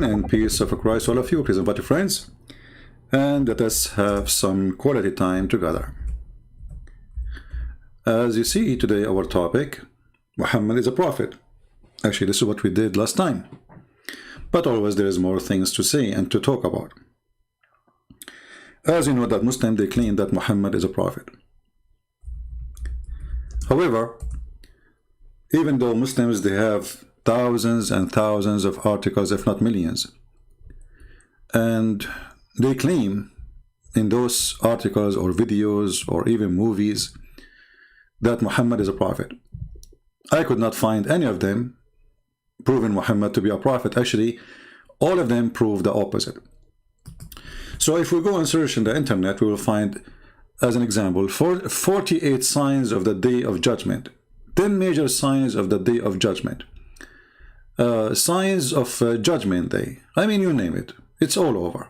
everyone, and peace of Christ all of you. Please invite your friends and let us have some quality time together. As you see today, our topic, Muhammad is a prophet. Actually, this is what we did last time, but always there is more things to say and to talk about. As you know, that Muslims, they claim that Muhammad is a prophet. However, even though Muslims, they have thousands and thousands of articles, if not millions, and they claim in those articles or videos or even movies that Muhammad is a prophet. I could not find any of them proving Muhammad to be a prophet. Actually, all of them prove the opposite. So if we go and search in the internet, we will find, as an example, 48 signs of the Day of Judgment, 10 major signs of the Day of Judgment, signs of Judgment Day. I mean, you name it, it's all over.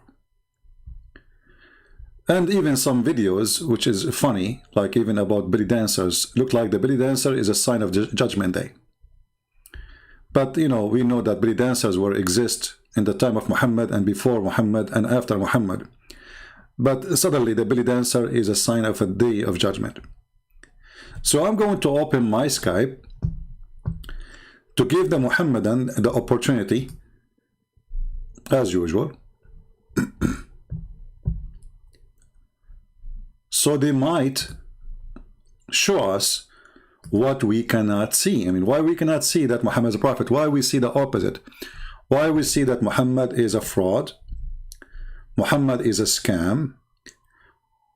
And even some videos, which is funny, like even about belly dancers, look like the belly dancer is a sign of Judgment Day. But you know, we know that belly dancers were exist in the time of Muhammad and before Muhammad and after Muhammad. But suddenly the belly dancer is a sign of a day of judgment. So I'm going to open my Skype to give the Muhammadan the opportunity, as usual, so they might show us what we cannot see. I mean, why we cannot see that Muhammad is a prophet, why we see the opposite, why we see that Muhammad is a fraud, Muhammad is a scam,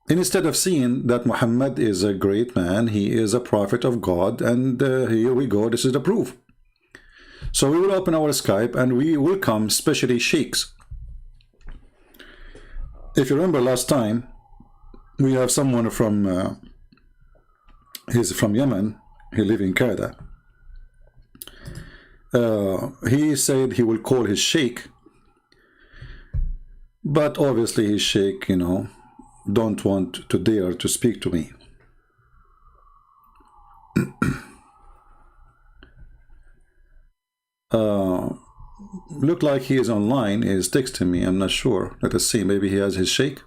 instead of seeing that Muhammad is a great man, he is a prophet of God, and here we go, this is the proof. So we will open our Skype and we welcome especially sheikhs. If you remember last time, we have someone from he's from Yemen, he lives in Canada. He said he will call his sheikh, but obviously his sheikh, you know, don't want to dare to speak to me. Look like he is online, he is texting me, I'm not sure. Let us see, maybe he has his sheikh.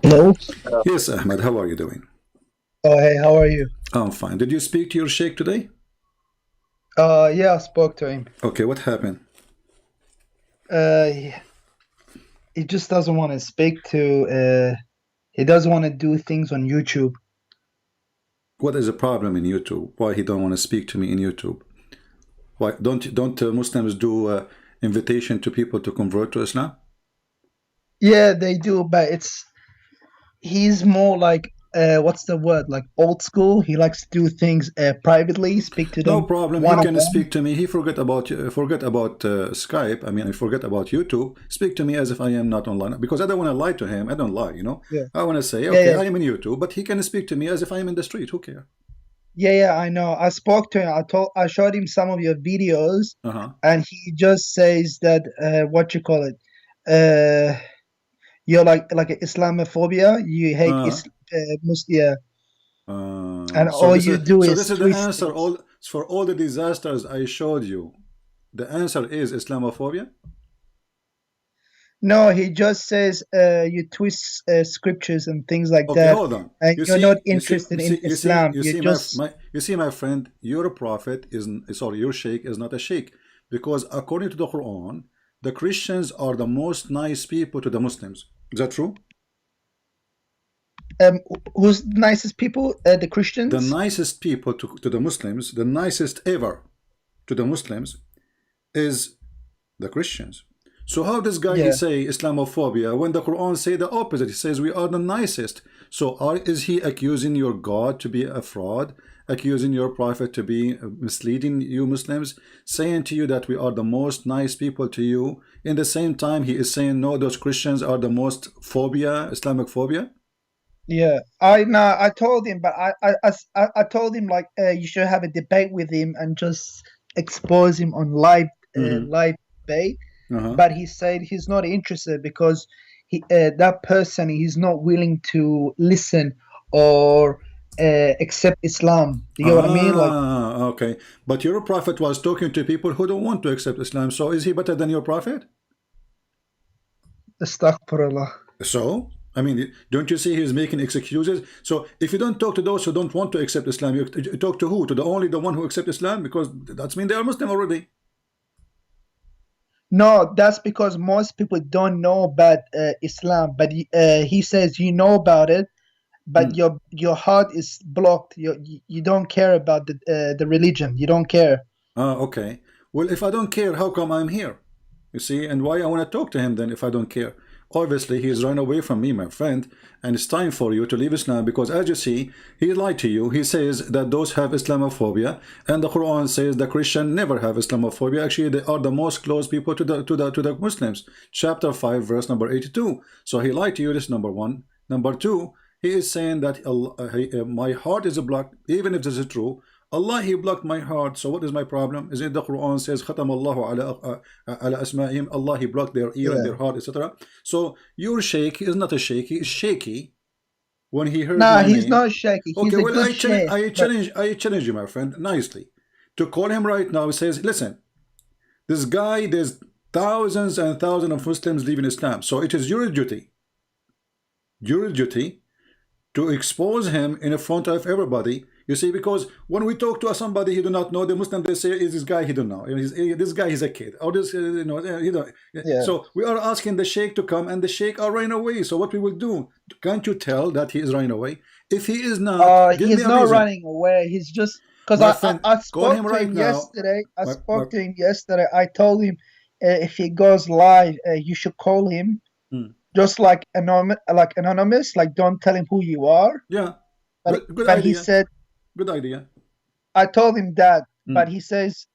Hello? Yes, Ahmed, how are you doing? Oh, hey, how are you? I'm fine. Did you speak to your sheikh today? Yeah, I spoke to him. Okay, what happened? He just doesn't want to speak to, he doesn't want to do things on YouTube. What is the problem in YouTube? Why he don't want to speak to me in YouTube? Why don't Muslims do invitation to people to convert to Islam? Yeah, they do, but he's more like, what's the word? Like old school. He likes to do things privately, speak to them. No problem. He can speak to me. He forget about Skype. I mean, I forget about YouTube. Speak to me as if I am not online, because I don't want to lie to him. I don't lie, you know. Yeah. I want to say, okay, yeah. I am in YouTube, but he can speak to me as if I am in the street. Who cares? Yeah, I know. I spoke to him. I showed him some of your videos, and he just says that what you call it, you're like Islamophobia. You hate Muslim, yeah. And So all you do is this is the answer. For all the disasters I showed you, the answer is Islamophobia. No, he just says you twist scriptures and things like Okay, that. hold on. And you're not interested in Islam. You see, my friend, your prophet your sheikh is not a sheikh, because according to the Quran, the Christians are the most nice people to the Muslims. Is that true? Who's the nicest people? The Christians? The nicest people to the Muslims, the nicest ever to the Muslims is the Christians. So how does guy he say Islamophobia when the Quran say the opposite? He says we are the nicest. So is he accusing your God to be a fraud, accusing your prophet to be misleading you Muslims, saying to you that we are the most nice people to you? In the same time, he is saying no, those Christians are the most phobia, Islamic phobia. Yeah, I told him, but I told him like you should have a debate with him and just expose him on live debate. But he said he's not interested because that person is not willing to listen or accept Islam. Do you get what I mean? Like, Okay. But your prophet was talking to people who don't want to accept Islam. So is he better than your prophet? astaghfirullah. So, I mean, don't you see he's making excuses? So if you don't talk to those who don't want to accept Islam, you talk to who? To the only the one who accept Islam? Because that's mean they are Muslim already. No, that's because most people don't know about Islam. But he says you know about it, but Hmm. your heart is blocked. You don't care about the religion. You don't care. Okay. Well, if I don't care, how come I'm here? You see, and why I want to talk to him then if I don't care? Obviously, he's run away from me, my friend, and it's time for you to leave Islam because, as you see, he lied to you. He says that those have Islamophobia, and the Quran says the Christian never have Islamophobia. Actually, they are the most close people to the Muslims. Chapter 5, verse number 82. So he lied to you. This is number one. Number two, he is saying that my heart is a block, even if this is true. Allah, he blocked my heart. So what is my problem? Is it the Quran says khatam Allahu ala asma'ihim, Allah, he blocked their ear and Yeah. their heart, etc. So your sheikh is not a sheikh, he is shaky when he heard Nah, my he's name. not shaky. He's Okay, a well, good sheikh. But I challenge you, my friend, nicely, to call him right now. He says, listen, this guy, there's thousands and thousands of Muslims leaving Islam. So it is your duty to expose him in front of everybody. You see, because when we talk to somebody he do not know, the Muslim, they say, is this guy he don't know, this guy is a kid, or this, you know, he don't. yeah. So we are asking the sheikh to come, and the sheikh are running away. So what we will do? Can't you tell that he is running away? If he is not, give me He's a not reason. running away. He's just because My friend, I call spoke him to right him now. yesterday. My, my, I told him if he goes live, you should call him hmm. just like anonymous. Like don't tell him who you are. Yeah, good But he idea. said Good idea. I told him that, Hmm. but he says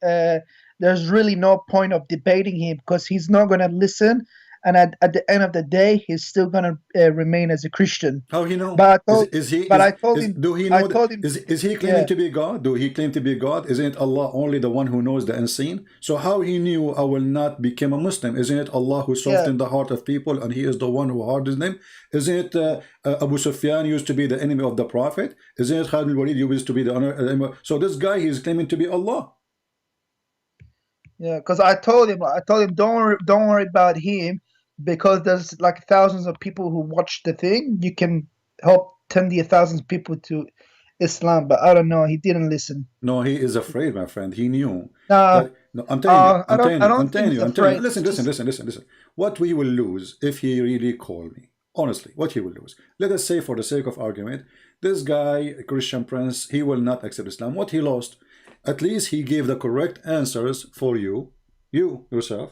there's really no point of debating him because he's not going to listen, and at the end of the day, he's still going to remain as a Christian. How he know? But I told Is him, do he I know that, told him, is he claiming yeah, to be God? Do he claim to be God? Isn't Allah only the one who knows the unseen? So how he knew I will not become a Muslim? Isn't it Allah who yeah, softened the heart of people and he is the one who hardened them? Isn't it Abu Sufyan used to be the enemy of the Prophet? Isn't it Khalid al-Walid used to be the honor? So this guy he is claiming to be Allah. yeah. Because I told him, don't worry about him, because there's like thousands of people who watch the thing. You can help 10,000 people to Islam, but I don't know. He didn't listen. No, he is afraid, my friend. He knew Nah, that. No, I'm telling you, I don't think he's I'm telling you. afraid. He's Listen, listen, just listen, listen, listen. What we will lose if he really call me. Honestly, what he will lose. Let us say, for the sake of argument, this guy, a Christian prince, he will not accept Islam. What he lost, at least he gave the correct answers for you yourself,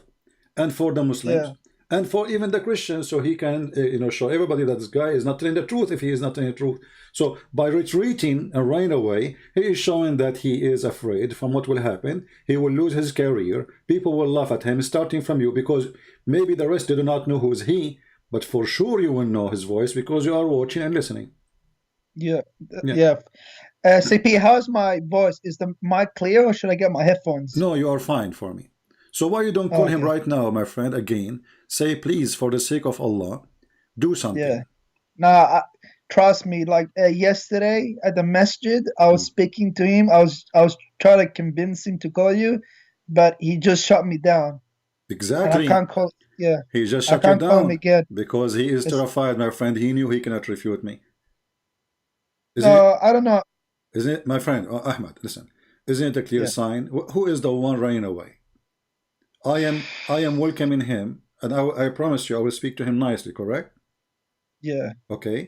and for the Muslims, yeah. and for even the Christians, so he can show everybody that this guy is not telling the truth if he is not telling the truth. So by retreating and running away, he is showing that he is afraid from what will happen. He will lose his career. People will laugh at him, starting from you, because maybe the rest do not know who is he, but for sure you will know his voice because you are watching and listening. Yeah, Yeah. yeah. CP, how's my voice? Is the mic clear, or should I get my headphones? No, you are fine for me. So why you don't Oh, call him okay. right now, my friend, again? Say, please, for the sake of Allah, do Yeah. something. Nah, trust me. Like yesterday at the masjid, I was Hmm. speaking to him. I was trying to convince him to call you, but he just shut me down, and I Exactly. can't call. Yeah, He just I shut you can't call him down again. because he is It's, terrified, my friend. He knew he cannot refute me. Isn't it? no, I don't know. Isn't it, my friend? Ahmad, listen. Isn't it a clear Yeah, sign? Who is the one running away? I am welcoming him, and I promise you I will speak to him nicely, correct? yeah, Okay.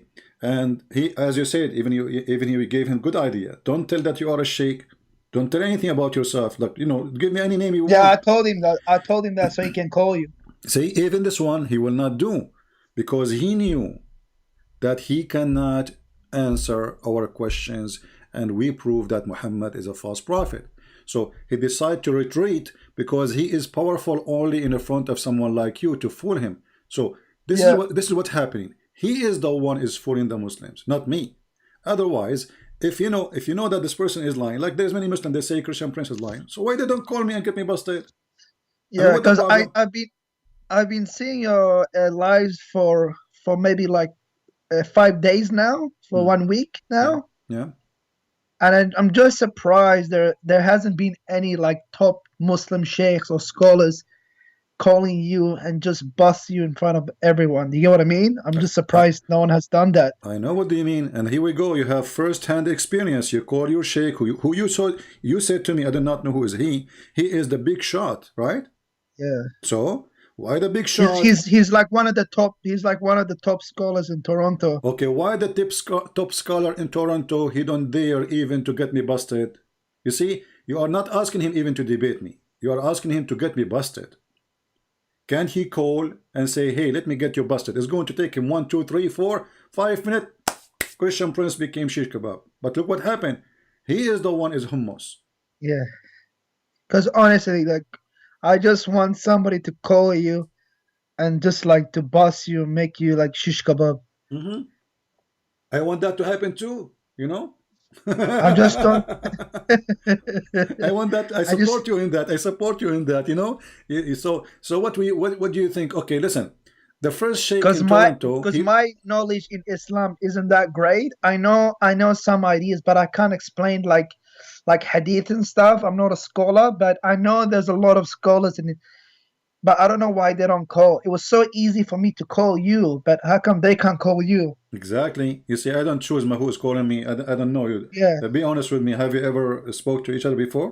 And he, as you said, even you gave him good idea. Don't tell that you are a sheikh. Don't tell anything about yourself. Like, give me any name you yeah. want. I told him that so he can call you. See, even this one he will not do because he knew that he cannot answer our questions, and we prove that Muhammad is a false prophet. So he decided to retreat because he is powerful only in the front of someone like you to fool him. So Yeah, this is what's happening. He is the one is fooling the Muslims, not me. Otherwise, if you know that this person is lying, like there's many Muslims, they say Christian Prince is lying. So why they don't call me and get me busted? And yeah. what the Because problem? I've been I've been seeing your lives for maybe like 5 days now, for Hmm. 1 week Yeah, now, yeah. and I'm just surprised there hasn't been any like top Muslim sheikhs or scholars calling you and just bust you in front of everyone. Do you know what I mean? I'm just I, surprised no one has done that. I know what do you mean, and here we go. You have first-hand experience. You call your sheikh, who you saw. You said to me, I do not know who is he. He is the big shot, right? Yeah. So why the big He's shot? he's he's like one of the top. He's like one of the top scholars in Toronto. Okay, why the top scholar in Toronto? He don't dare even to get me busted. You see, you are not asking him even to debate me. You are asking him to get me busted. Can he call and say, hey, let me get you busted? It's going to take him 1, 2, 3, 4, 5 minutes. Christian Prince became shish kebab. But look what happened. He is the one is hummus. Yeah. Because honestly, like, I just want somebody to call you and just like to bust you, make you like shish kebab. Mhm. I want that to happen too, you know? I just don't. I want that. I I just support you in that. I support you in that, you know? So what do you think? Okay, listen. The first sheikh because in my Toronto, because my knowledge in Islam isn't that great. I know some ideas, but I can't explain like hadith and stuff. I'm not a scholar, but I know there's a lot of scholars in it. But I don't know why they don't call. It was so easy for me to call you, but how come they can't call you? exactly. You see, I don't choose my who's calling me. I don't know you. Yeah. Be honest with me. Have you ever spoke to each other before?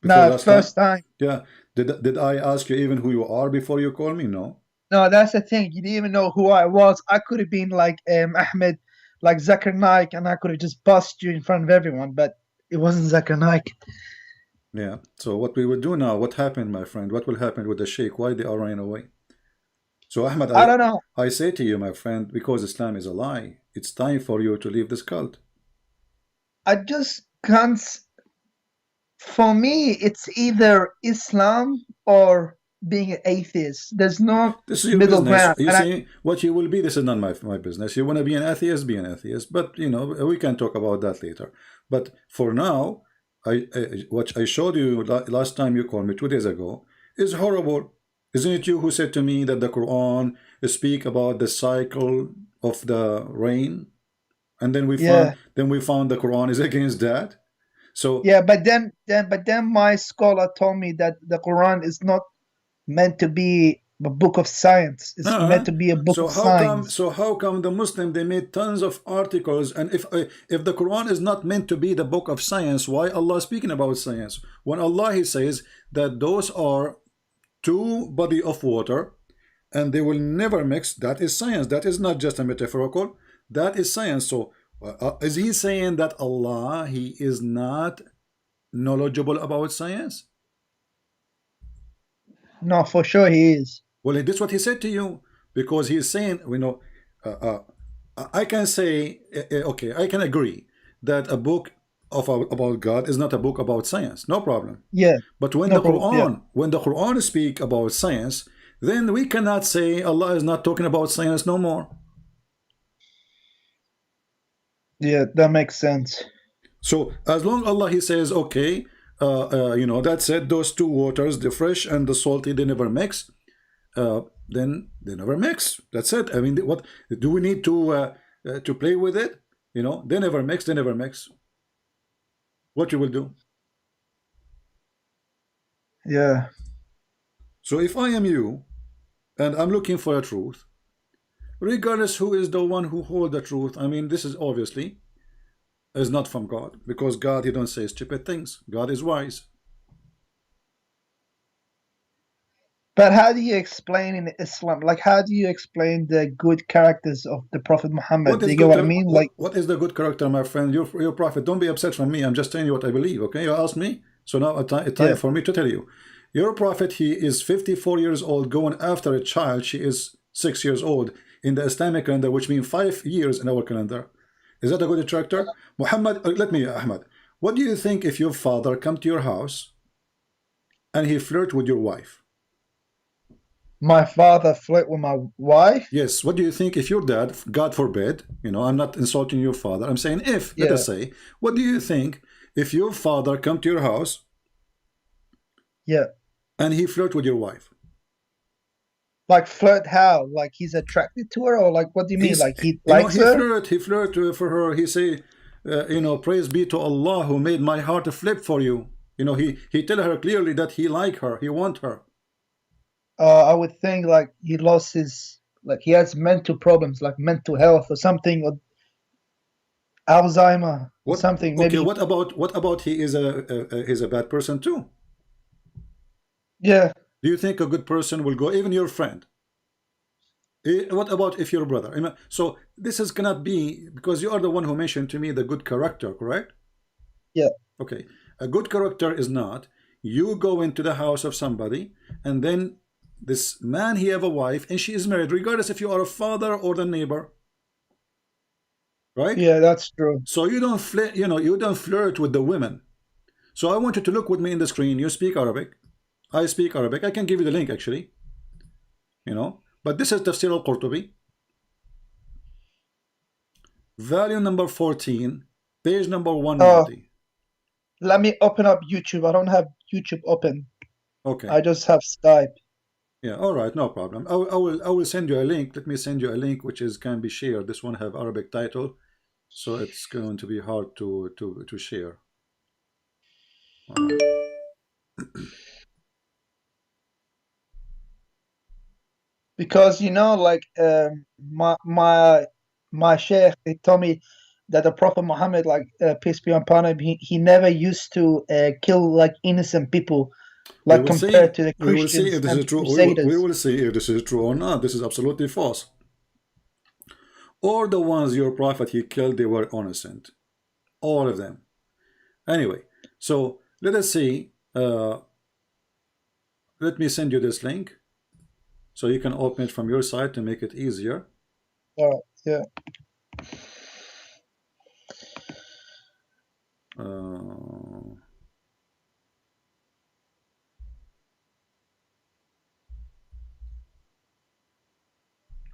Before No, last time? first time. Yeah. Did I ask you even who you are before you call me? No. No, that's the thing. You didn't even know who I was. I could have been like Ahmed, like Zakir Naik, and I could have just bust you in front of everyone, but it wasn't Zakir Naik. Yeah. So what we will do now? What happened, my friend? What will happen with the sheikh? Why they are running away? So Ahmed, I don't know. I say to you, my friend, because Islam is a lie, it's time for you to leave this cult. I just can't. For me, it's either Islam or being an atheist. There's no This is your middle business. ground. You And I, see, what you will be, this is not my business. You want to be an atheist, be an atheist. But, you know, we can talk about that later. But for now, what I showed you last time you called me 2 days ago is horrible. Isn't it you who said to me that the Quran speak about the cycle of the rain? And yeah, then we found the Quran is against that. So yeah. But then my scholar told me that the Quran is not meant to be a book of science. It's meant Uh-huh. to be a book So of how come? signs. So how come the Muslim they made tons of articles? And if the Quran is not meant to be the book of science, why Allah speaking about science? When Allah He says that those are two body of water, and they will never mix. That is science. That is not just a metaphorical. That is science. So is He saying that Allah He is not knowledgeable about science? No, for sure he is. Well, this is what he said to you because he's saying, you know, uh, uh, I can say, okay, I can agree that a book about God is not a book about science, no problem. Yeah, But no problem. Yeah, When the Quran speak about science, then we cannot say Allah is not talking about science no more. yeah, that makes sense. So as long Allah He says, okay, you know, that said, those two waters, the fresh and the salty, they never mix. Then they never mix. That's it. I mean, what do we need to play with it? You know, they never mix. They never mix. What you will do? Yeah. So if I am you and I'm looking for a truth, regardless who is the one who hold the truth, I mean, this is obviously is not from God because God He don't say stupid things. God is wise. But how do you explain in Islam? Like, how do you explain the good characters of the Prophet Muhammad? What Do is you get good? what I mean? Like, What is the good character, my friend? Your prophet. Don't be upset from me. I'm just telling you what I believe. Okay, you asked me, so now it's time yeah, for me to tell you. Your prophet, he is 54 years old, going after a child. She is 6 years old in the Islamic calendar, which means 5 years in our calendar. Is that a good character? Muhammad, let me, Ahmad. What do you think if your father come to your house and he flirt with your wife? my father flirt with my wife. Yes. What do you think if your dad, God forbid, you know, I'm not insulting your father. I'm saying if, let Yeah, us say, what do you think if your father come to your house yeah. and he flirt with your wife? Like flirt how? Like he's attracted to her, or like what do you mean? He's, Like he you know, likes her? he flirt for her. He say, you know, praise be to Allah who made my heart flip for you. You know, he tell her clearly that he like her, he want her. I would think like he lost his, like he has mental problems, like mental health or something, or Alzheimer or What? something. Okay, Maybe. what about he is he's a bad person too? Yeah. Do you think a good person will go, even your friend? What about if your brother? So this is cannot be, because you are the one who mentioned to me the good character, correct? Yeah. Okay, a good character is not you go into the house of somebody and then this man he have a wife and she is married, regardless if you are a father or the neighbor, right? Yeah, that's true. So you don't flirt, you know, you don't flirt with the women. So I want you to look with me in the screen. You speak Arabic, I speak Arabic. I can give you the link actually, you know, but this is Tafsir al-Qurtubi, volume number 14, page number Oh, 190. let me open up YouTube. I don't have YouTube open. Okay. I just have Skype. Yeah, all right, no problem. I will send you a link. Let me send you a link which is can be shared. This one have Arabic title, so it's going to be hard to share. All right. Because like my sheikh, he told me that the Prophet Muhammad, like peace be upon him, he never used to kill like innocent people, We like will see. compared to the We will see if Christians this and is true. We Crusaders. will see if this is true or not. This is absolutely false. Or the ones your prophet he killed, they were innocent. All of them. Anyway, so let us see. Let me send you this link so you can open it from your side to make it easier. All right, yeah.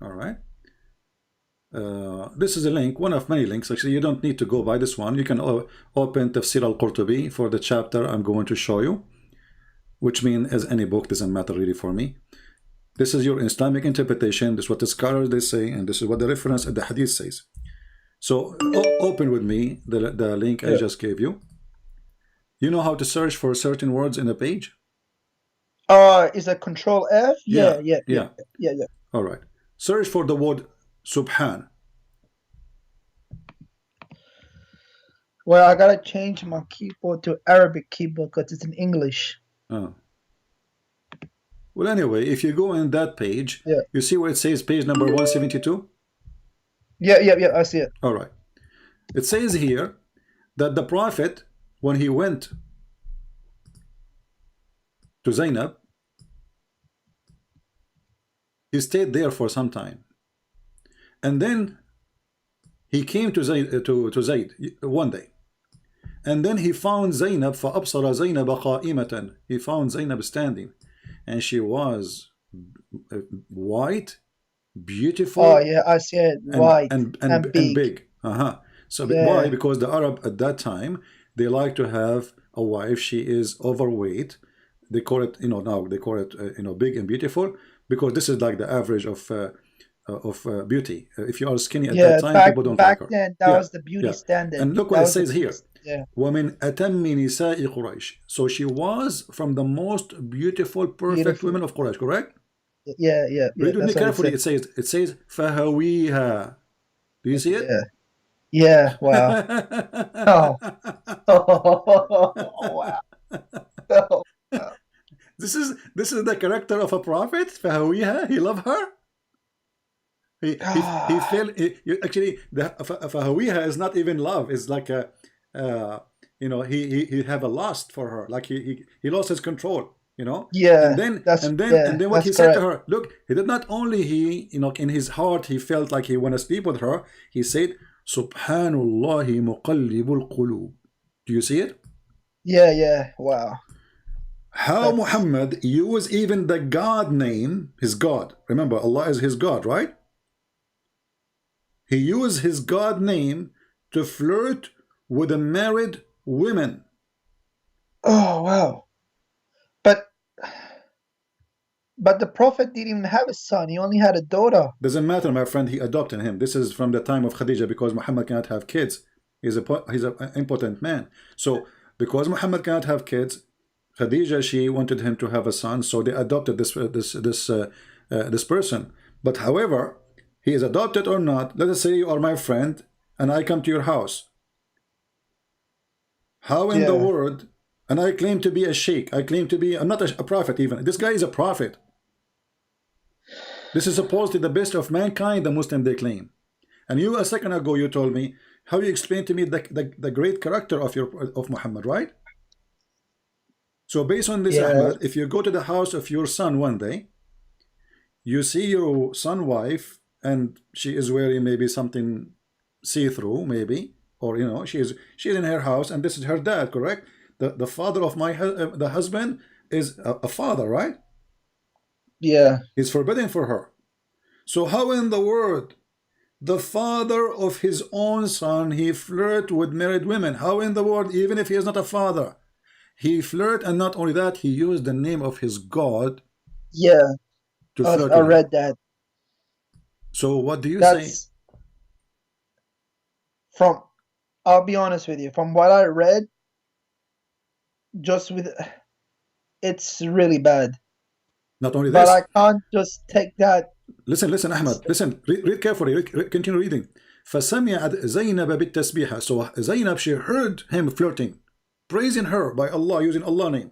All right. This is a link, one of many links. Actually, you don't need to go by this one. You can open Tafsir al-Qurtubi for the chapter I'm going to show you, which means as any book, doesn't matter really for me. This is your Islamic interpretation. This is what the scholars they say, and this is what the reference at the hadith says. So open with me the link I just gave you. You know how to search for certain words in a page? Is that Control F? Yeah, Yeah. All right. Search for the word Subhan. Well, I gotta change my keyboard to Arabic keyboard because it's in English. Oh. Well, anyway, if you go in that page, Yeah. you see where it says page number 172? Yeah, I see it. All right. It says here that the Prophet, when he went to Zainab, he stayed there for some time. And then he came to Zayd one day. And then he found Zainab, فَأَبْصَرَ زَيْنَبَ قَائِمَةً. He found Zainab standing. And she was white, beautiful. Oh, yeah, I see it. White and big. big. So Yeah. why? Because the Arab at that time, they like to have a wife. She is overweight. They call it, now they call it, big and beautiful, because this is like the average of beauty. If you are skinny at that time, people don't like her. Back then, that was the beauty standard. And look what it says here. وَمِنْ أَتَمِّ نِسَاءِ قُرَيْشِ. So she was from the most beautiful, perfect women of Quraysh, correct? Yeah. Read with me carefully. It says فَهَوِيهَا. Do you see it? Yeah. Wow. Oh. Wow. Oh. This is the character of a prophet. فَهَوِيهَا. He loved her. He felt actually the فَهَوِيهَا is not even love. It's like a he have a lust for her. Like he lost his control. Yeah. And then what he said to her, look, he did not only in his heart he felt like he want to sleep with her. He said, Subhanallah muqallibul qulub. Do you see it? Yeah. Wow. How Muhammad used even the God name, his God. Remember, Allah is his God, right? He used his God name to flirt with the married women. Oh, wow. But But the Prophet didn't even have a son. He only had a daughter. Doesn't matter, my friend. He adopted him. This is from the time of Khadija, because Muhammad cannot have kids. He's an impotent man. So because Muhammad cannot have kids, Khadija, she wanted him to have a son, so they adopted this person. But however, he is adopted or not. Let us say you are my friend, and I come to your house. How in the Yeah. world? And I claim to be a sheikh. I claim to be. I'm not a prophet even. This guy is a prophet. This is supposedly the best of mankind, the Muslim they claim. And you, a second ago, you told me how you explained to me the great character of Muhammad, right? So based on this, Yeah. Ahmad, if you go to the house of your son one day, you see your son wife, and she is wearing maybe something see-through, maybe, or you know, she's in her house, and this is her dad, correct? The father of the husband is a father, right? Yeah. He's forbidden for her. So how in the world the father of his own son, he flirt with married women? How in the world, even if he is not a father, he flirt? And not only that, he used the name of his God Yeah. to I, flirt I with her. read that. So what do you say? That's from, I'll be honest with you, from what I read, just with, it's really bad. Not only But I this, can't just take that. listen, Ahmad, listen, read carefully, continue reading. فسمعت زينب بالتسبيحة. So Zainab, she heard him flirting, praising her by Allah, using Allah name.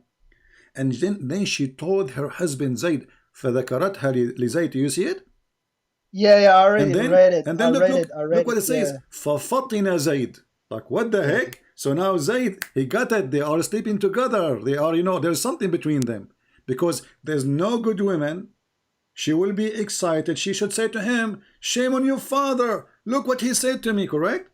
And then she told her husband Zayd, فذكرتها لزيد. You see it? Yeah, I And already then read it. I look, read it. I read what it. it Yeah. says. ففطن زيد. Like what the Yeah. heck? So now Zayd, he got it. They are sleeping together. They are, you know, there's something between them. Because there's no good women. She will be excited. She should say to him, shame on your father. Look what he said to me, correct?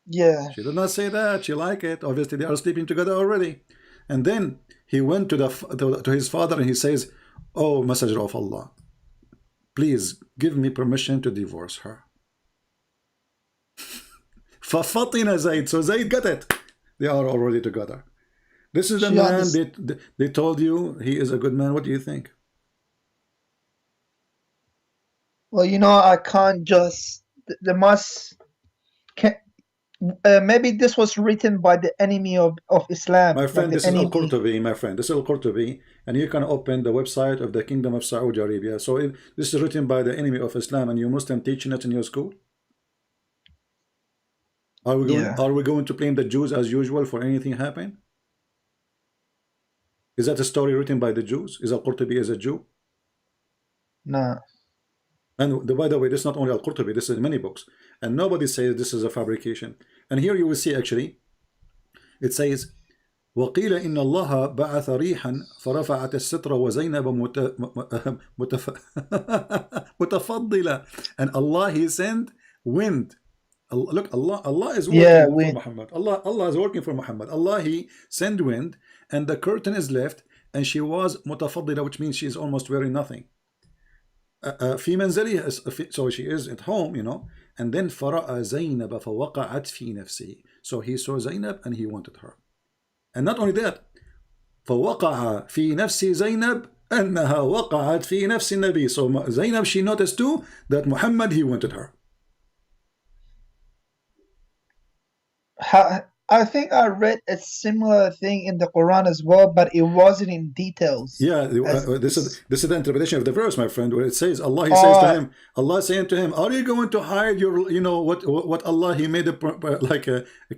Yeah. She did not say that. She liked it. Obviously, they are sleeping together already. And then he went to his father and he says, oh, Messenger of Allah, please give me permission to divorce her. فَفَطِنَ Zayd. So Zayd got it. They are already together. This is the She man understood. they told you he is a good man. What do you think? Well, I can't just. There must. Can, maybe this was written by the enemy of Islam, My like friend, the this is enemy. Al-Qurtubi, my friend. This is Al-Qurtubi, and you can open the website of the Kingdom of Saudi Arabia. So if this is written by the enemy of Islam, and you Muslim teaching it in your school, Yeah. are we going to blame the Jews as usual for anything happen? Is that a story written by the Jews? Is Al-Qurtubi as a Jew? Nah. And by the way, this is not only Al-Qurtubi, this is many books. And nobody says this is a fabrication. And here you will see actually, it says, وقيل إن الله بعث ريحا فرفعت الستر وزينب متفضلة. And Allah, he sent wind. Look, Allah is Yeah. working for Muhammad. Allah is working for Muhammad. Allah, he sent wind, and the curtain is left, and she was متفضلة, which means she is almost wearing nothing. في منزلها, so she is at home, you know. And then فرأى زينب فوقعت في نفسه. So he saw Zainab and he wanted her. And not only that, فوقع في نفس زينب أنها وقعت في نفس النبي. So Zainab, she noticed too that Muhammad, he wanted her. I think I read a similar thing in the Quran as well, but it wasn't in details. Yeah, As this is the interpretation of the verse, my friend, where it says Allah, he Oh, says to him, Allah is saying to him, are you going to hide your, you know, what Allah, he made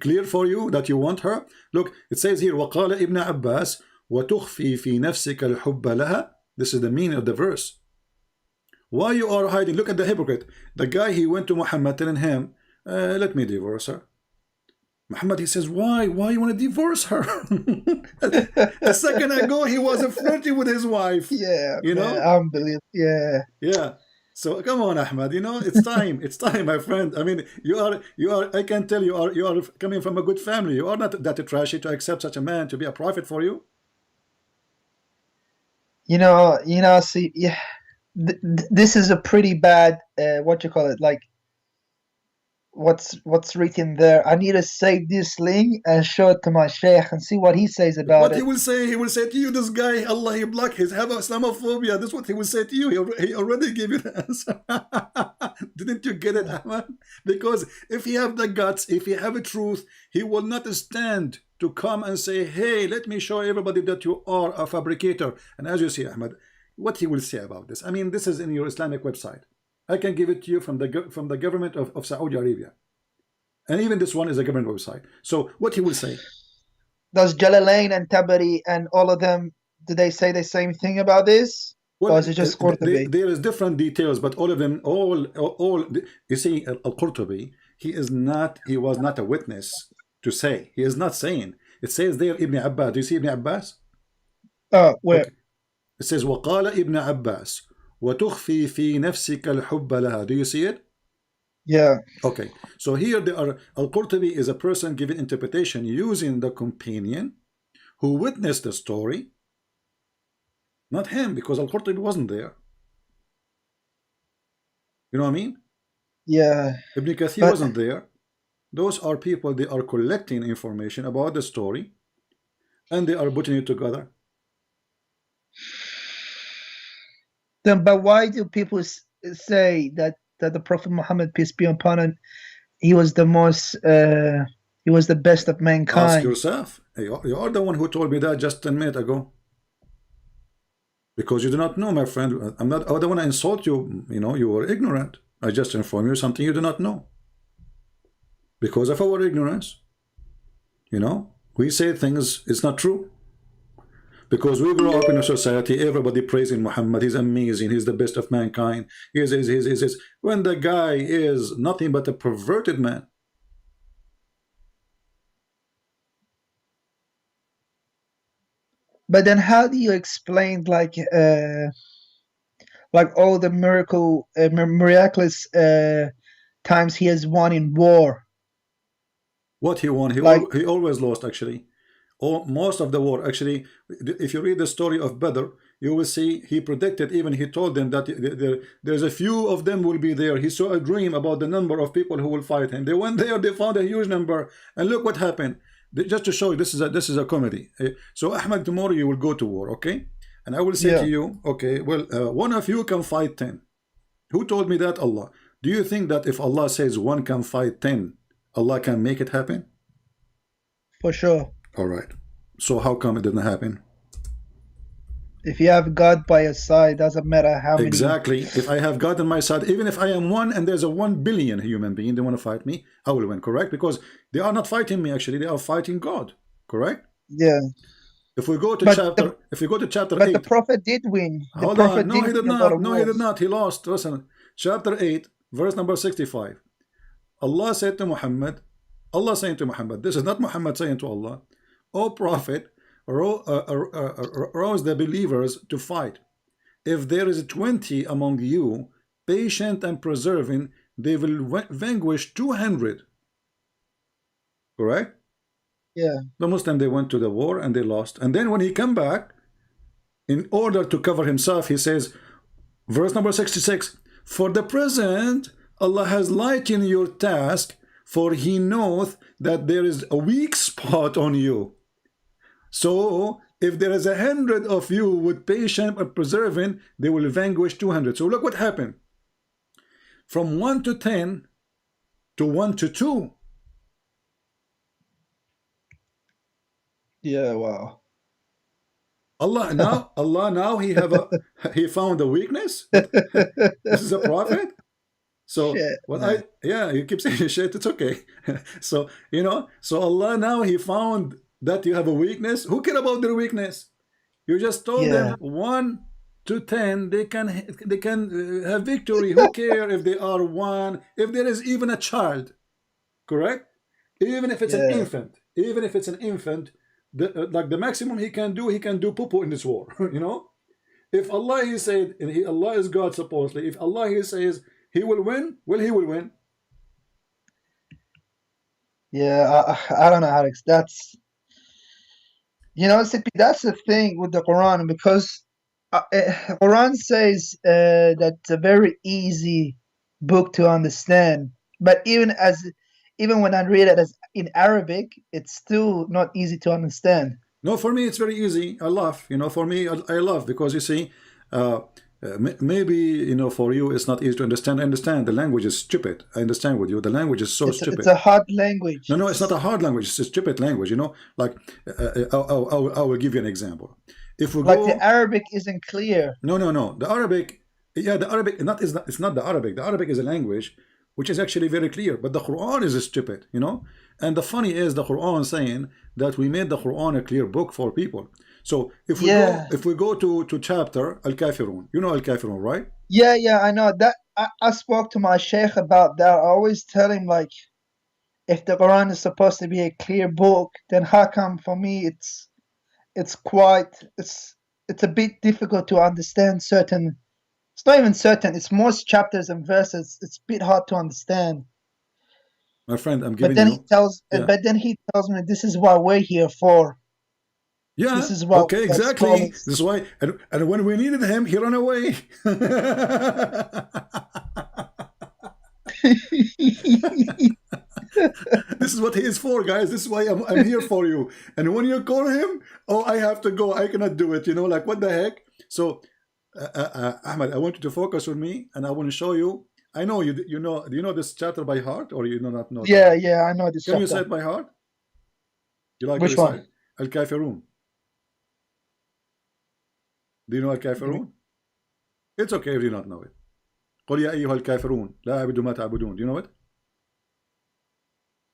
clear for you that you want her? Look, it says here, وقال ابن عباس وتخفي في نفسك الحب لها. This is the meaning of the verse. Why you are hiding? Look at the hypocrite. The guy, he went to Muhammad telling him, let me divorce her. Muhammad, he says, why? Why you want to divorce her? A second ago, he was flirting with his wife. yeah, You know? man, unbelievable. Yeah. Yeah. So come on, Ahmad. You know, it's time. It's time, my friend. I mean, you are. I can tell you are coming from a good family. You are not that trashy to accept such a man to be a prophet for you. See, yeah, this is a pretty bad, what you call it, like, what's written there. I need to save this link and show it to my sheikh and see what he says about What it. he will say to you, this guy, Allah, he block his have Islamophobia. This is what he will say to you. He already gave you the answer. Didn't you get it, Ahmad? Because if he have the guts, if he have a truth, he will not stand to come and say, hey, let me show everybody that you are a fabricator. And as you see, Ahmad, what he will say about this. I mean, this is in your Islamic website. I can give it to you from the government of Saudi Arabia. And even this one is a government website. So what he will say. Does Jalalain and Tabari and all of them, do they say the same thing about this? Well, or is it just Qurtubi? there is different details, but all of them, all you see, Al-Qurtubi, he was not a witness to say. He is not saying. It says there, Ibn Abbas. Do you see Ibn Abbas? Oh, where? Okay. It says, وقال ابن عباس وتخفي في نفسك الحب لها. Do you see it? Yeah. Okay. So here they are. Al-Qurtubi is a person giving interpretation using the companion who witnessed the story. Not him, because Al-Qurtubi wasn't there. You know what I mean? Yeah. Ibn Kathir wasn't there. Those are people, they are collecting information about the story and they are putting it together. Then, but why do people say that the Prophet Muhammad, peace be upon him, he was the most, he was the best of mankind? Ask yourself. You are the one who told me that just 10 minutes ago. Because you do not know, my friend. I don't want to insult you. You know, you were ignorant. I just inform you something you do not know. Because of our ignorance, you know, we say things, it's not true. Because we grow up in a society, everybody praising Muhammad, he's amazing, he's the best of mankind. When the guy is nothing but a perverted man. But then how do you explain like all the miraculous times he has won in war? What he won? He always lost, actually. Most of the war, actually. If you read the story of Badr, you will see he predicted, even he told them that there's a few of them will be there. He saw a dream about the number of people who will fight him. They went there, they found a huge number, and look what happened. Just to show you, this is a comedy. So Ahmed, tomorrow you will go to war, okay? And I will say to you, okay, well, one of you can fight 10. Who told me that? Allah. Do you think that if Allah says one can fight 10, Allah can make it happen? For sure. All right. So how come it didn't happen? If you have God by your side, doesn't matter how many. Exactly. If I have God on my side, even if I am one and there's a 1 billion human being, they want to fight me, I will win, correct? Because they are not fighting me, actually, they are fighting God, correct? Yeah. If we go to chapter 8. But the Prophet did win. Hold on. No, he did not. No, he did not. He lost. Listen. Chapter 8, verse number 65. Allah said to Muhammad, Allah saying to Muhammad, this is not Muhammad saying to Allah, O Prophet, rouse the believers to fight. If there is 20 among you, patient and persevering, they will vanquish 200. Correct? Yeah. The Muslim, they went to the war and they lost. And then when he come back, in order to cover himself, he says, verse number 66, for the present, Allah has lightened your task, for he knoweth that there is a weak spot on you. So if there is 100 of you with patient and persevering, they will vanquish 200. So look what happened. From 1 to 10 to 1 to 2. Yeah, wow. Allah now he found a weakness. This is a prophet. So shit, you keep saying shit, it's okay. So so Allah now he found that you have a weakness. Who care about their weakness? You just told them 1 to 10 they can have victory. Who care if they are 1, if there is even a child, correct? Even if it's an infant, like the maximum he can do poo-poo in this war. If Allah he said, and Allah is God supposedly, if Allah he says he will win, well, he will win. Yeah, I don't know how to. That's that's the thing with the Quran, because Quran says that it's a very easy book to understand. But even when I read it as in Arabic, it's still not easy to understand. No, for me it's very easy. I laugh. For me I love because you see, maybe for you it's not easy to understand. I understand the language is stupid. I understand with you. The language is so It's stupid. a hard language. No, it's not a hard language. It's a stupid language. Like I will give you an example. If we Like the go, Arabic isn't clear. no, the Arabic, yeah, the Arabic it's not the Arabic. The Arabic is a language which is actually very clear, but the Quran is stupid. And the funny is the Quran saying that we made the Quran a clear book for people. So Yeah. if we go to chapter Al Kafirun, Al Kafirun, right? Yeah, I know that. I spoke to my sheikh about that. I always tell him, like, if the Quran is supposed to be a clear book, then how come for me it's quite it's a bit difficult to understand certain. It's not even certain. It's most chapters and verses. It's a bit hard to understand. My friend, I'm But giving then he you, tells, yeah. but then he tells me this is what we're here for. Yeah, This is what okay, we as exactly. scholars. This is why, and when we needed him, he ran away. This is what he is for, guys. This is why I'm here for you. And when you call him, oh, I have to go. I cannot do it. Like what the heck? So, Ahmed, I want you to focus on me, and I want to show you. I know you. You know. Do you know this chapter by heart, or you do not know it by heart? Yeah, I know this Can you say chapter. it by heart? You like to Which one? recite Al Kafirun? Do you know Al Kafirun? It's okay if you don't know it. قل يا أيها الكافرون لا أعبد ما تعبدون. Do you know it?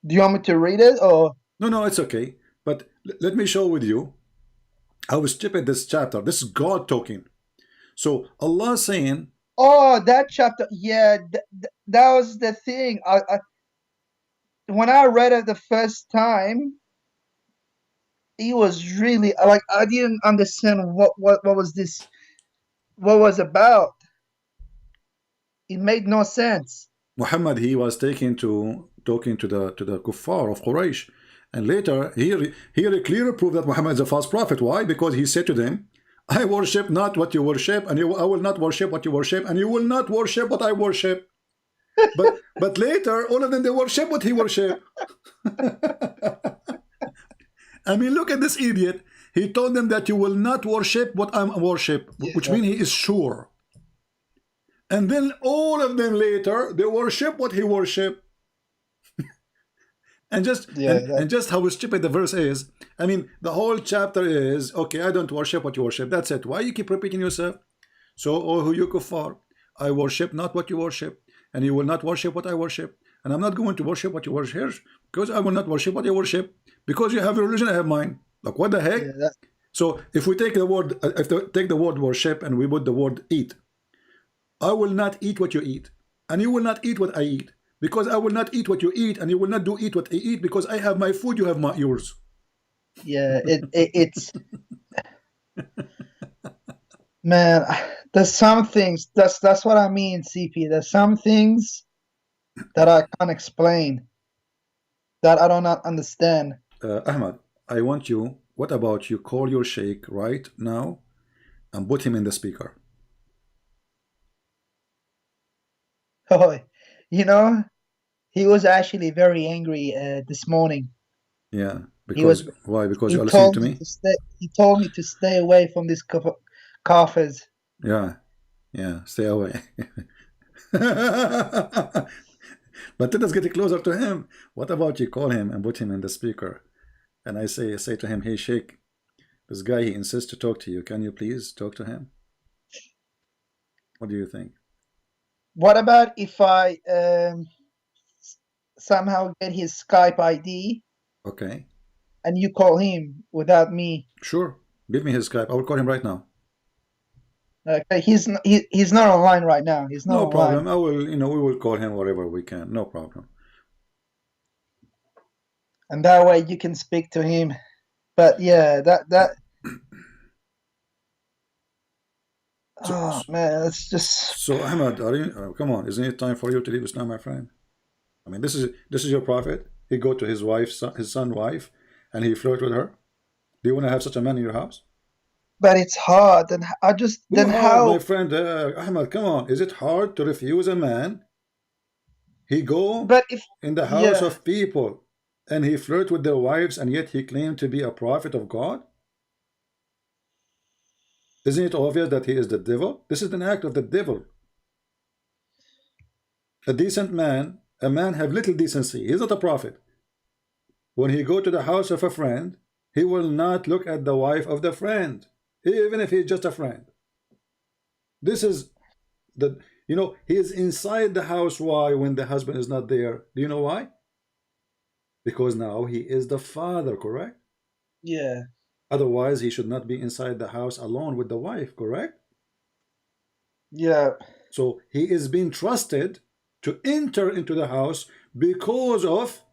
Do you want me to read it or? No, it's okay. But let me show with you how stupid this chapter. This is God talking. So Allah saying, Oh, that chapter. Yeah, that was the thing. When I read it the first time, it was really like I didn't understand what was this. What was about. It made no sense. Muhammad, he was talking to the kuffar of Quraysh, and later here a clear proof that Muhammad is a false prophet. Why? Because he said to them, I worship not what you worship, and I will not worship what you worship, and you will not worship what I worship. But later, all of them, they worship what he worship. I mean, look at this idiot. He told them that you will not worship what I worship, which means he is sure. And then all of them later, they worship what he worship. And just how stupid the verse is. I mean, the whole chapter is, okay, I don't worship what you worship. That's it. Why you keep repeating yourself? So, oh, who you kuffar, I worship not what you worship, and you will not worship what I worship. And I'm not going to worship what you worship, because I will not worship what you worship. Because you have a religion, I have mine. Like, what the heck? Yeah, so, if we take the word, take the word worship and we put the word eat, I will not eat what you eat, and you will not eat what I eat. Because I will not eat what you eat, and you will not eat what I eat, because I have my food, you have yours. Yeah, it's man. There's some things. That's what I mean, CP. There's some things that I can't explain, that I don't understand. Ahmad, I want you. What about you call your sheikh right now and put him in the speaker? Oh, he was actually very angry this morning. Yeah, He was. why? Because He you're listening told to me me? to stay. He told me to stay away from these coffers. Yeah, stay away. But let us get closer to him. What about you call him and put him in the speaker? And I say to him, hey, sheikh, this guy, he insists to talk to you. Can you please talk to him? What do you think? What about if I somehow get his Skype ID? Okay. And you call him without me? Sure. Give me his Skype. I will call him right now. Okay, he's not online right now. He's not No online. problem. I will, we will call him wherever we can. No problem. And that way you can speak to him. But yeah, that. Oh man, it's just. So Ahmad, are you? Come on, isn't it time for you to leave Islam, my friend? I mean, this is your prophet. He go to his son's wife, and he flirt with her. Do you want to have such a man in your house? But it's hard, and I just then hard, how, my friend Ahmad. Come on, is it hard to refuse a man? He go But if in the house yeah, of people and he flirt with their wives, and yet he claimed to be a prophet of God. Isn't it obvious that he is the devil? This is an act of the devil. A decent man, a man have little decency. He's not a prophet. When he go to the house of a friend, he will not look at the wife of the friend, even if he's just a friend. This is the, he is inside the house. Why? When the husband is not there. Do you know why? Because now he is the father, correct? yeah, Otherwise, he should not be inside the house alone with the wife, correct? yeah. So he is being trusted to enter into the house because of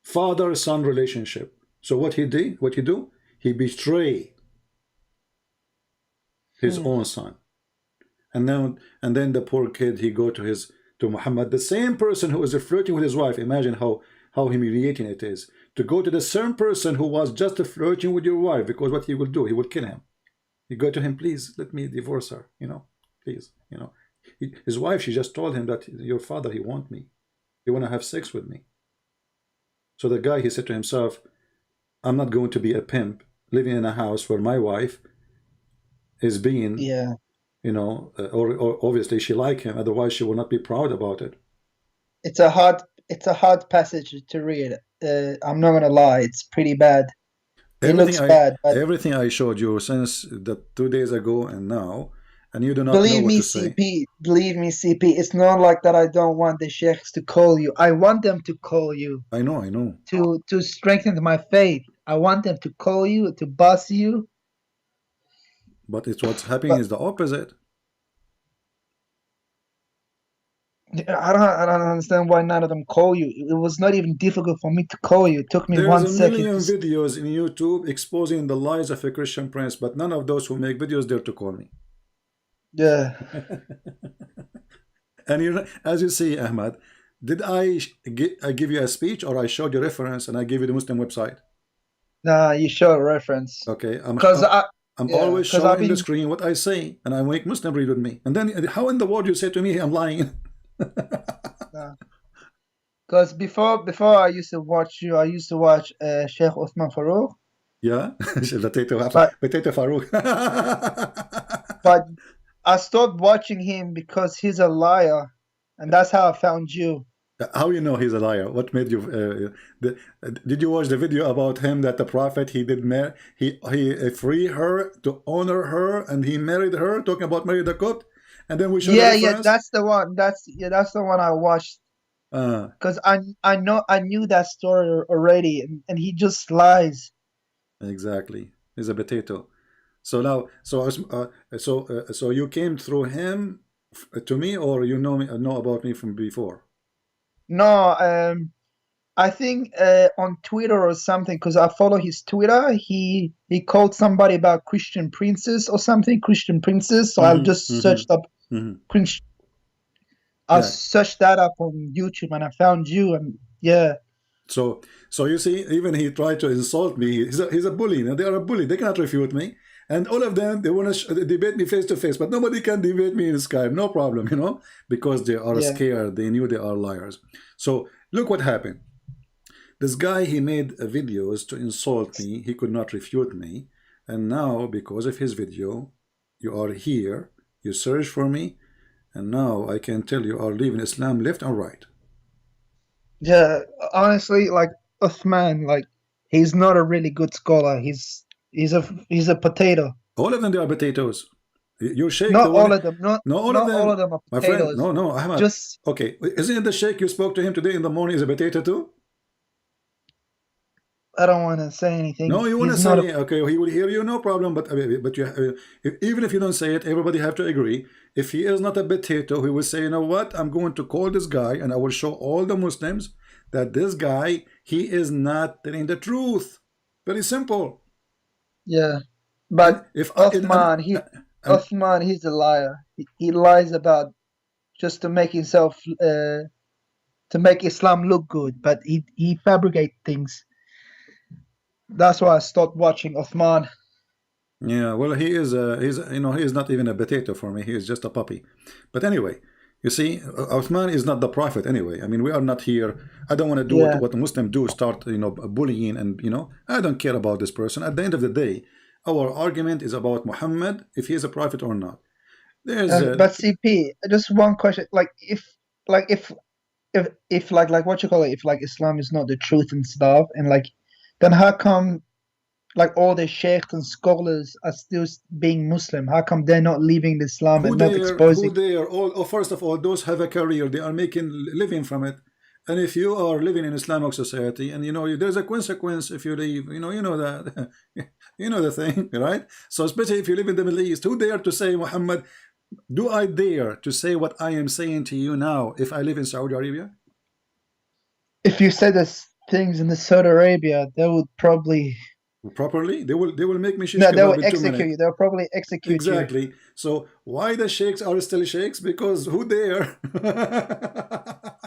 father-son relationship. So what he did, what he do? He betrayed his Hmm. own son. And then the poor kid, he go to Muhammad, the same person who is flirting with his wife. Imagine how humiliating it is to go to the same person who was just flirting with your wife, because what he will do, he will kill him. You go to him, please let me divorce her, please, his wife, she just told him that your father, he want me, he want to have sex with me. So the guy, he said to himself, I'm not going to be a pimp living in a house where my wife is being, Yeah. or obviously she like him, otherwise she will not be proud about it. It's a hard passage to read. I'm not gonna lie, it's pretty bad. It Everything looks I bad, but everything I showed you since the 2 days ago and now, and you do not know believe what me, to say. CP, it's not like that I don't want the sheikhs to call you. I want them to call you I know, to strengthen my faith. I want them to call you, to boss you. but it's what's happening But is the opposite. I don't understand why none of them call you. It was not even difficult for me to call you. It took me There's one a second million to. videos in YouTube exposing the lies of a Christian prince, but none of those who make videos dare to call me. Yeah. And as you see, Ahmad, did I give you a speech, or I showed you reference and I gave you the Muslim website? Nah, you show a reference. Okay, Cause I I'm yeah, always cause I've showing the been screen what I say, and I make Muslim read with me. And then how in the world you say to me I'm lying? nah. Cause before I used to watch you, I used to watch Sheikh Uthman Farouk, Yeah, but potato Farouk. but I stopped watching him because he's a liar, and that's how I found you. How you know he's a liar? What made you? Did you watch the video about him that the prophet he did he free her to honor her and he married her? Talking about Mary the Copt, and then we show the Yeah, yeah, reference. that's the one. That's the one I watched. Uh, Cause I knew that story already, and he just lies. exactly. He's a potato. So now, so you came through him to me, or you know about me from before? No, I think on Twitter or something, because I follow his Twitter. He called somebody about Christian princess or something, Christian princess. So I've Mm-hmm, just searched up mm-hmm. Chris- I Yeah. searched that up on YouTube and I found you. And yeah, So you see, even he tried to insult me. He's a bully. They are a bully. They cannot refute me. And all of them, they want to debate me face to face, but nobody can debate me in Skype. No problem, because they are yeah, scared. They knew they are liars. So look what happened. This guy, he made videos to insult me. He could not refute me. And now, because of his video, you are here. You search for me. And now I can tell you are leaving Islam left and right. yeah. Honestly, like Uthman, like he's not a really good scholar. He's a potato. All of them, they are potatoes. Your sheikh, Not the all one, of them. Not no, all of not all of them, them are my friend, potatoes. no, Ahmad. Just Okay, isn't it the sheikh you spoke to him today in the morning is a potato too? I don't want to say anything. No, you want to He's not a. say, okay, he will hear you, no problem. But even if you don't say it, everybody have to agree. If he is not a potato, he will say, you know what? I'm going to call this guy, and I will show all the Muslims that this guy, he is not telling the truth. Very simple. Yeah, And but if I, and Uthman, he's a liar. He lies about just to make himself to make Islam look good, but he fabricate things. That's why I stopped watching Uthman. yeah, well, he is he is not even a potato for me. He is just a puppy. But anyway, You see, Uthman is not the prophet anyway. I mean, we are not here. I don't want to do Yeah, what Muslims do, start, bullying, and, I don't care about this person. At the end of the day, our argument is about Muhammad, if he is a prophet or not. There's but CP, just one question. Like if like what you call it, if like Islam is not the truth and stuff, and like, then how come like all the sheikhs and scholars are still being Muslim? How come they're not leaving Islam who and not there, who exposing? there, all, oh, first of all, those have a career, they are making living from it. And if you are living in Islamic society, and there's a consequence if you leave, that, the thing, right? So especially if you live in the Middle East, who dare to say, Muhammad, do I dare to say what I am saying to you now if I live in Saudi Arabia? If you said this things in the Saudi Arabia, they would probably Properly, they will make me shish no, they will kebab in 2 minutes. execute you. They'll probably execute you. Exactly. So why the sheikhs are still sheikhs? Because who dare?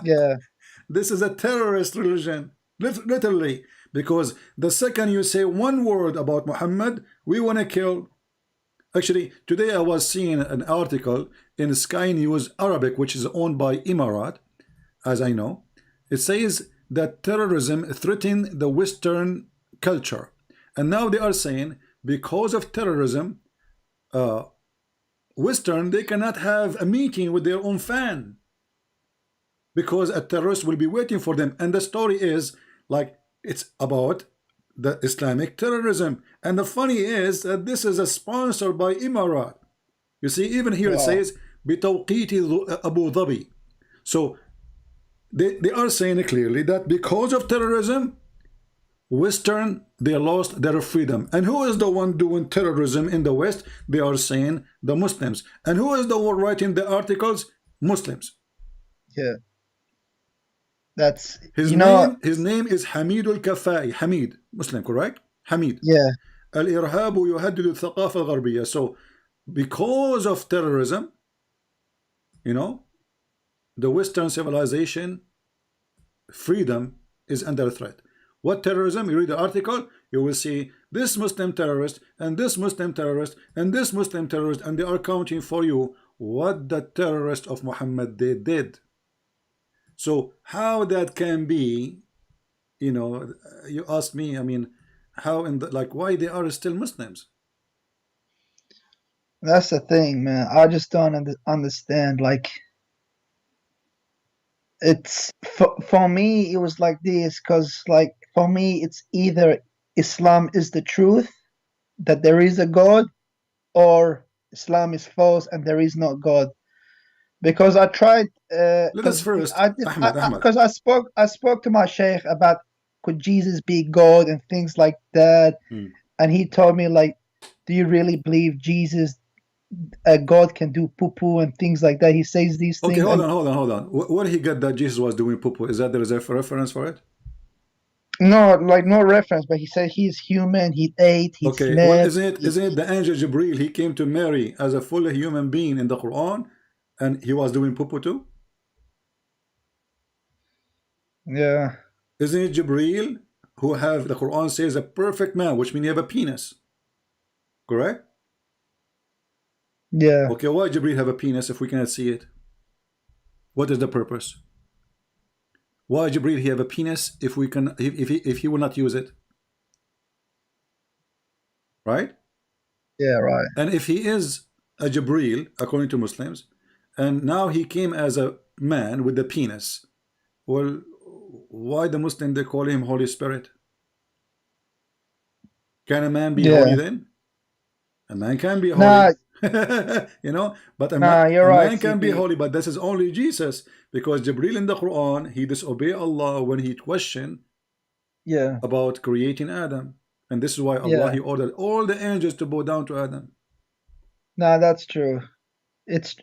Yeah, This is a terrorist religion, literally. Because the second you say one word about Muhammad, we want to kill. Actually, today I was seeing an article in Sky News Arabic, which is owned by Emirat, as I know. It says that terrorism threatened the Western culture. And now they are saying because of terrorism, Western, they cannot have a meeting with their own fan because a terrorist will be waiting for them. And the story is like it's about the Islamic terrorism. And the funny is that this is a sponsored by Emirat. You see, even here it wow. says بتوقيت Abu Dhabi. So they are saying clearly that because of terrorism, Western, they lost their freedom. And who is the one doing terrorism in the West? They are saying the Muslims. And who is the one writing the articles? Muslims. Yeah, that's His name is Hamid al-Kafai. Hamid, Muslim, correct? Hamid. yeah. الإرهاب يهدد الثقافة الغربية. So because of terrorism, the Western civilization freedom is under threat. What terrorism? You read the article, you will see this Muslim terrorist and this Muslim terrorist and this Muslim terrorist, and they are counting for you what the terrorist of Muhammad they did. So how that can be, you ask me, I mean, how in the, like, why they are still Muslims? That's the thing, man. I just don't understand. Like, it's for me, it was like this, because like for me, it's either Islam is the truth, that there is a God, or Islam is false and there is no God. Because I tried, Let us because first, I did, Ahmed, because I spoke to my sheikh about could Jesus be God and things like that, and he told me like, do you really believe Jesus, God can do poo-poo and things like that? He says these Okay, things. hold on. Where he got that Jesus was doing poo-poo? Is that there is a reference for it? No, like no reference, but he said he's human, he ate, he Okay, well, slept. isn't it the angel Jibril? He came to Mary as a full human being in the Quran, and he was doing poo-poo too? Yeah. Isn't it Jibril who have, the Quran says, a perfect man, which means he have a penis? Correct? Yeah. Okay, why Jibril have a penis if we cannot see it? What is the purpose? Why Jibril he have a penis if we can, if he will not use it? Right? Yeah, right. And if he is a Jibril, according to Muslims, and now he came as a man with the penis, well, why the Muslim they call him Holy Spirit? Can a man be holy then? A man can be holy. Nah, but nah, you're a right, man can be CP. holy, but this is only Jesus, because Jibril in the Quran he disobeyed Allah when he questioned Yeah. about creating Adam, and this is why Allah Yeah. he ordered all the angels to bow down to Adam. Nah, that's true. It's,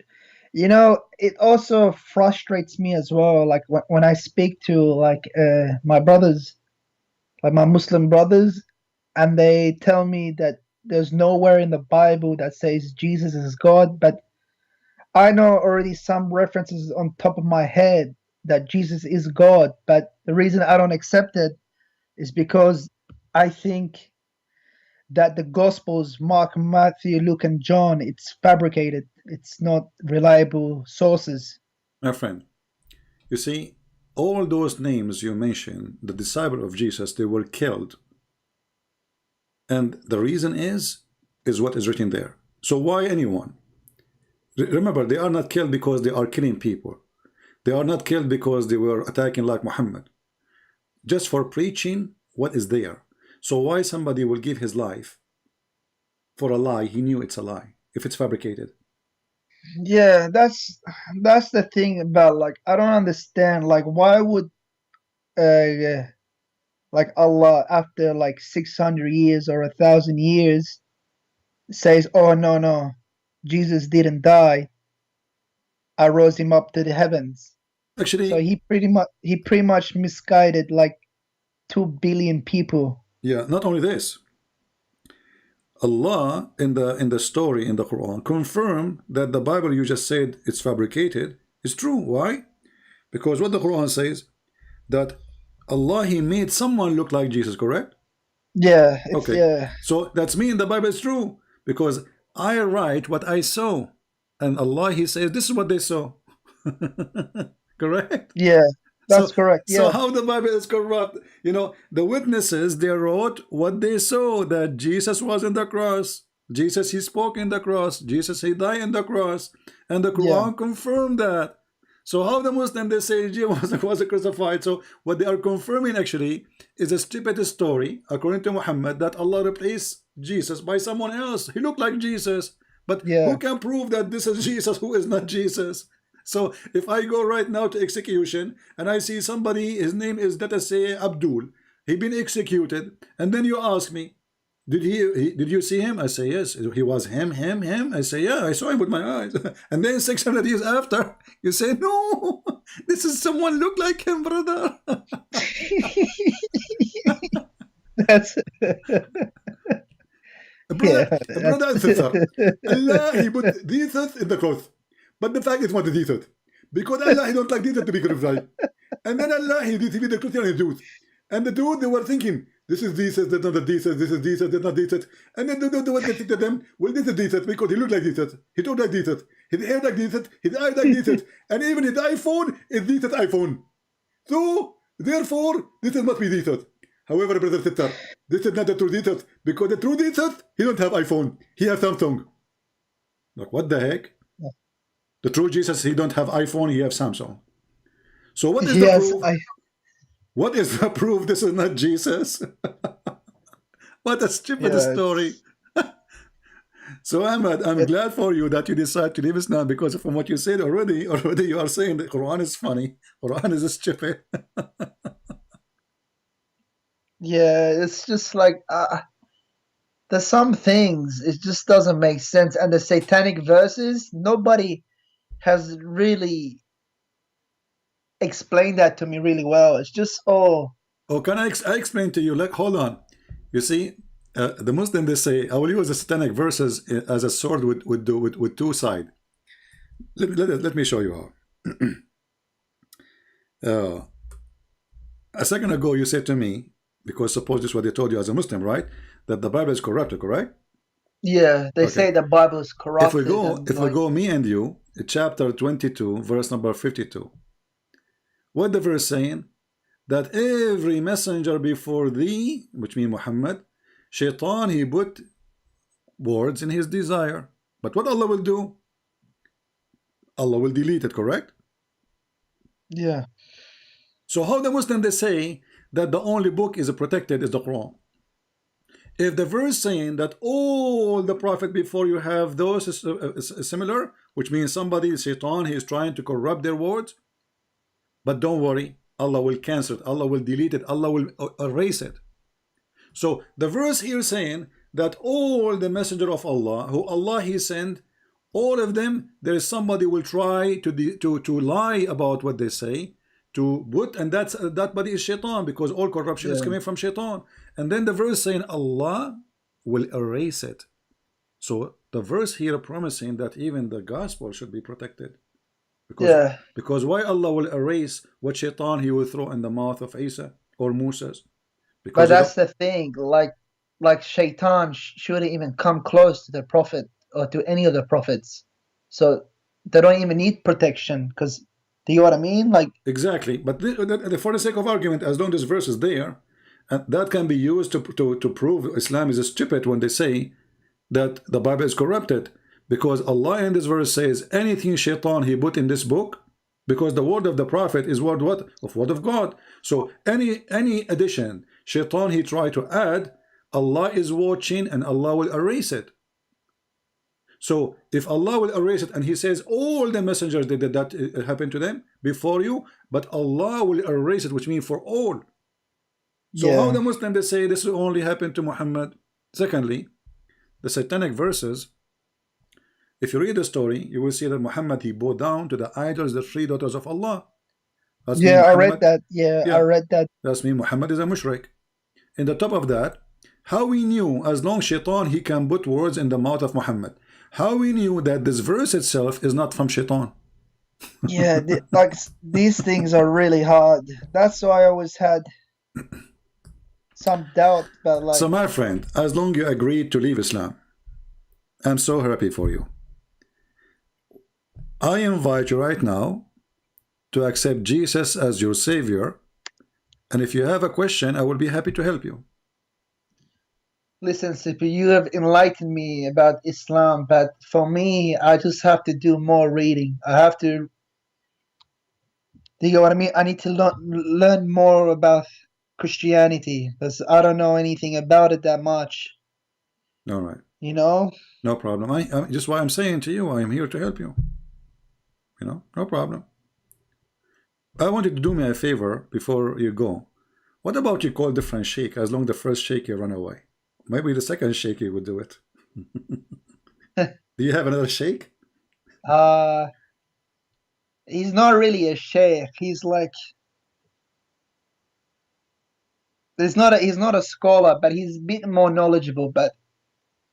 it also frustrates me as well. Like when I speak to like my brothers, like my Muslim brothers, and they tell me that there's nowhere in the Bible that says Jesus is God, but I know already some references on top of my head that Jesus is God. But the reason I don't accept it is because I think that the Gospels, Mark, Matthew, Luke, and John, it's fabricated. It's not reliable sources. My friend, you see, all those names you mentioned, the disciple of Jesus, they were killed. And the reason is what is written there. So why anyone? Remember, they are not killed because they are killing people. They are not killed because they were attacking like Muhammad. Just for preaching what is there. So why somebody will give his life for a lie? He knew it's a lie if it's fabricated. Yeah, that's the thing about, like, I don't understand, like, why would like Allah, after like 600 years or 1,000 years, says, oh no, no, Jesus didn't die, I rose him up to the heavens. So Actually, he pretty much misguided like 2 billion people. yeah, not only this, Allah in the story in the Quran confirm that the Bible you just said it's fabricated is true. Why? Because what the Quran says, that Allah, he made someone look like Jesus, correct? Yeah, it's Okay, yeah, so that's mean the Bible is true, because I write what I saw, and Allah, he says this is what they saw. Correct? yeah, that's So, correct. so Yeah, how the Bible is corrupt? You know, the witnesses, they wrote what they saw, that Jesus was in the cross. Jesus, he spoke in the cross. Jesus, he died in the cross. And the yeah, Quran confirmed that. So how the Muslim, they say Jesus was crucified. So what they are confirming actually is a stupid story, according to Muhammad, that Allah replaced Jesus by someone else. He looked like Jesus. But who yeah. can prove that this is Jesus who is not Jesus? So if I go right now to execution and I see somebody, his name is, let us say, Abdul, he been executed, and then you ask me, did you see him? I say yes. He was him. I say yeah, I saw him with my eyes. And then 600 years after, you say no, this is someone look like him, brother. That's brother, yeah, brother and sister, Allah, he put Jesus in the cross, but the fact is what Jesus, because Allah, he don't like Jesus to be crucified. And then Allah, he did the Christian and Jews. And the Jews, they were thinking, this is Jesus, that's not Jesus, this is Jesus, that's not Jesus. And then the one that said to them, well, this is Jesus because he looked like Jesus, he talked like Jesus, his hair like Jesus, his eyes like Jesus, and even his iPhone is Jesus' iPhone. So, therefore, this must be Jesus. However, brother, sister, this is not the true Jesus, because the true Jesus, he don't have iPhone, he has Samsung. Like, what the heck? The true Jesus, he don't have iPhone, he have Samsung. So what is the yes, proof? What is the proof this is not Jesus? What a stupid yeah, story. So Ahmad, I'm glad for you that you decide to leave Islam, because from what you said already you are saying the Quran is funny. Quran is stupid. yeah. It's just like there's some things it just doesn't make sense, and the satanic verses, nobody has really explained that to me really well. It's just Oh, can I explain to you? Like, hold on. You see, the Muslim, they say, I will use the satanic verses as a sword with two sides. Let me show you how. A second ago, you said to me, because suppose this is what they told you as a Muslim, right? That the Bible is corrupted, correct? yeah. They Okay. say the Bible is corrupted. If we go, me and you, chapter 22, verse number 52. What the verse saying? That every messenger before thee, which means Muhammad, Shaitan, he put words in his desire. But what Allah will do? Allah will delete it, correct? Yeah. So how the Muslim, they say that the only book is protected is the Quran. If the verse saying that all the prophet before you have those is similar, which means somebody, Shaitan, he is trying to corrupt their words, but don't worry, Allah will cancel it, Allah will delete it, Allah will erase it. So the verse here saying that all the messenger of Allah, who Allah he sent, all of them, there is somebody will try to lie about what they say, to put, and that body is Shaitan, because all corruption is coming from Shaitan. And then the verse saying Allah will erase it. So the verse here promising that even the gospel should be protected. Because why Allah will erase what Shaitan he will throw in the mouth of Isa or Moses? But that's the thing, like Shaitan shouldn't even come close to the prophet or to any of the prophets. So they don't even need protection, because Do you know what I mean? Like, exactly. But for the sake of argument, as long as this verse is there, and that can be used to prove Islam is stupid when they say that the Bible is corrupted, because Allah in this verse says anything shaitan he put in this book, because the word of the prophet is word what? Of word of God. So any addition shaitan he tried to add, Allah is watching and Allah will erase it. So if Allah will erase it and he says all the messengers did that happened to them before you, but Allah will erase it, which means for all. So how yeah, the Muslim they say this will only happen to Muhammad? Secondly, the satanic verses, if you read the story, you will see that Muhammad he bowed down to the idols, the three daughters of Allah. That's mean yeah. I read Muhammad, that. Yeah, I yeah, read that. that's mean Muhammad is a mushrik. In the top of that, how we knew as long shaitan he can put words in the mouth of Muhammad, how we knew that this verse itself is not from shaitan? Yeah, like these things are really hard. That's why I always had some doubt. But So like, my friend, as long you agreed to leave Islam, I'm so happy for you. I invite you right now to accept Jesus as your savior, and if you have a question I will be happy to help you. listen, Sippy, you have enlightened me about Islam, but for me, I just have to do more reading. I have to. Do you know what I mean? I need to learn more about Christianity because I don't know anything about it that much. All right, You know? no problem. I just why I'm saying to you, I am here to help you. You know, no problem. I want you to do me a favor before you go. What about you call different sheikh, as long the first sheikh you run away? Maybe the second sheikh you would do it. Do you have another sheikh? uh, he's not really a sheikh. He's like he's not a scholar, but he's a bit more knowledgeable. But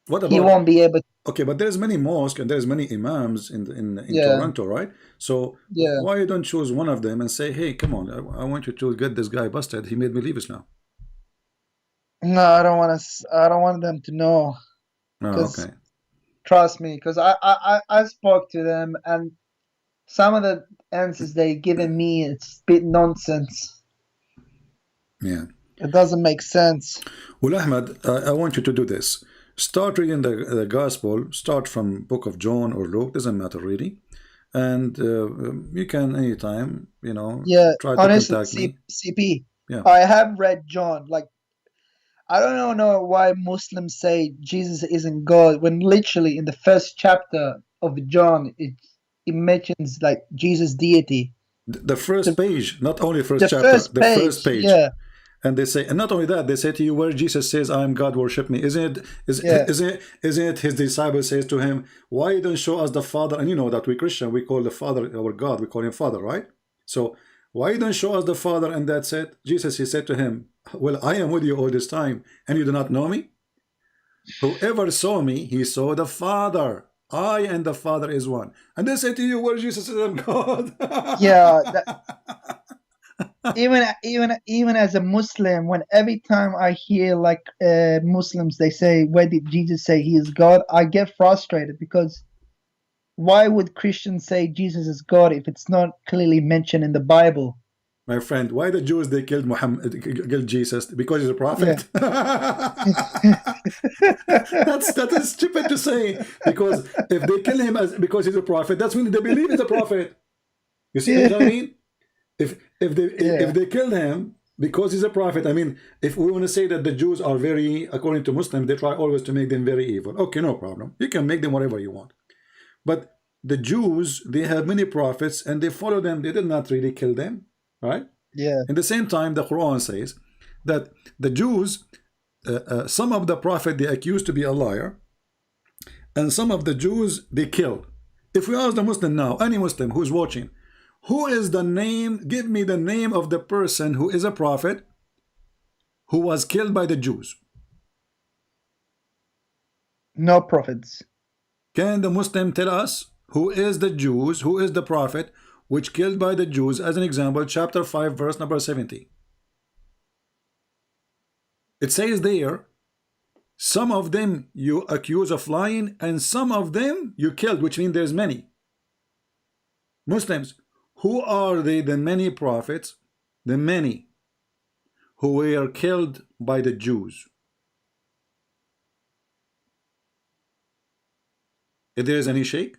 What he about won't be able. okay? But there's many mosques and there's many imams in Yeah, Toronto, right? So yeah. why you don't choose one of them and say, hey, come on, I want you to get this guy busted. He made me leave Islam. No, I don't want to. I don't want them to know. Oh, Because okay. trust me, because I spoke to them and some of the answers they given me, it's a bit nonsense. Yeah. It doesn't make sense. Well, Ahmed, I want you to do this. Start reading the gospel. Start from book of John or Luke. Doesn't matter really. And you can anytime, Yeah, try to honestly, contact me. CP, Yeah. I have read John. Like, I don't know why Muslims say Jesus isn't God when literally in the first chapter of John it mentions like Jesus' deity. The first The page, not only first the chapter, first the first page, page. yeah, And they say, and not only that, they say to you, where Jesus says, I am God, worship me. yeah, Isn't it his disciple says to him, why you don't show us the Father? And you know that we Christian, we call the Father our God, we call him Father, right? So why you don't show us the Father? And that's it. Jesus, he said to him, well, I am with you all this time, and you do not know me? Whoever saw me, he saw the Father. I and the Father is one. And they say to you, where Jesus says, I'm God. yeah. Even as a Muslim, when every time I hear like Muslims, they say, "Where did Jesus say he is God?" I get frustrated because why would Christians say Jesus is God if it's not clearly mentioned in the Bible? My friend, why the Jews they killed killed Jesus? Because he's a Yeah. prophet. That is stupid to say. Because if they kill him because he's a prophet, that's when they believe he's a prophet. You see what I mean? If they killed him because he's a prophet, I mean, if we want to say that the Jews are very, according to Muslims, they try always to make them very evil. Okay, no problem. You can make them whatever you want. But the Jews, they have many prophets and they follow them. They did not really kill them, right? Yeah. In the same time, the Quran says that the Jews, some of the prophet they accused to be a liar, and some of the Jews they killed. If we ask the Muslim now, any Muslim who's watching, who is the name, give me the name of the person who is a prophet who was killed by the Jews. No prophets. Can the Muslim tell us who is the Jews, who is the prophet which killed by the Jews? As an example, chapter 5 verse number 70. It says there, some of them you accuse of lying and some of them you killed, which means there's many. Muslims, Who are they, the many prophets, the many who were killed by the Jews? If there is any shake.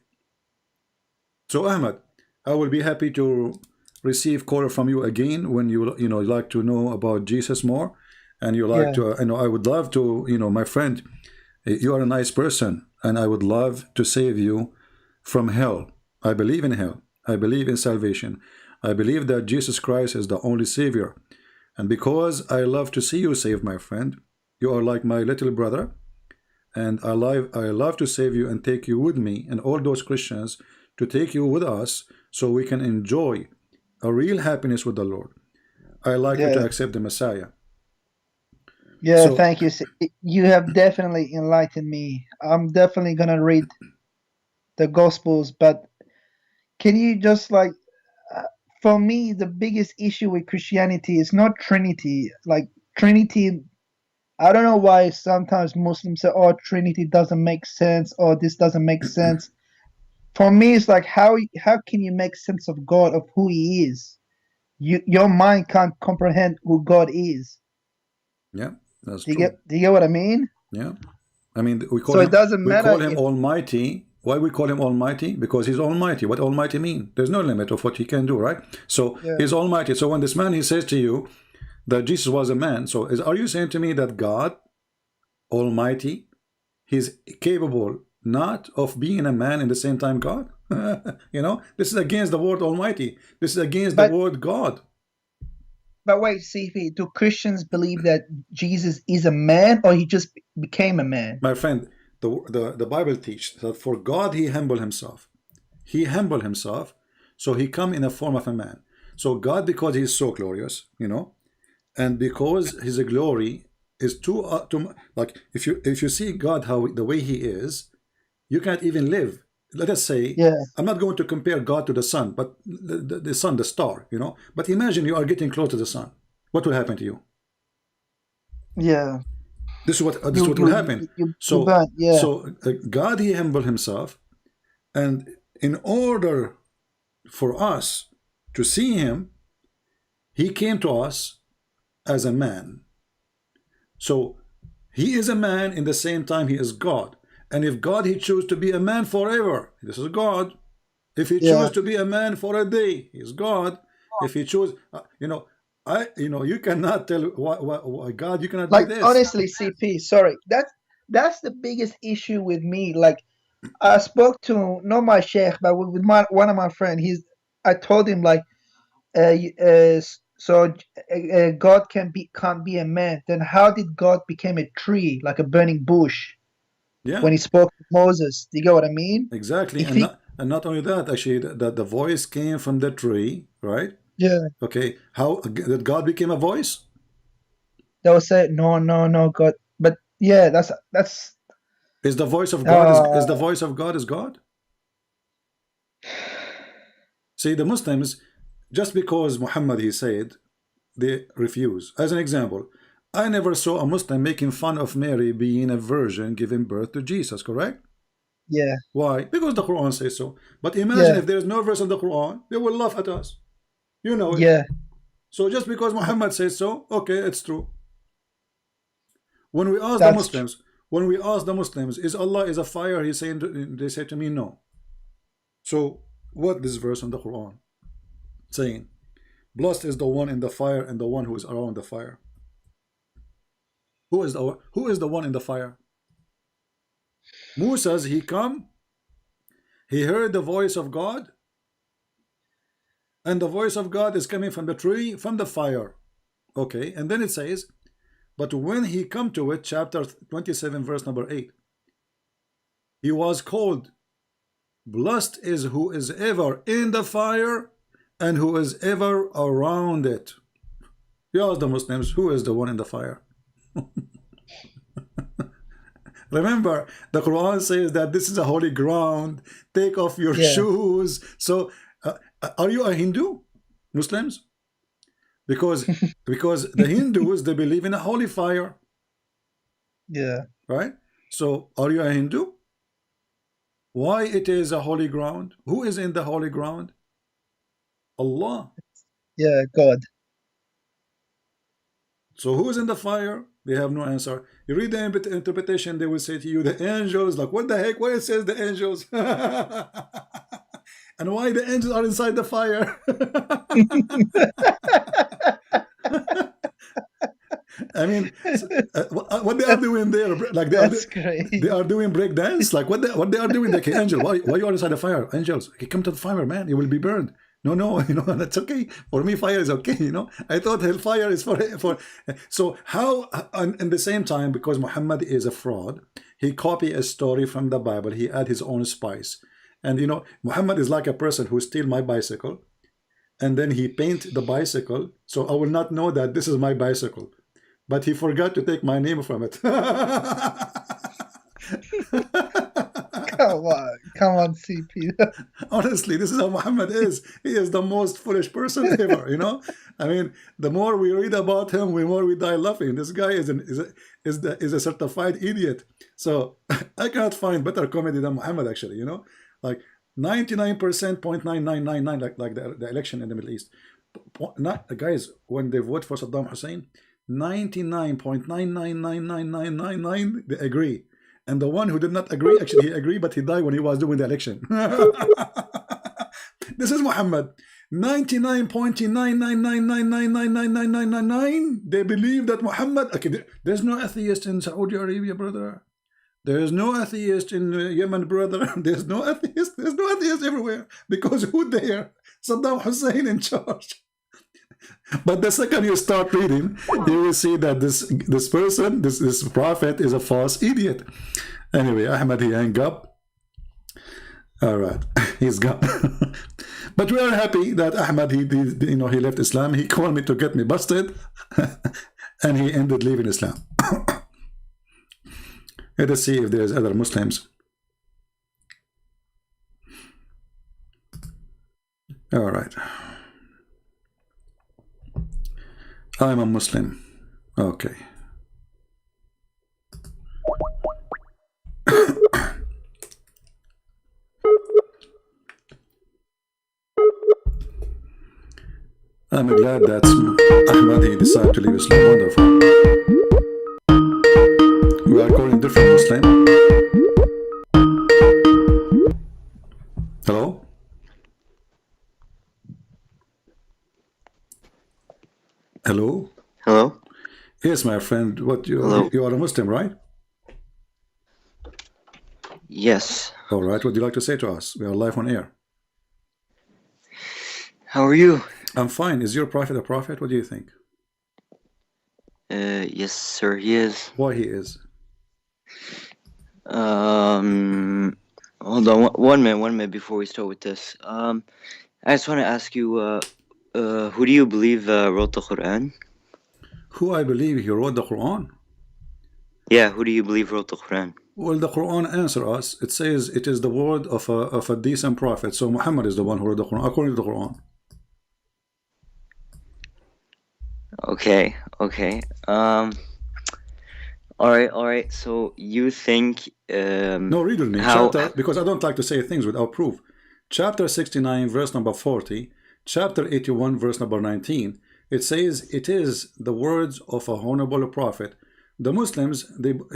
So Ahmed, I will be happy to receive call from you again when you like to know about Jesus more, and you like Yeah. to I would love to, my friend, you are a nice person, and I would love to save you from hell. I believe in hell. I believe in salvation. I believe that Jesus Christ is the only Savior. And because I love to see you saved, my friend, you are like my little brother, and I love to save you and take you with me and all those Christians to take you with us so we can enjoy a real happiness with the Lord. I like you to Yeah. accept the Messiah. Yeah, So thank you. You have definitely enlightened me. I'm definitely gonna read the Gospels, but can you just like, uh, for me, the biggest issue with Christianity is not Trinity. Like Trinity, I don't know why sometimes Muslims say, "Oh, Trinity doesn't make sense," or "This doesn't make sense." For me, it's like how can you make sense of God, of who He is? Your mind can't comprehend who God is. yeah, that's Do you true. get what I mean? Yeah. I mean, So it doesn't we matter call him if Almighty. Why we call him Almighty? Because he's Almighty. What Almighty mean? There's no limit of what he can do, right? So yeah he's Almighty. So when this man he says to you that Jesus was a man, so are you saying to me that God Almighty, he's capable not of being a man in the same time God? This is against the word Almighty. This is against the but word God. but wait, CP, do Christians believe that Jesus is a man or he just became a man? My friend, the Bible teaches that for God he humbled himself. He humbled himself, so he come in a form of a man. So God, because he is so glorious, and because his glory is too like if you see God how the way he is, you can't even live. Let us say, Yeah, I'm not going to compare God to the sun, but the sun, the star, But imagine you are getting close to the sun. What will happen to you? yeah. This is what will happen. You So burn. Yeah, so God he humbled himself, and in order for us to see him, he came to us as a man. So he is a man in the same time he is God. And if God he choose to be a man forever, this is God. If he choose yeah. to be a man for a day, he is God. If he choose, you cannot tell why God, you cannot do Like this. honestly, CP, sorry. That's the biggest issue with me. Like I spoke to not my sheikh, but with one of my friend. I told him like, so God can't be a man. Then how did God become a tree, like a burning bush, Yeah, when he spoke to Moses? Do you get what I mean? exactly. If And he, not only that, actually, that the voice came from the tree, right? yeah, Okay, how that God became a voice? they will say no, no, no, God. But yeah, that's Is the voice of God is uh the voice of God is God? See, the Muslims, just because Muhammad he said, they refuse. As an example, I never saw a Muslim making fun of Mary being a virgin giving birth to Jesus, correct? yeah, Why? Because the Quran says so. But imagine yeah, if there is no verse in the Quran, they will laugh at us. You know it. yeah. So just because Muhammad says so, okay, it's true. When we ask the That's tr- Muslims, when we ask the Muslims, is Allah is a fire? They say to me, no. So what this verse in the Quran saying? Blessed is the one in the fire and the one who is around the fire. Who is the one in the fire? Moses, he come, he heard the voice of God, and the voice of God is coming from the tree, from the fire. Okay, and then it says, but when he come to it, chapter 27, verse number 8, he was called, blessed is who is ever in the fire and who is ever around it. You ask the Muslims, who is the one in the fire? Remember, the Quran says that this is a holy ground. Take off your yeah, shoes. So, are you a Hindu? Muslims? Because the Hindus they believe in a holy fire, yeah. right? So, are you a Hindu? Why it is a holy ground? Who is in the holy ground? Allah. Yeah, God. So who is in the fire? They have no answer. You read the interpretation, they will say to you, the angels. Like, what the heck? Why it says the angels? And why the angels are inside the fire? I mean, what they are doing there? Like That's they are crazy. doing break dance. Like what they are doing? Like, hey, angel, why you are inside the fire? Angels, okay, come to the fire, man. You will be burned. No, no, that's okay. For me, fire is okay. I thought hellfire is for. So how? And in the same time, because Muhammad is a fraud, he copy a story from the Bible. He add his own spice, and Muhammad is like a person who steal my bicycle, and then he paint the bicycle, so I will not know that this is my bicycle. But he forgot to take my name from it. Come on, CP. Honestly, this is how Muhammad is. He is the most foolish person ever. I mean, the more we read about him, the more we die laughing. This guy is a certified idiot. So I cannot find better comedy than Muhammad, actually. Like 99%, 0.9999, like the election in the Middle East. Guys, when they vote for Saddam Hussein, 99.999999 they agree. And the one who did not agree, actually he agreed, but he died when he was doing the election. This is Muhammad. 99.999999999. They believe that Muhammad. Okay, there's no atheist in Saudi Arabia, brother. There is no atheist in Yemen, brother. There's no atheist. There's no atheist everywhere. Because who there? Saddam Hussein in charge. But the second you start reading, you will see that this person, this prophet, is a false idiot. Anyway, Ahmad, he hung up. All right, he's gone. But we are happy that Ahmad, he left Islam. He called me to get me busted, and he ended leaving Islam. Let us see if there's other Muslims. All right. I'm a Muslim. Okay. I'm glad that Ahmad, he decided to leave Islam. Wonderful. We are calling different Muslim. Hello? Hello? Hello? Yes, my friend. Hello? You are a Muslim, right? Yes. All right. What would you like to say to us? We are live on air. How are you? I'm fine. Is your prophet a prophet? What do you think? Yes, sir, he is. Why he is? Hold on one minute before we start with this. I just want to ask you, who do you believe wrote the Quran? Who I believe he wrote the Quran? Yeah, who do you believe wrote the Quran? Well, the Quran answers us. It says it is the word of a decent prophet. So Muhammad is the one who wrote the Quran, according to the Quran. Okay. All right. So you think no, read with me. Chapter, because I don't like to say things without proof. Chapter 69, verse number 40. Chapter 81, verse number 19. It says it is the words of a honorable prophet. The Muslims, they put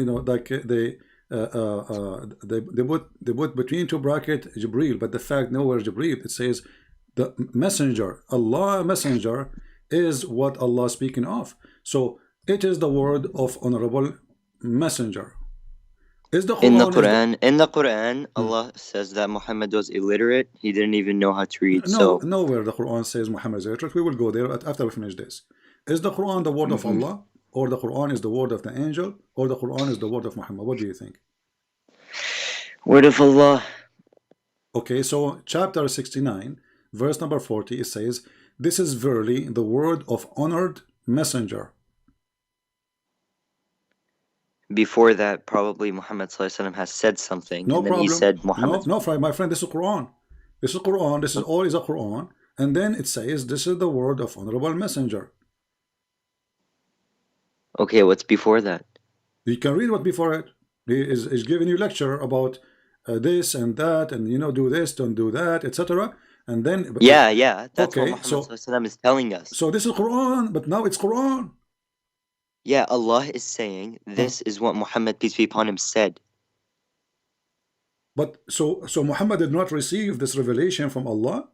between two brackets Jibreel, but the fact nowhere Jibreel. It says the messenger, Allah messenger, is what Allah is speaking of. So it is the word of honorable messenger. Is the Quran, in the Quran, Allah says that Muhammad was illiterate. He didn't even know how to read. Nowhere the Quran says Muhammad is illiterate. We will go there after we finish this. Is the Quran the word of Allah, or the Quran is the word of the angel, or the Quran is the word of Muhammad? What do you think? Word of Allah. Okay, so chapter 69, verse number 40, it says, "This is verily the word of honored messenger." Before that, probably Muhammad ﷺ has said something, no and problem. Then he said Muhammad. No, my friend, this is Quran. This is Quran. This is all is a Quran, and then it says this is the word of honorable messenger. Okay, what's before that? You can read what before it. He is giving you lecture about this and that, and do this, don't do that, etc. And then yeah, that's what okay, Muhammad so ﷺ is telling us. so this is Quran, but now it's Quran. Yeah, Allah is saying this is what Muhammad, peace be upon him, said. But so Muhammad did not receive this revelation from Allah.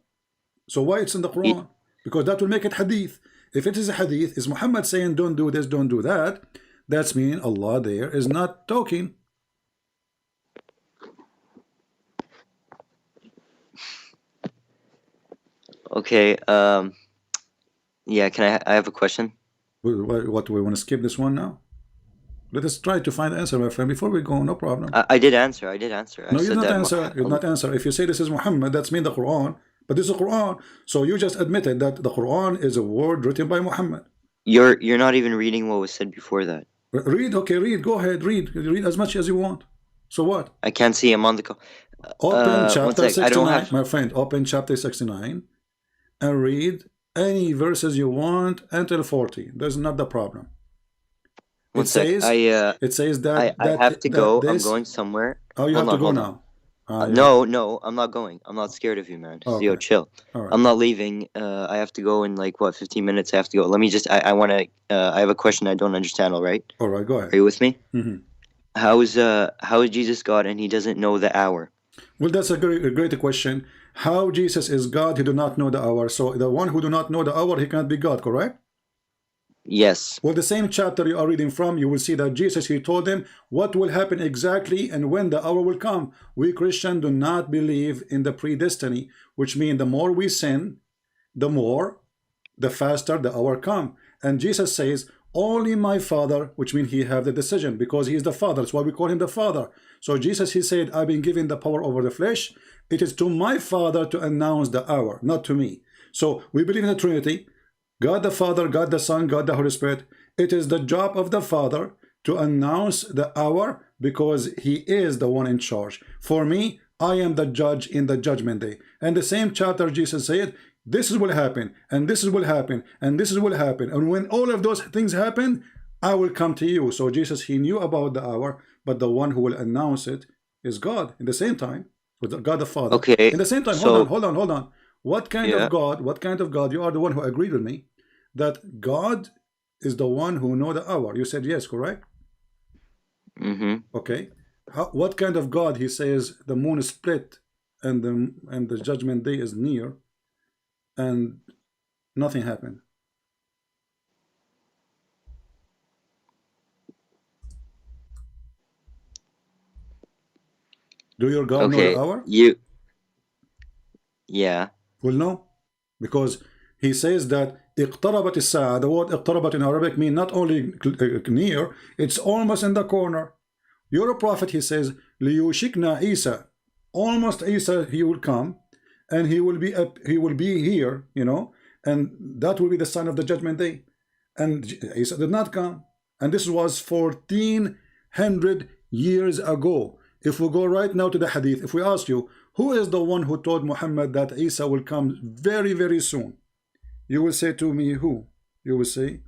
So why it's in the Quran? Because that will make it hadith. If it is a hadith, is Muhammad saying don't do this, don't do that? That's mean Allah there is not talking. Okay, yeah, I have a question? What do we want to skip this one now? Let us try to find the answer, my friend, before we go. No problem. I did answer. I No, you said did not that answer. You did not answer. If you say this is Muhammad, that's mean the Quran. But this is the Quran. So you just admitted that the Quran is a word written by Muhammad. You're not even reading what was said before that. Read, okay, read. Go ahead, read. Read as much as you want. So what? I can't see. I'm on the call. Open chapter 69, I don't have... my friend. Open chapter 69 and read any verses you want until 40. That's not the problem. It says that I have to go. This, I'm going somewhere. Oh, you have to go now. No, I'm not going. I'm not scared of you, man. Okay. Yo, chill. Right. I'm not leaving. I have to go in like 15 minutes. I have to go. Let me just. I want to. I have a question I don't understand. All right. All right. Go ahead. Are you with me? Mm-hmm. How is Jesus God and he doesn't know the hour? Well, that's a great question. How Jesus is God? He do not know the hour. So the one who do not know the hour, he cannot be God. Correct? Yes. Well, the same chapter you are reading from, you will see that Jesus, he told them what will happen exactly and when the hour will come. We Christians do not believe in the predestiny, which means the more we sin, the faster the hour come. And Jesus says, only my Father, which means he have the decision because he is the Father. That's why we call him the Father. So Jesus, he said, I've been given the power over the flesh. It is to my Father to announce the hour, not to me. So we believe in the Trinity. God the Father, God the Son, God the Holy Spirit. It is the job of the Father to announce the hour because he is the one in charge. For me, I am the judge in the judgment day. And the same chapter Jesus said, this is what will happen, and this is what will happen, and this is what will happen. And when all of those things happen, I will come to you. So Jesus, he knew about the hour, but the one who will announce it is God in the same time, with God the Father. Okay. In the same time, so, hold on. What kind of God? You are the one who agreed with me that God is the one who know the hour. You said yes, correct? Mm-hmm. Okay. What kind of God? He says the moon is split and the judgment day is near and nothing happened. Do your God know the hour? Yeah. Well, no, because he says that اقتربت الساعة. The word اقتربت in Arabic means not only near, it's almost in the corner. Your prophet, he says, ليوشكنا Isa. Almost Isa, he will come, and he will be here, you know, and that will be the sign of the judgment day. And Isa did not come, and this was 1400 years ago. If we go right now to the hadith, if we ask you, who is the one who told Muhammad that Isa will come very, very soon? You will say to me, who? You will say,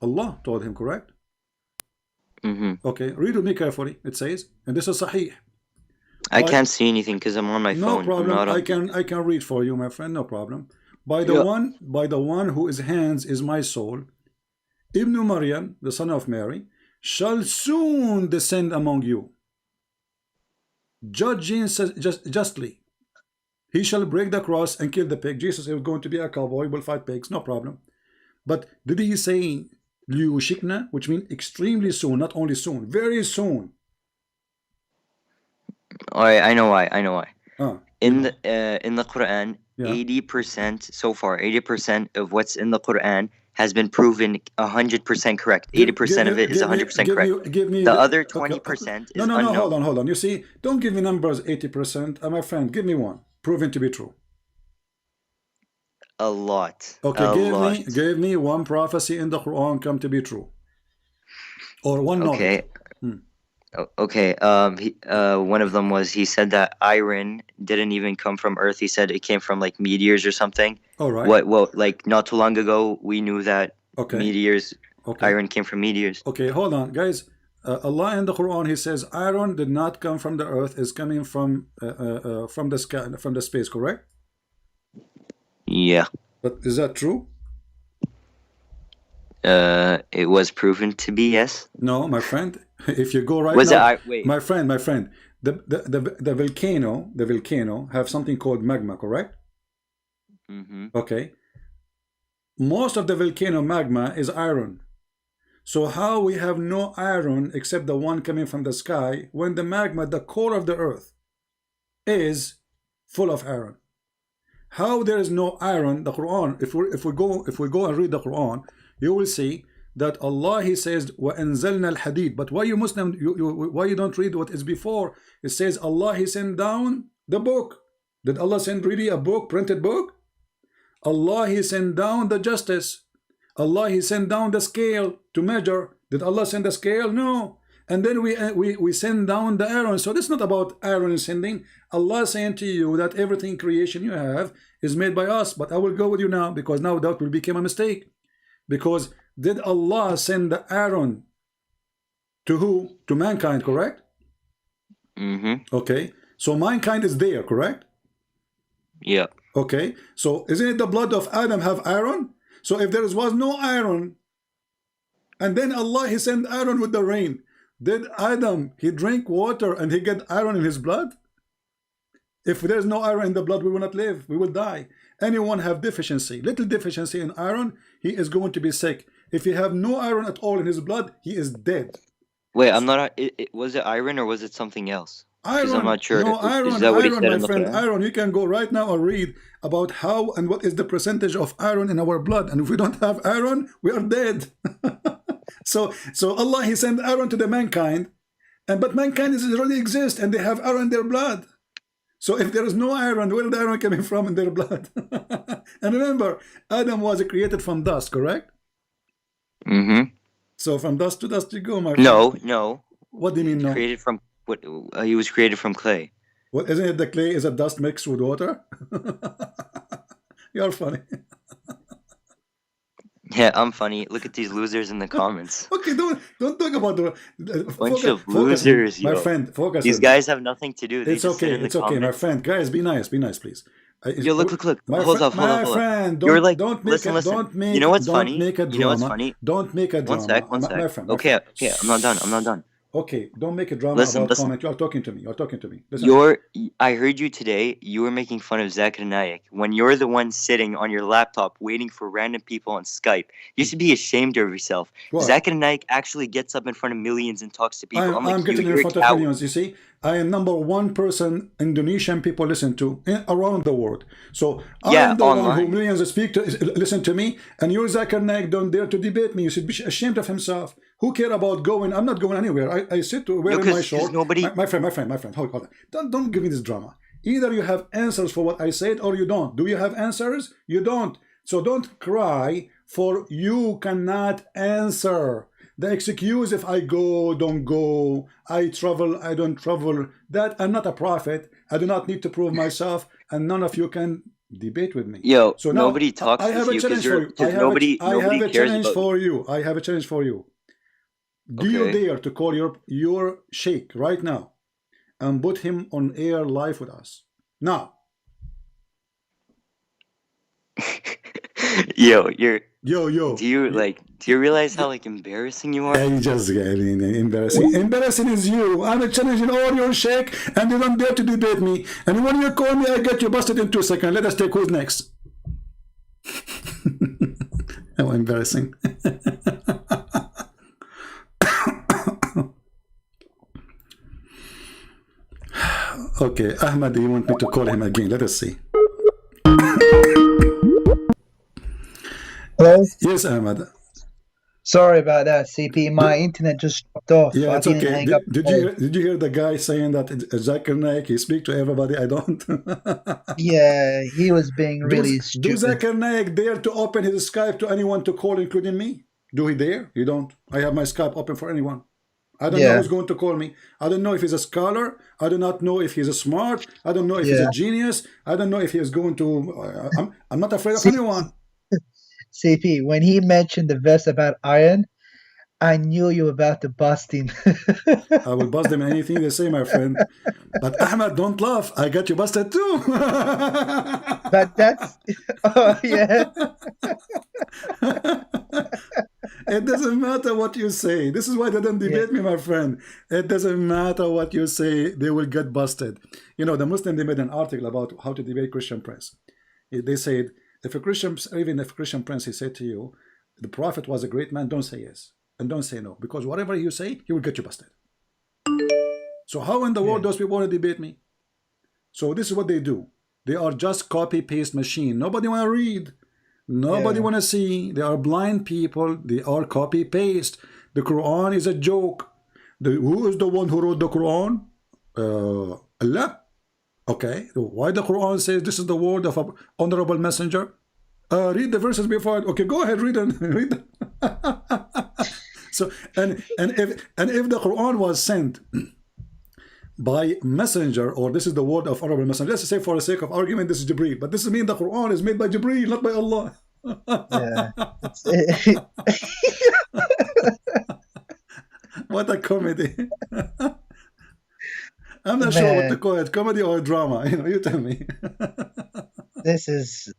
Allah told him, correct? Mm-hmm. Okay, read with me carefully. It says, and this is Sahih. I can't see anything because I'm on my phone. No problem. I can read for you, my friend. No problem. By the one whose hands is my soul, Ibn Maryam, the son of Mary, shall soon descend among you, judging justly. He shall break the cross and kill the pig. Jesus is going to be a cowboy, will fight pigs, no problem. But did he say liyushikna, which means extremely soon, not only soon, very soon? I know why. In the Quran, yeah. 80% so far, 80% of what's in the Quran has been proven 100% correct. 80% of it is 100% correct. Give me the other 20% is unknown. No, hold on. You see, don't give me numbers 80%. My friend, give me one. Proven to be true. A lot. Okay, give me one prophecy in the Quran come to be true. Or one knowledge. Okay. One of them was, he said that iron didn't even come from Earth. He said it came from like meteors or something. All right. Well, like not too long ago, we knew that meteors, iron came from meteors. Okay, hold on, guys. Allah in the Quran, He says iron did not come from the earth, is coming from the sky, from the space, correct? Yeah. But is that true? It was proven to be, yes. No, my friend. If you go right was now, it, wait. my friend, the volcano have something called magma, correct? Mm-hmm. Okay. Most of the volcano magma is iron. So how we have no iron except the one coming from the sky when the magma, the core of the earth, is full of iron? How there is no iron? The Quran, if we go and read the Quran, you will see that Allah, He says وَأَنزَلْنَا الْحَدِيدِ. But why you Muslim, why you don't read what is before? It says Allah, He sent down the book. Did Allah send really a book, printed book? Allah, He sent down the justice. Allah, He sent down the scale to measure. Did Allah send the scale? No. And then we send down the iron. So this is not about iron sending. Allah saying to you that everything creation you have is made by us. But I will go with you now, because now that will become a mistake. Because did Allah send the iron to who? To mankind, correct? Mm-hmm. Okay. So mankind is there, correct? Yeah. Okay. So isn't it the blood of Adam have iron? So if there was no iron, and then Allah, He sent iron with the rain, did Adam, he drink water and he get iron in his blood? If there's no iron in the blood, we will not live. We will die. Anyone have deficiency, little deficiency in iron, he is going to be sick. If he have no iron at all in his blood, he is dead. Wait, I'm not. Was it iron or was it something else? Iron. I'm not sure. No, iron. Is that what iron, he said my in the friend. Quran? Iron. You can go right now and read about how and what is the percentage of iron in our blood. And if we don't have iron, we are dead. So Allah, He sent iron to the mankind, but mankind already exist and they have iron in their blood. So if there is no iron, where is the iron coming from in their blood? And remember, Adam was created from dust, correct? Mm-hmm. So from dust to dust you go, my friend. No. What do you mean no? Created from what? He was created from clay. What, isn't it the clay is a dust mixed with water? You're funny. Yeah, I'm funny. Look at these losers in the comments. Okay, don't talk about the bunch of losers, my yo. friend. Focus. These guys have nothing to do. They it's just okay. sit in the It's okay, comments. my friend. Guys, be nice, please. Yo, look. Hold up. My friend, You're like, don't make listen. Don't make. You know what's don't funny? Make a drama. You know what's funny? Don't make a drama. One sec. My friend. Okay, I'm not done. Okay, don't make a drama about comment. You are talking to me. Listen. I heard you today. You were making fun of Zakir Naik when you're the one sitting on your laptop waiting for random people on Skype. You should be ashamed of yourself. What? Zakir Naik actually gets up in front of millions and talks to people. I'm getting in front of millions. You see, I am #1 person Indonesian people listen to around the world. So yeah, I'm the online. one who millions listen to me, and you, Zakir Naik, don't dare to debate me. You should be ashamed of himself. Who care about going? I'm not going anywhere. I sit wearing my short. Nobody. My friend. Hold on. Don't give me this drama. Either you have answers for what I said or you don't. Do you have answers? You don't. So don't cry for you cannot answer. The excuse if I go, don't go, I travel, I don't travel, that I'm not a prophet. I do not need to prove myself, and none of you can debate with me. Yo, so now, nobody talks I have with a challenge you for you. nobody I have a cares challenge about for you. I have a challenge for you. Do you dare to call your sheikh right now and put him on air live with us? Now. Yo. Do you realize how embarrassing you are? I'm just getting embarrassing. Embarrassing is you. I'm challenging all your sheikh and you don't dare to debate me. And when you call me, I get you busted in 2 seconds. Let us take who's next. How embarrassing. Okay, Ahmad, you want me to call him again? Let us see. Hello? Yes, Ahmad. Sorry about that, CP. My internet just dropped off. Yeah, it's okay. Did you hear the guy saying that Zakir Naik, he speak to everybody? I don't. Yeah, he was being really stupid. Do Zakir Naik dare to open his Skype to anyone to call, including me? Do he dare? You don't. I have my Skype open for anyone. I don't know who's going to call me. I don't know if he's a scholar. I do not know if he's a smart. I don't know if he's a genius. I don't know if he's going to... I'm not afraid of anyone. CP, when he mentioned the verse about iron, I knew you were about to bust him. I will bust them anything they say, my friend. But Ahmed, don't laugh. I got you busted too. But that's, oh yeah. It doesn't matter what you say. This is why they don't debate me, my friend. It doesn't matter what you say. They will get busted. You know, the Muslim, they made an article about how to debate Christian prince. They said, if a Christian, even if a Christian prince, he said to you, the prophet was a great man, don't say yes. And don't say no. Because whatever you say, he will get you busted. So how in the world those people want to debate me? So this is what they do. They are just copy-paste machine. Nobody want to read. Nobody want to see. They are blind people. They are copy-paste. The Quran is a joke. Who is the one who wrote the Quran? Allah. Okay. Why the Quran says this is the word of an honorable messenger? Read the verses before. Okay, go ahead, read them. Read them. So and if the Quran was sent by messenger, or this is the word of honorable messenger, let's say for the sake of argument this is Jibreel, but this is mean the Quran is made by Jibreel, not by Allah. What a comedy. I'm not sure what to call it, comedy or drama, you know, you tell me. This is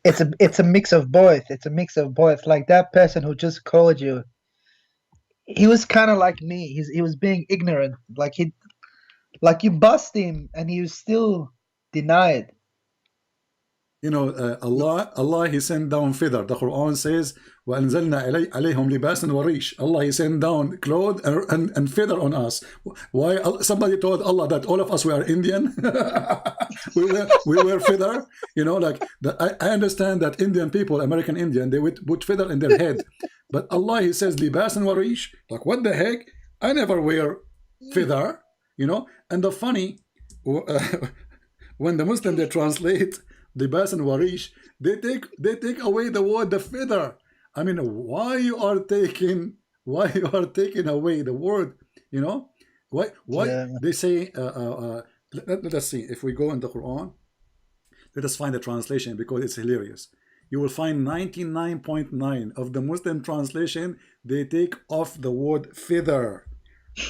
it's a mix of both. It's a mix of both. Like that person who just called you, he was kind of like me. He was being ignorant. Like you bust him and he was still denied. You know, Allah, he sent down feather. The Quran says, وَأَنزَلْنَا عَلَيْهِمْ لِبَاسًا وَرِيشًا. Allah, he sent down clothes and feather on us. Why? Somebody told Allah that all of us were Indian. we were feather. You know, like I understand that Indian people, American Indian, they would put feather in their head. But Allah, he says, لِبَاسًا وَرِيشًا. Like, what the heck? I never wear feather. You know, and the funny, when the Muslim, they translate libas and warish, they take away the word the feather. I mean, why you are taking away the word? You know, why they say? Let us see if we go in the Quran. Let us find the translation because it's hilarious. You will find 99.9 of the Muslim translation they take off the word feather.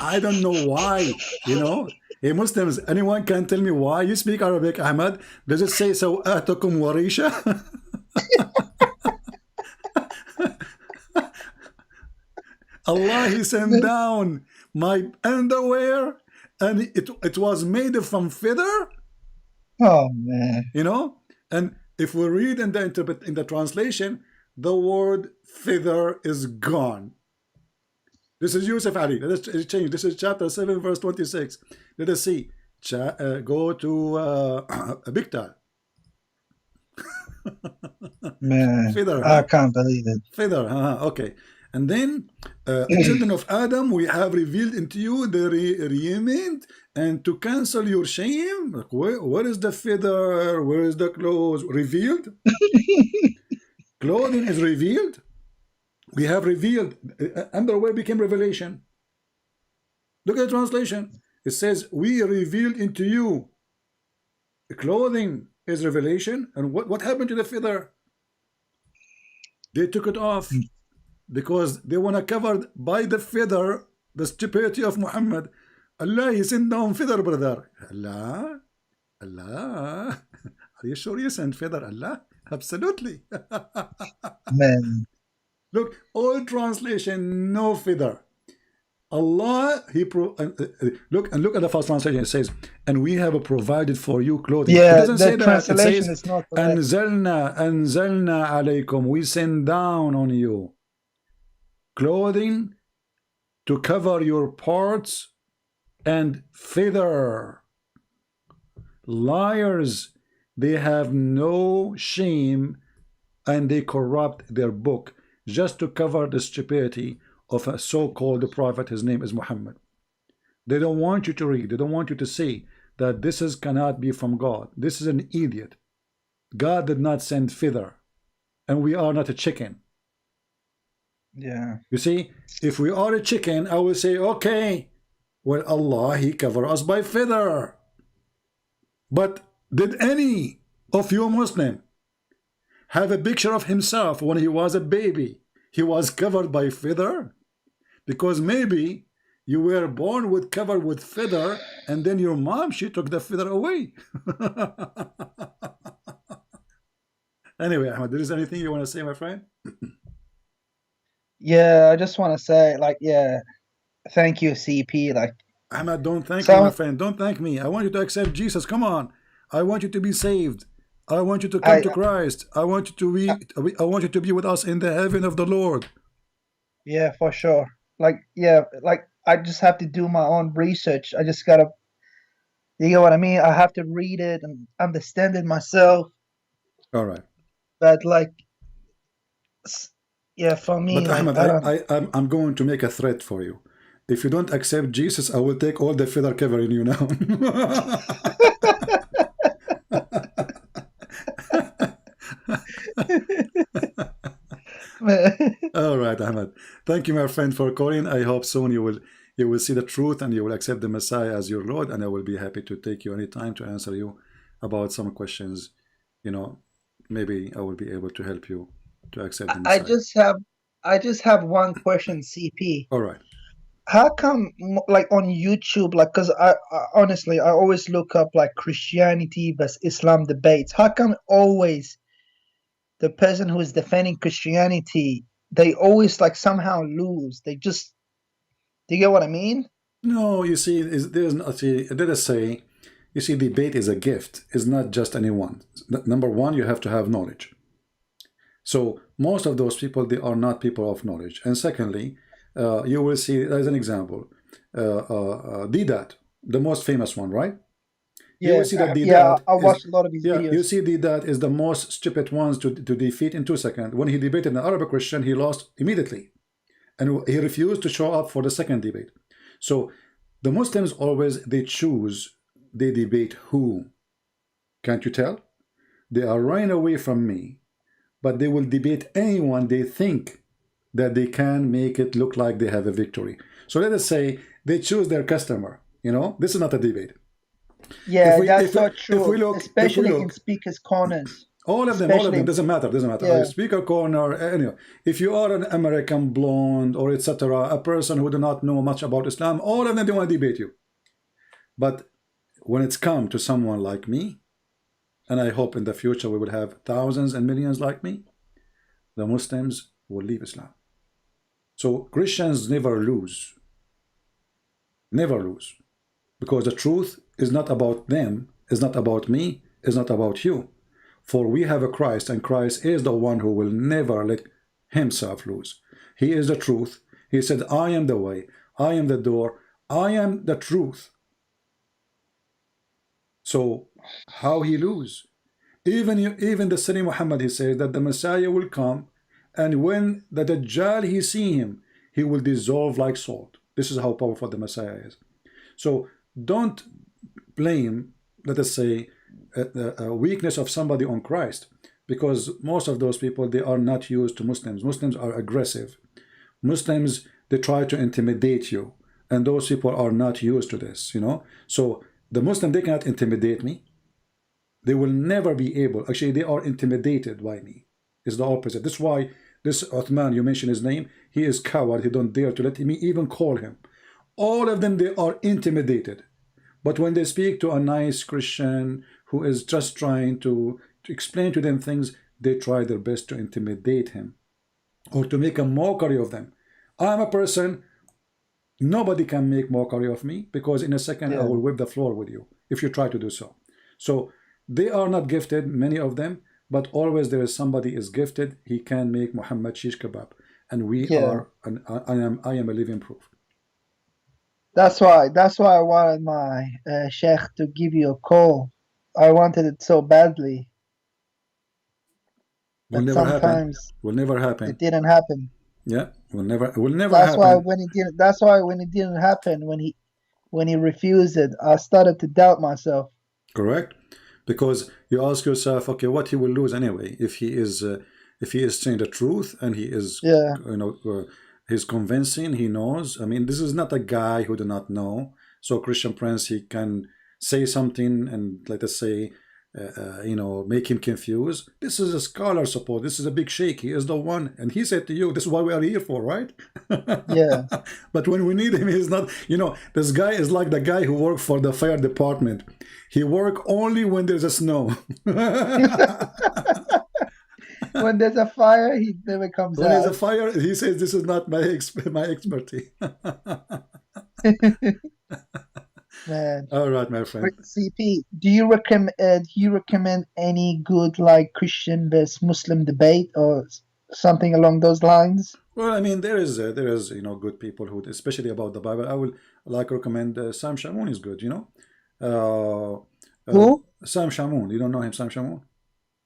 I don't know why, you know. Hey Muslims, anyone can tell me why you speak Arabic, Ahmad? Does it say sawatukum warisha? Allah, he sent down my underwear and it was made from feather. Oh man. You know, and if we read in the translation, the word feather is gone. This is Yusuf Ali. Let us change. This is chapter 7, verse 26. Let us see. Go to Biktal. Man, Feather, I can't believe it. Feather, okay. And then, children of Adam, we have revealed into you the raiment, and to cancel your shame. Where is the feather? Where is the clothes? Revealed? Clothing is revealed. We have revealed. Underwear became revelation. Look at the translation. It says, we revealed into you. The clothing is revelation. And what happened to the feather? They took it off because they want to cover by the feather the stupidity of Muhammad. Allah, he sent down feather, brother. Allah? Are you sure you sent feather, Allah? Absolutely. Man. Look, all translation, no feather. Allah, he look at the first translation. It says, and we have provided for you clothing. Yeah, it doesn't say that. It says, is not correct. Anzalna alaykum. We send down on you clothing to cover your parts and feather. Liars, they have no shame and they corrupt their book just to cover the stupidity of a so-called prophet. His name is Muhammad. They don't want you to read. They don't want you to see that this cannot be from God. This is an idiot. God did not send feather, and we are not a chicken. Yeah. You see, if we are a chicken, I will say, okay, well, Allah, he covered us by feather. But did any of you Muslim have a picture of himself when he was a baby? He was covered by feather? because maybe you were born with covered with feather, and then your mom, she took the feather away. Anyway, Ahmed, there is anything you want to say, my friend? Yeah, I just want to say, like, yeah, thank you, CP. Like, Ahmed, don't thank me, my so friend. Don't thank me. I want you to accept Jesus. Come on. I want you to be saved. I want you to come I, to Christ. I want you to be. I want you to be with us in the heaven of the Lord. yeah, for sure. Like, yeah, like I just have to do my own research. I just gotta, you know what I mean? I have to read it and understand it myself. All right. But like, yeah, for me, But like, Ahmed, I don't. I'm going to make a threat for you. If you don't accept Jesus, I will take all the feather covering you now. All right, Ahmed. Thank you, my friend, for calling. I hope soon you will see the truth and you will accept the Messiah as your Lord, and I will be happy to take you anytime to answer you about some questions. You know, maybe I will be able to help you to accept the I Messiah. just have, I just have one question, CP. All right. How come, like on YouTube, like, cause I honestly, I always look up like Christianity versus Islam debates. How come always the person who is defending Christianity, they always like somehow lose? They just, do you get what I mean? No, you see, there's not. See, let us say, you see, debate is a gift. It's not just anyone. Number one, you have to have knowledge. So most of those people, they are not people of knowledge. And secondly, you will see, as an example, Didat, the most famous one, right? You will Yeah, see that yeah. Didat I is, watched a lot of his yeah, you videos. see Didat is the most stupid ones to defeat in 2 seconds. When he debated an Arabic Christian, he lost immediately. And he refused to show up for the second debate. So the Muslims always, they choose, they debate who. Can't you tell? They are running away from me, but they will debate anyone they think that they can make it look like they have a victory. So let us say they choose their customer. You know, this is not a debate. Yeah, that's so If we true, look, especially in speakers' corners. all of Especially, them doesn't matter. yeah, Speaker corner, anyway. If you are an American blonde or etc., a person who do not know much about Islam, all of them they want to debate you. But when it's come to someone like me, and I hope in the future we will have thousands and millions like me, the Muslims will leave Islam. So Christians never lose. Never lose. Because the truth is not about them, is not about me, is not about you. For we have a Christ, and Christ is the one who will never let himself lose. He is the truth. He said, I am the way, I am the door, I am the truth. So how he lose? Even the Sayyid Muhammad, he says that the Messiah will come, and when the Dajjal he see him, he will dissolve like salt. This is how powerful the Messiah is. So don't blame, let us say, a weakness of somebody on Christ, because most of those people, they are not used to Muslims. Muslims are aggressive. Muslims, they try to intimidate you, and those people are not used to this, you know. So the Muslim, they cannot intimidate me. They will never be able. Actually, they are intimidated by me. It's the opposite. That's why this Uthman, you mentioned his name, he is coward. He don't dare to let me even call him. All of them, they are intimidated. But when they speak to a nice Christian who is just trying to explain to them things, they try their best to intimidate him or to make a mockery of them. I'm a person, nobody can make mockery of me, because in a second I yeah, will whip the floor with you if you try to do so. So they are not gifted, many of them, but always there is somebody is gifted. He can make Muhammad shish kebab, and we yeah. are. I am a living proof. That's why I wanted my sheikh to give you a call. I wanted it so badly, Will but never happen. sometimes Will never it happen. didn't happen. Yeah, will never That's why happen. when it didn't. That's why when it didn't happen, when he refused it, I started to doubt myself. Correct? Because you ask yourself, okay, what he will lose anyway if he is saying the truth, and he is, Yeah, you know, he's convincing, he knows. I mean, this is not a guy who do not know. So Christian Prince, he can say something and let us say you know, make him confused. This is a scholar support. This is a big sheikh. He is the one. And he said to you, this is what we are here for, right? Yeah. But when we need him, he's not. You know, this guy is like the guy who worked for the fire department. He work only when there's a snow. When there's a fire, he never comes When out. there's a fire, he says, this is not my expertise. Man. All right, my friend. CP, do you recommend any good like Christian versus Muslim debate or something along those lines? Well, I mean, there is you know, good people who, especially about the Bible. I will like recommend Sam Shamoun is good. You know, Who? Sam Shamoun. You don't know him, Sam Shamoun?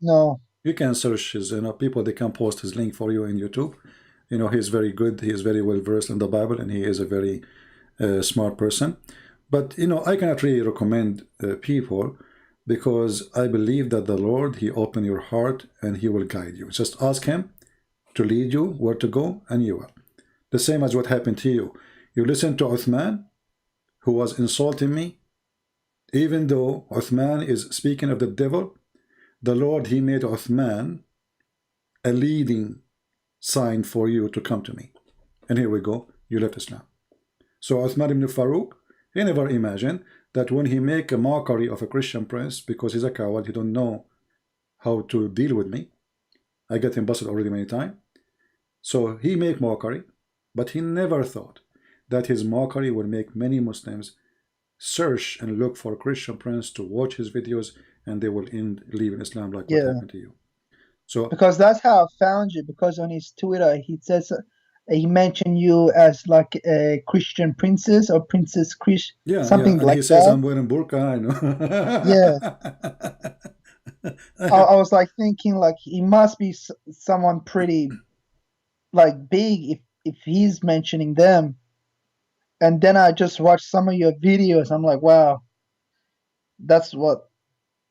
No. You can search his, you know, people. They can post his link for you in YouTube. You know, he's very good. He is very well versed in the Bible, and he is a very smart person. But you know, I cannot really recommend people, because I believe that the Lord, He opened your heart and He will guide you. Just ask Him to lead you where to go, and you will. The same as what happened to you. You listened to Uthman, who was insulting me. Even though Uthman is speaking of the devil, the Lord, He made Uthman a leading sign for you to come to me. And here we go, you left Islam. So Uthman ibn Farouk, he never imagined that when he make a mockery of a Christian prince, because he's a coward, he don't know how to deal with me. I get him busted already many times. So he make mockery, but he never thought that his mockery will make many Muslims search and look for a Christian prince to watch his videos, and they will end leaving Islam, like what happened to you. So because that's how I found you, because on his Twitter he says he mentioned you as like a Christian princess or princess Chris, yeah, something and like he says that. I'm wearing burqa, I know. Yeah. I was like thinking like he must be someone pretty like big if he's mentioning them. And then I just watched some of your videos. I'm like, wow, that's what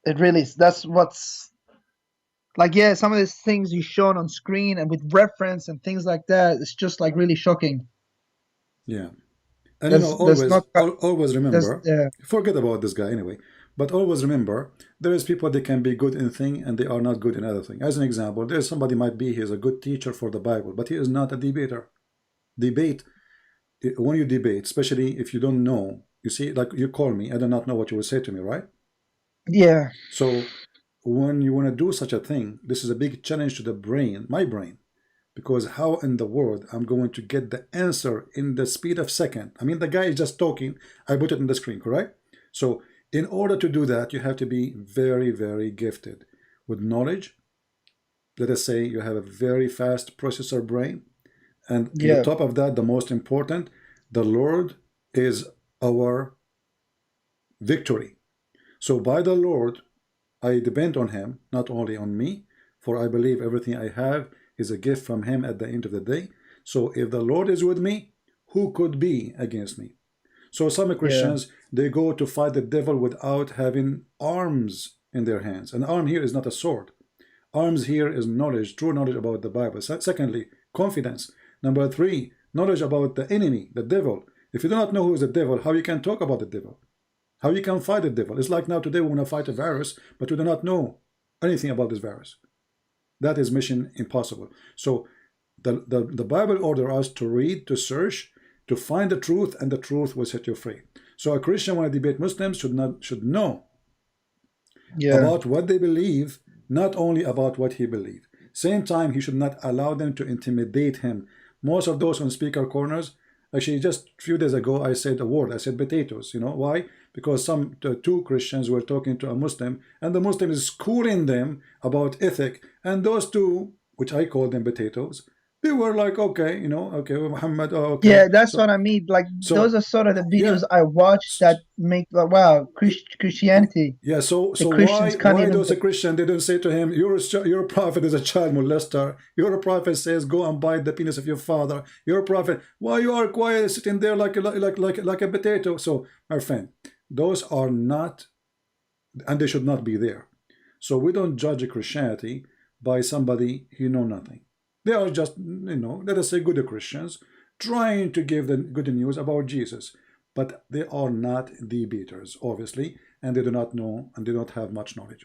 it really is. That's what's like, yeah, some of these things you showed on screen and with reference and things like that, it's just like really shocking. Yeah. And you know, always remember, forget about this guy anyway, but always remember, there is people that can be good in thing and they are not good in other thing. As an example, there's somebody might be, he is a good teacher for the Bible, but he is not a debater. Debate, when you debate, especially if you don't know, you see, like you call me, I do not know what you will say to me, right? Yeah. So when you want to do such a thing, this is a big challenge to the brain, my brain. Because how in the world I'm going to get the answer in the speed of second? I mean, the guy is just talking. I put it on the screen, correct? So in order to do that, you have to be very, very gifted with knowledge. Let us say you have a very fast processor brain. And on the top of that, the most important, the Lord is our victory. So by the Lord, I depend on Him, not only on me, for I believe everything I have is a gift from Him at the end of the day. So if the Lord is with me, who could be against me? So some Christians, they go to fight the devil without having arms in their hands. An arm here is not a sword. Arms here is knowledge, true knowledge about the Bible. Secondly, confidence. Number 3, knowledge about the enemy, the devil. If you do not know who is the devil, how you can talk about the devil? How you can fight the devil? It's like now today we want to fight a virus, but we do not know anything about this virus. That is mission impossible. So the Bible orders us to read, to search, to find the truth, and the truth will set you free. So a Christian, when I debate Muslims, should know about what they believe, not only about what he believes. Same time, he should not allow them to intimidate him. Most of those on speaker corners, actually just a few days ago, I said a word. I said potatoes. You know why? Because two Christians were talking to a Muslim, and the Muslim is schooling them about ethic, and those two, which I call them potatoes, they were like, okay, you know, okay, Muhammad, oh, okay. Yeah, that's what I mean. Like, those are sort of the videos I watch that make like, wow, Christianity. Yeah, so why those Christians, they don't say to him, your prophet is a child molester. Your prophet says, go and bite the penis of your father. Your prophet, why you are quiet, sitting there like a potato? So, my friend, those are not, and they should not be there. So we don't judge Christianity by somebody who know nothing. They are just, you know, let us say good Christians trying to give them good news about Jesus. But they are not debaters, obviously, and they do not know and they don't have much knowledge.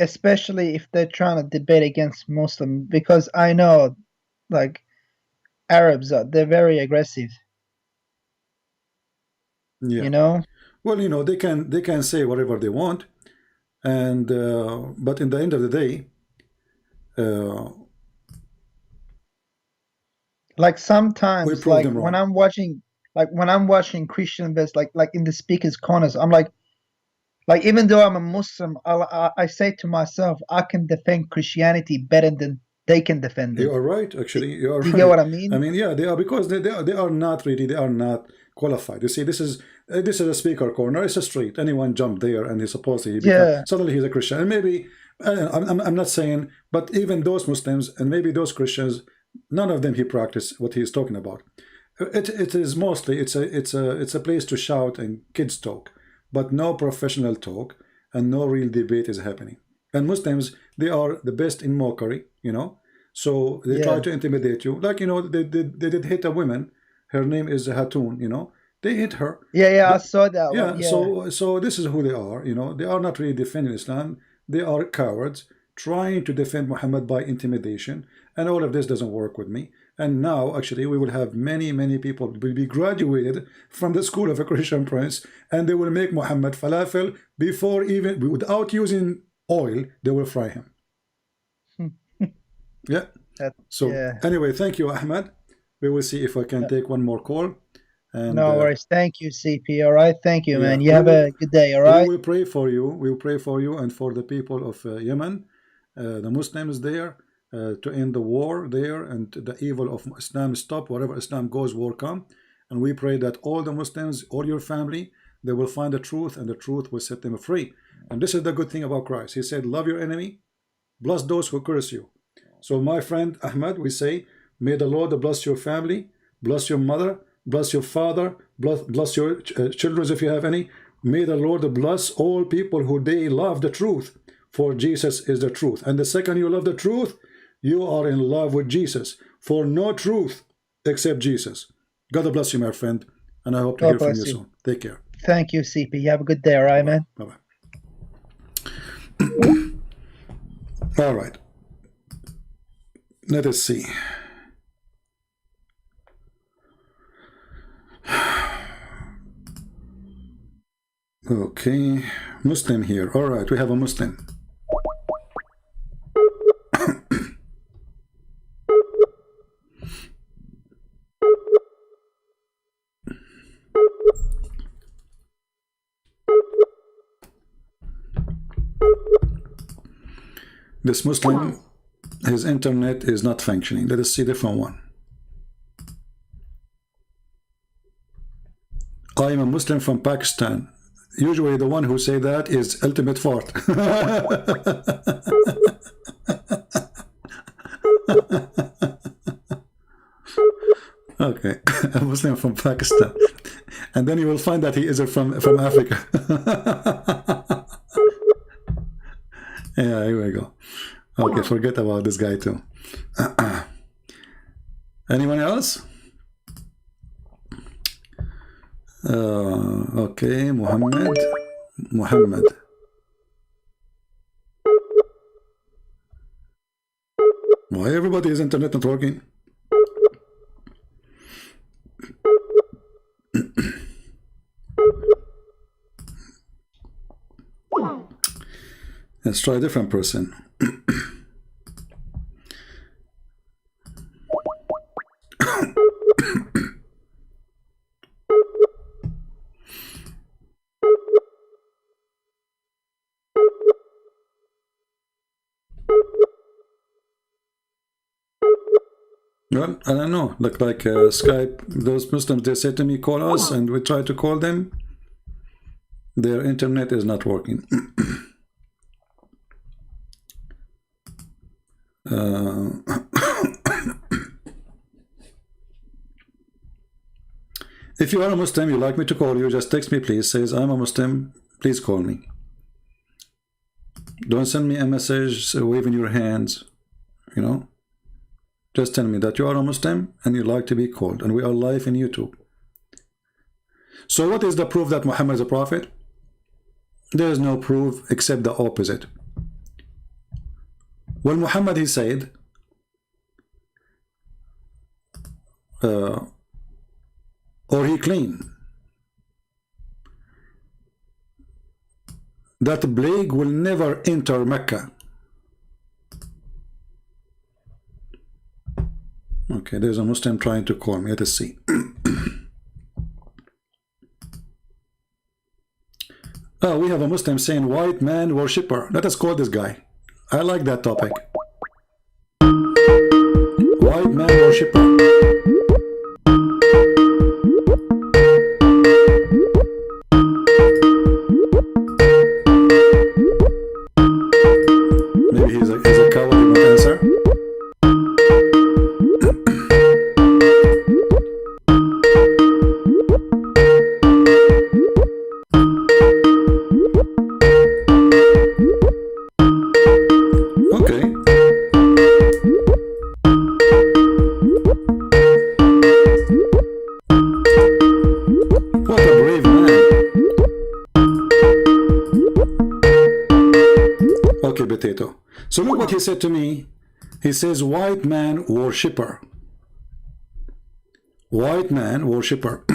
especially if they're trying to debate against Muslim, because I know, like, Arabs they're very aggressive. Yeah. You know. Well, you know, they can say whatever they want, and but in the end of the day, like we sometimes, prove like them when wrong. I'm watching Christian best, like in the speakers' corners, I'm like even though I'm a Muslim, I say to myself, I can defend Christianity better than they can defend You it. are right, actually. You are Do you get right. what I I mean? mean, yeah, they are, because they are not really, they are not qualified. You see, this is a speaker corner. It's a street. Anyone jump there, and he's supposedly Yeah, suddenly he's a Christian. And maybe I'm not saying, but even those Muslims and maybe those Christians, none of them he practice what he is talking about. It is mostly it's a place to shout and kids talk, but no professional talk and no real debate is happening. And Muslims, they are the best in mockery, you know. So they try yeah, to intimidate you, like, you know, they did hit a woman. Her name is Hatun, you know. They hit her. yeah. I The- saw that one. yeah. Yeah, So this is who they are. You know, they are not really defending Islam. They are cowards trying to defend Muhammad by intimidation, and all of this doesn't work with me. And now, actually, we will have many people will be graduated from the school of a Christian prince, and they will make Muhammad falafel before, even without using oil. They will fry him. Yeah. that, So yeah. anyway, thank you, Ahmed. We will see if I can take one more call. And No worries. Thank you, CP. All right. Thank you, yeah, man. You have a good day. All we right. will pray for you. We will pray for you and for the people of Yemen, the Muslims there, to end the war there and the evil of Islam stop. Wherever Islam goes, war come. And we pray that all the Muslims, all your family, they will find the truth, and the truth will set them free. And this is the good thing about Christ. He said, love your enemy, bless those who curse you. So my friend Ahmed, we say, may the Lord bless your family, bless your mother, bless your father, bless your children if you have any. May the Lord bless all people who they love the truth, for Jesus is the truth. And the second you love the truth, you are in love with Jesus, for no truth except Jesus. God bless you, my friend, and I hope to God hear from you bless you. soon. Take care. Thank you, CP. You have a good day. All right, man. Bye-bye. All right. Let us see. Okay, Muslim here. All right, we have a Muslim. This Muslim, his internet is not functioning. Let us see a different one. I am a Muslim from Pakistan. Usually the one who say that is ultimate fort. Okay, a Muslim from Pakistan. And then you will find that he is from Africa. Yeah, here we go. Okay, forget about this guy too. Anyone else? Okay, Muhammad. Why everybody is internet not working? Let's try a different person. Well, I don't know. Look like Skype, those Muslims, they say to me, call us, and we try to call them. Their internet is not working. If you are a Muslim, you like me to call you, just text me, please. Says, I'm a Muslim, please call me. Don't send me a message waving your hands, you know. Just tell me that you are a Muslim and you like to be called, and we are live in YouTube. So what is the proof that Muhammad is a prophet? There is no proof except the opposite. Well, Muhammad, he said, or he claimed that the plague will never enter Mecca. Okay, there's a Muslim trying to call me. Let us see. Oh, we have a Muslim saying white man worshipper. Let us call this guy. I like that topic. White man worshipper. Maybe he's a coward, he won't answer. Okay. What a brave man. Okay, potato. So look what he said to me. He says, white man worshipper. White man worshipper.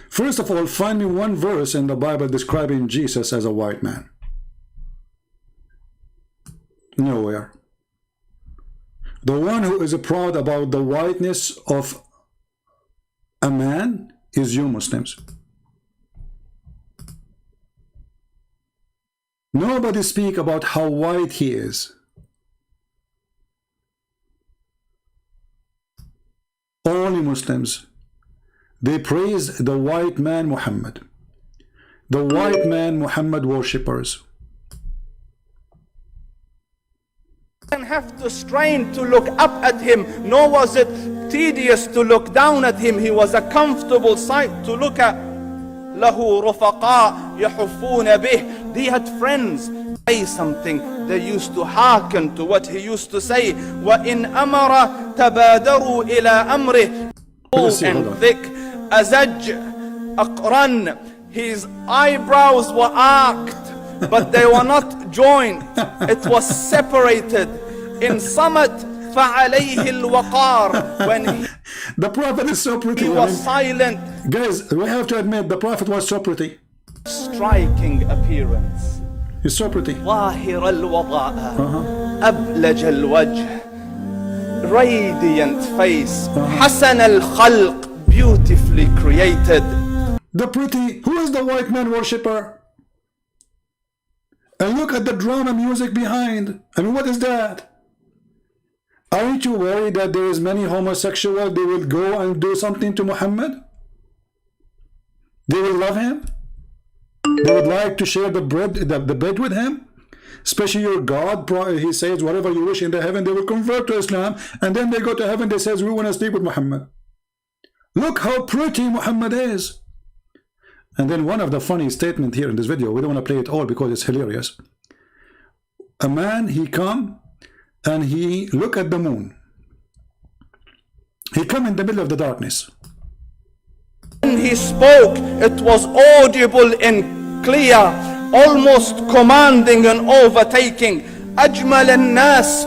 First of all, find me one verse in the Bible describing Jesus as a white man. Nowhere. The one who is proud about the whiteness of a man is you Muslims. Nobody speak about how white he is. Only Muslims. They praise the white man Muhammad. The white man Muhammad worshippers. Didn't have to strain to look up at him, nor was it tedious to look down at him. He was a comfortable sight to look at. له رفقاء يحفون به. He had friends. Say something, they used to hearken to what he used to say. وإن أمر تبادروا إلى أمره. Tall and thick, أزج أقرن. His eyebrows were arched, but they were not joined. It was separated. In Samat فعليه الوقار. When the Prophet is so pretty. he was silent. Guys, we have to admit the Prophet was so pretty. Striking appearance. He's so pretty. ظاهر الوضاء. أبلج الوجه. Radiant face. حسن الخلق. Beautifully created. The pretty. Who is the white man worshipper? And look at the drama music behind. I mean, what is that? Aren't you worried that there is many homosexuals, they will go and do something to Muhammad? They will love him? They would like to share the bed with him? Especially your God, he says, whatever you wish in the heaven, they will convert to Islam. And then they go to heaven, they says, we want to sleep with Muhammad. Look how pretty Muhammad is. And then one of the funny statements here in this video, we don't want to play it all because it's hilarious. A man, he come and he look at the moon. He come in the middle of the darkness. When he spoke, it was audible and clear, almost commanding and overtaking. أجمل الناس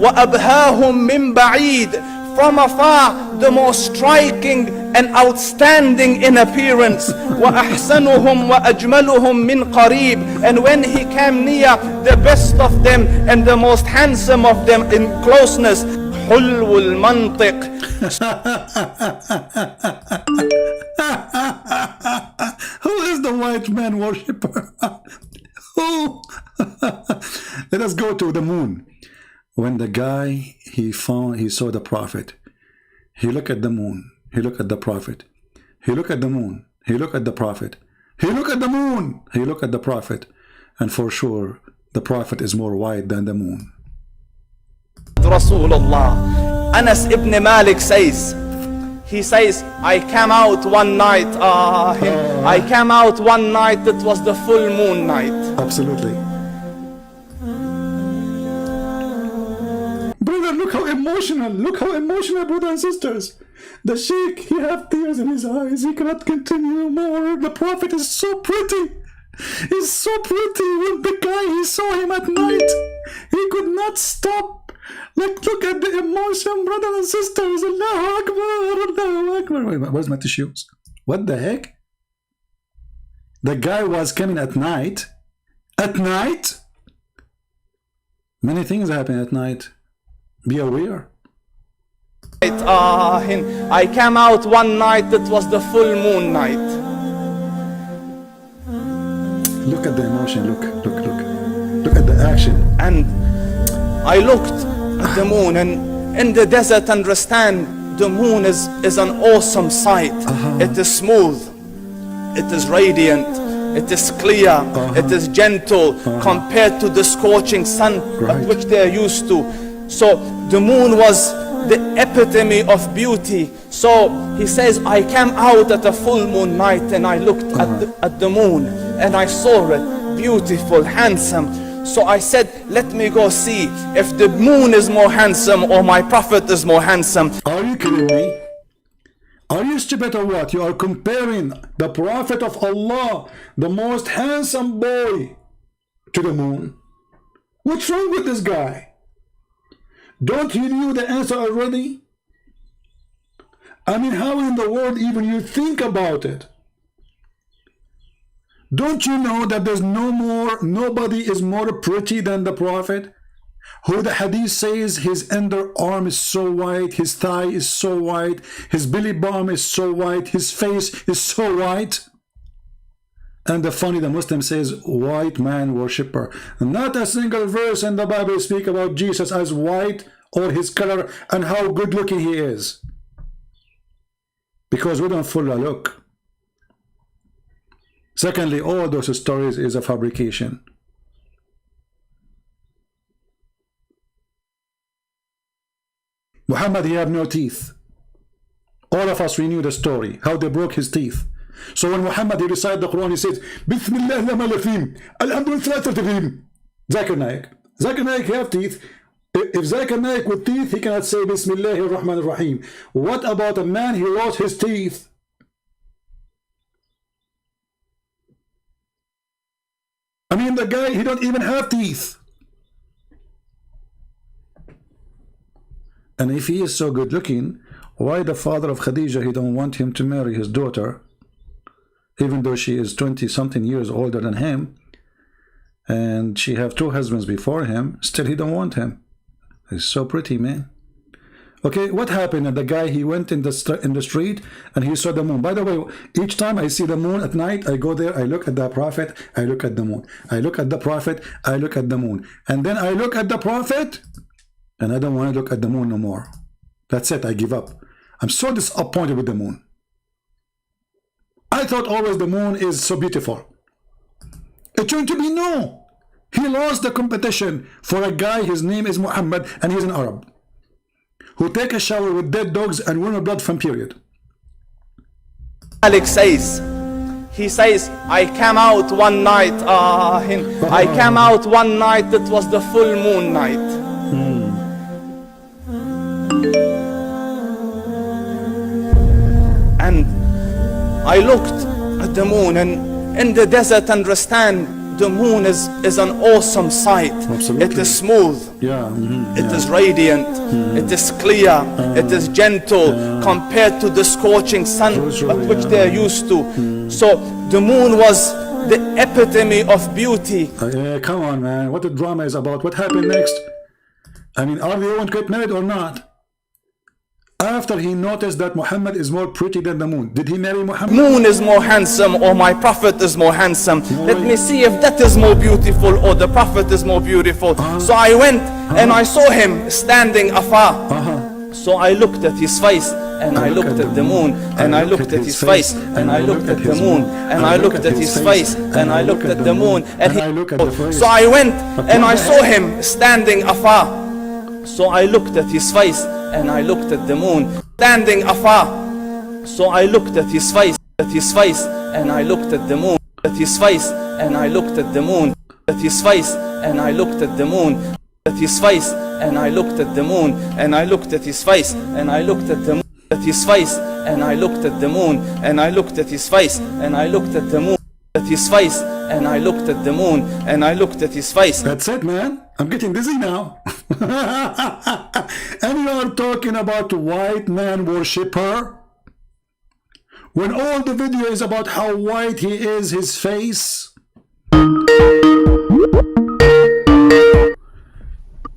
وأبهاهم من بعيد. From afar, the most striking and outstanding in appearance. وأحسنهم وأجملهم من قريب. And when he came near, the best of them and the most handsome of them in closeness. حلو المنطق. Who is the white man worshipper? Who? Let us go to the moon. When the guy, he saw the Prophet, he looked at the moon, he looked at the Prophet, he looked at the moon, he looked at the Prophet, he looked at the moon, he looked at the Prophet, and for sure, the Prophet is more white than the moon. Rasulullah. Anas ibn Malik says, he says, I came out one night, I came out one night, it was the full moon night. Absolutely. Brother, look how emotional, brothers and sisters. The Sheikh, he has tears in his eyes, he cannot continue more. The Prophet is so pretty. He's so pretty. With the guy, he saw him at night. He could not stop. Like, look at the emotion, brothers and sisters. Allahu Akbar, Allahu Akbar. Wait, where's my tissues? What the heck? The guy was coming at night. At night? Many things happen at night. Be aware. I came out one night, it was the full moon night. Look at the emotion, look. Look at the action. And I looked at the moon, and in the desert, understand, the moon is an awesome sight. It is smooth, it is radiant, it is clear, it is gentle compared to the scorching sun at which they are used to. So the moon was the epitome of beauty. So he says, I came out at a full moon night and I looked at the moon and I saw it beautiful, handsome. So I said, let me go see if the moon is more handsome or my prophet is more handsome. Are you kidding me? Are you stupid or what? You are comparing the prophet of Allah, the most handsome boy, to the moon. What's wrong with this guy? Don't you know the answer already? I mean, how in the world even you think about it? Don't you know that there's nobody is more pretty than the prophet? Who the hadith says his underarm is so white, his thigh is so white, his belly button is so white, his face is so white. And the Muslim says, white man worshipper. Not a single verse in the Bible speak about Jesus as white or his color and how good looking he is. Because we don't follow a look. Secondly, all those stories is a fabrication. Muhammad, he have no teeth. All of us, we knew the story, how they broke his teeth. So when Muhammad, he recited the Quran, he says, Bismillah al-Malafim, Alhamdulillah al-Tafim. Zakir Naik. Zakir Naik, he have teeth. If Zakir Naik with teeth, he cannot say Bismillah ar-Rahman ar-Rahim. What about a man, he lost his teeth? I mean, the guy, he don't even have teeth. And if he is so good looking, why the father of Khadija, he don't want him to marry his daughter, even though she is 20-something years older than him, and she have 2 husbands before him, still he don't want him. He's so pretty, man. Okay, what happened? And the guy, he went in the street and he saw the moon. By the way, each time I see the moon at night, I go there, I look at the prophet, I look at the moon. I look at the prophet, I look at the moon. And then I look at the prophet, and I don't want to look at the moon no more. That's it, I give up. I'm so disappointed with the moon. I thought always the moon is so beautiful. It turned to be no. He lost the competition for a guy, his name is Muhammad, and he's an Arab, who take a shower with dead dogs and warm blood from period. Alex says, he says, I came out one night, I came out one night, it was the full moon night. And I looked at the moon, and in the desert, understand, the moon is an awesome sight. Absolutely. It is smooth, it is radiant, it is clear, it is gentle compared to the scorching sun at which they are used to. So the moon was the epitome of beauty. Come on, man, what the drama is about? What happened next? I mean, are they going to get married or not? After he noticed that Muhammad is more pretty than the moon, did he marry Muhammad? Moon is more handsome or my prophet is more handsome. Let me see if that is more beautiful or the prophet is more beautiful. So I went and I saw him standing afar. So I looked at his face and I looked at the moon and I looked at his face and I looked at the moon and I looked at his face and I looked at the moon and so I went and I saw him standing afar. So I looked at his face and I looked at the moon standing afar. So I looked at his face and I looked at the moon, at his face and I looked at the moon, at his face and I looked at the moon, at his face and I looked at the moon and I looked at his face and I looked at the moon, at his face and I looked at the moon and I looked at his face and I looked at the moon, at his face and I looked at the moon, and I looked at his face. That's it, man. I'm getting dizzy now. And you are talking about white man worshipper? When all the video is about how white he is, his face.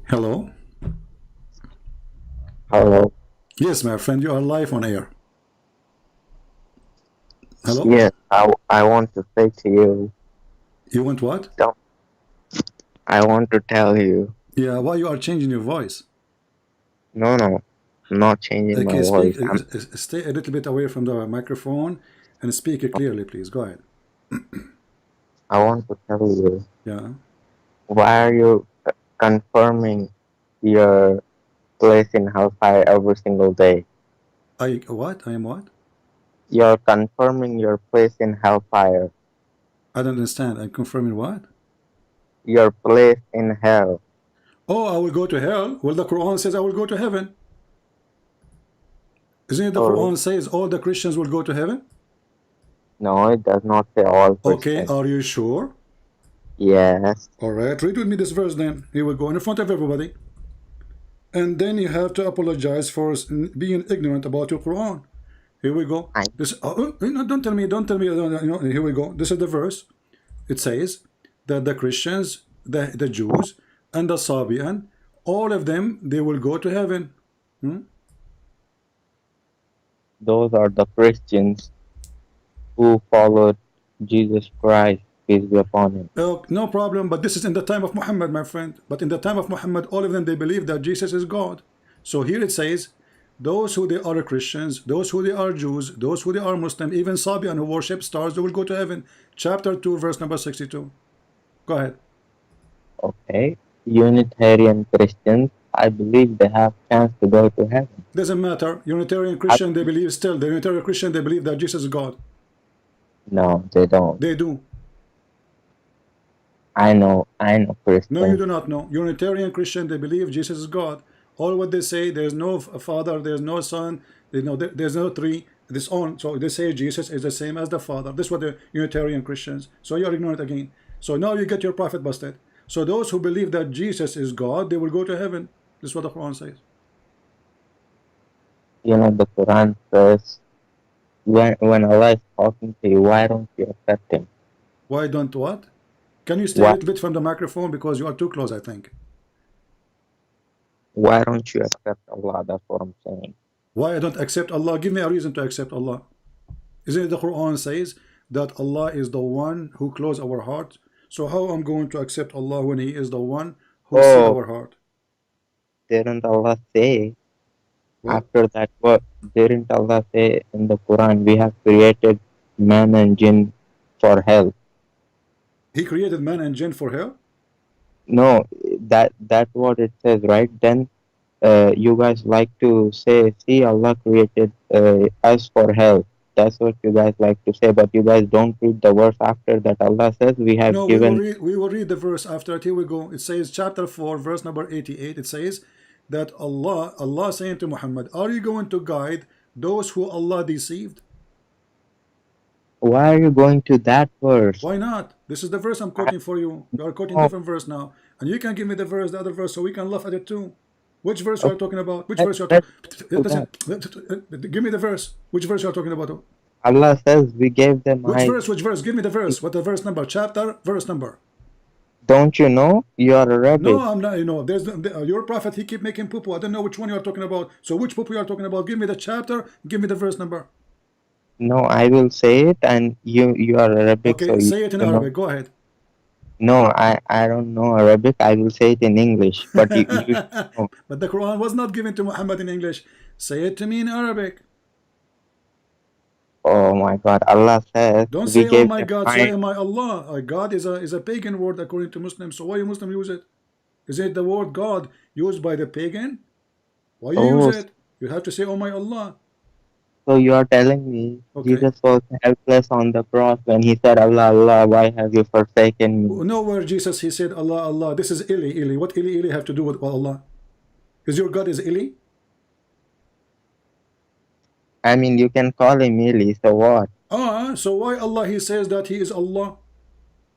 Hello? Hello. Yes, my friend, you are live on air. Hello? Yes, I want to say to you. You want what? Don't. I want to tell you. Yeah, why you are changing your voice? No, I'm not changing my voice. Stay a little bit away from the microphone and speak it clearly, please. Go ahead. I want to tell you. Yeah. Why are you confirming your place in hellfire every single day? What? I am what? You're confirming your place in hellfire. I don't understand. I'm confirming what? Your place in hell. Oh, I will go to hell. Well, the Quran says I will go to heaven. Isn't it the Quran says all the Christians will go to heaven? No, it does not say all Okay, Christians. are you sure? Yes. All right, read with me this verse then. Here we go in front of everybody. And then you have to apologize for being ignorant about your Quran. Here we go. Don't tell me. Here we go. This is the verse. It says that the Christians, the Jews, and the Sabian, all of them, they will go to heaven. Those are the Christians who followed Jesus Christ, peace be upon him. No problem, but this is in the time of Muhammad, my friend. But in the time of Muhammad, all of them, they believe that Jesus is God. So here it says, those who they are Christians, those who they are Jews, those who they are Muslim, even Sabian who worship stars, they will go to heaven. Chapter 2, verse number 62. Go ahead. Okay. Unitarian Christians, I believe they have chance to go to heaven. Doesn't matter. Unitarian Christian, they believe still. The Unitarian Christian, they believe that Jesus is God. No, they don't. They do. I know Christians. No, you do not know. Unitarian Christian, they believe Jesus is God. All what they say, there's no Father, there's no Son, there's no three, this on. So they say Jesus is the same as the Father. This is what the Unitarian Christians. So you're ignorant again. So now you get your prophet busted. So those who believe that Jesus is God, they will go to heaven. This is what the Quran says. You know, the Quran says, when Allah is talking to you, why don't you accept him? Why don't what? Can you stay a little bit from the microphone because you are too close, I think. Why don't you accept Allah? That's what I'm saying. Why I don't accept Allah? Give me a reason to accept Allah. Isn't it the Quran says that Allah is the one who closes our heart? So how I'm going to accept Allah when He is the one who sees our heart? Didn't Allah say after that? What didn't Allah say in the Quran? We have created man and jinn for hell. He created man and jinn for hell? No, that's what it says, right? Then you guys like to say, see, Allah created us for hell. That's what you guys like to say, but you guys don't read the verse after that. Allah says we have given. We will read the verse after it. Here we go. It says chapter 4, verse number 88. It says that Allah saying to Muhammad, are you going to guide those who Allah deceived? Why are you going to that verse? Why not? This is the verse I'm quoting for you. You are quoting different verse now. And you can give me the verse, the other verse, so we can laugh at it too. Which verse you are talking about? Which verse you are talking about? Give me the verse. Which verse you are talking about? Allah says we gave them. Which verse? Give me the verse. What the verse number? Chapter, verse number. Don't you know? You are Arabic. No, I'm not. You know, there's your prophet. He keep making poo-poo. I don't know which one you are talking about. So which poo-poo you are talking about? Give me the chapter. Give me the verse number. No, I will say it, and you are Arabic. Okay, so say it in Arabic. Go ahead. No, I don't know Arabic. I will say it in English. But you know. But the Quran was not given to Muhammad in English. Say it to me in Arabic. Oh my God! Allah says. Don't say oh my God. Say oh my Allah. God is a pagan word according to Muslims. So why you Muslim use it? Is it the word God used by the pagan? Why you use it? You have to say oh my Allah. So you are telling me Jesus was helpless on the cross when he said, Allah, Allah, why have you forsaken me? Nowhere Jesus, he said, Allah, Allah. This is Ili, Ili. What Ili, Ili have to do with Allah? Is your God is Ili? I mean, you can call him Ili, so what? So why Allah, he says that he is Allah?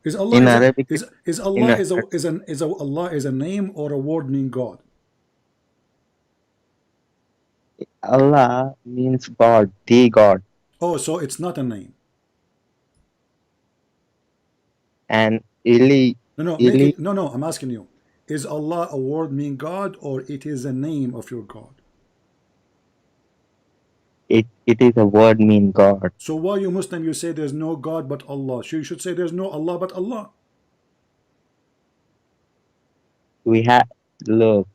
Is Allah In is a, Arabic, is in Allah a, is a Allah is a name or a word mean God? Allah means God, the God, Oh, so it's not a name. and No, no, make Ili, it. No, no. I'm asking you. Is Allah a word mean God or it is a name of your God? it is a word mean God. So why you Muslim you say there's no God but Allah? So you should say there's no Allah but Allah. We have look.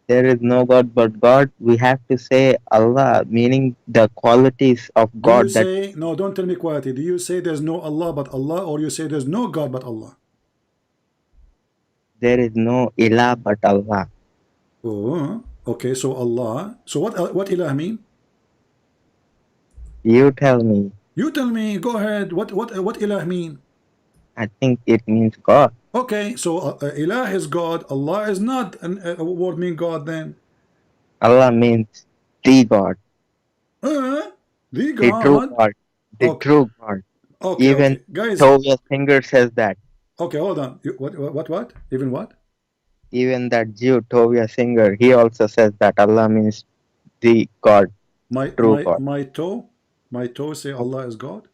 There is no God but God. We have to say Allah, meaning the qualities of Do you God that say no? Don't tell me quietly. Do you say there's no Allah but Allah, or you say there's no God but Allah? there is no ilah but Allah. Oh, okay. So Allah. So what ilah mean? You tell me. You tell me. Go ahead. What ilah mean? I think it means God. Okay. So ilah is God. Allah is not a word mean God then. Allah means the God, The the true God. God, the Okay. true God. Okay. Even Okay. Guys. Tovia Singer says that. Okay. Hold on. What? Even what? Even that Jew Tovia Singer, he also says that Allah means the God, My true my God. my toe. My toe say Allah is God.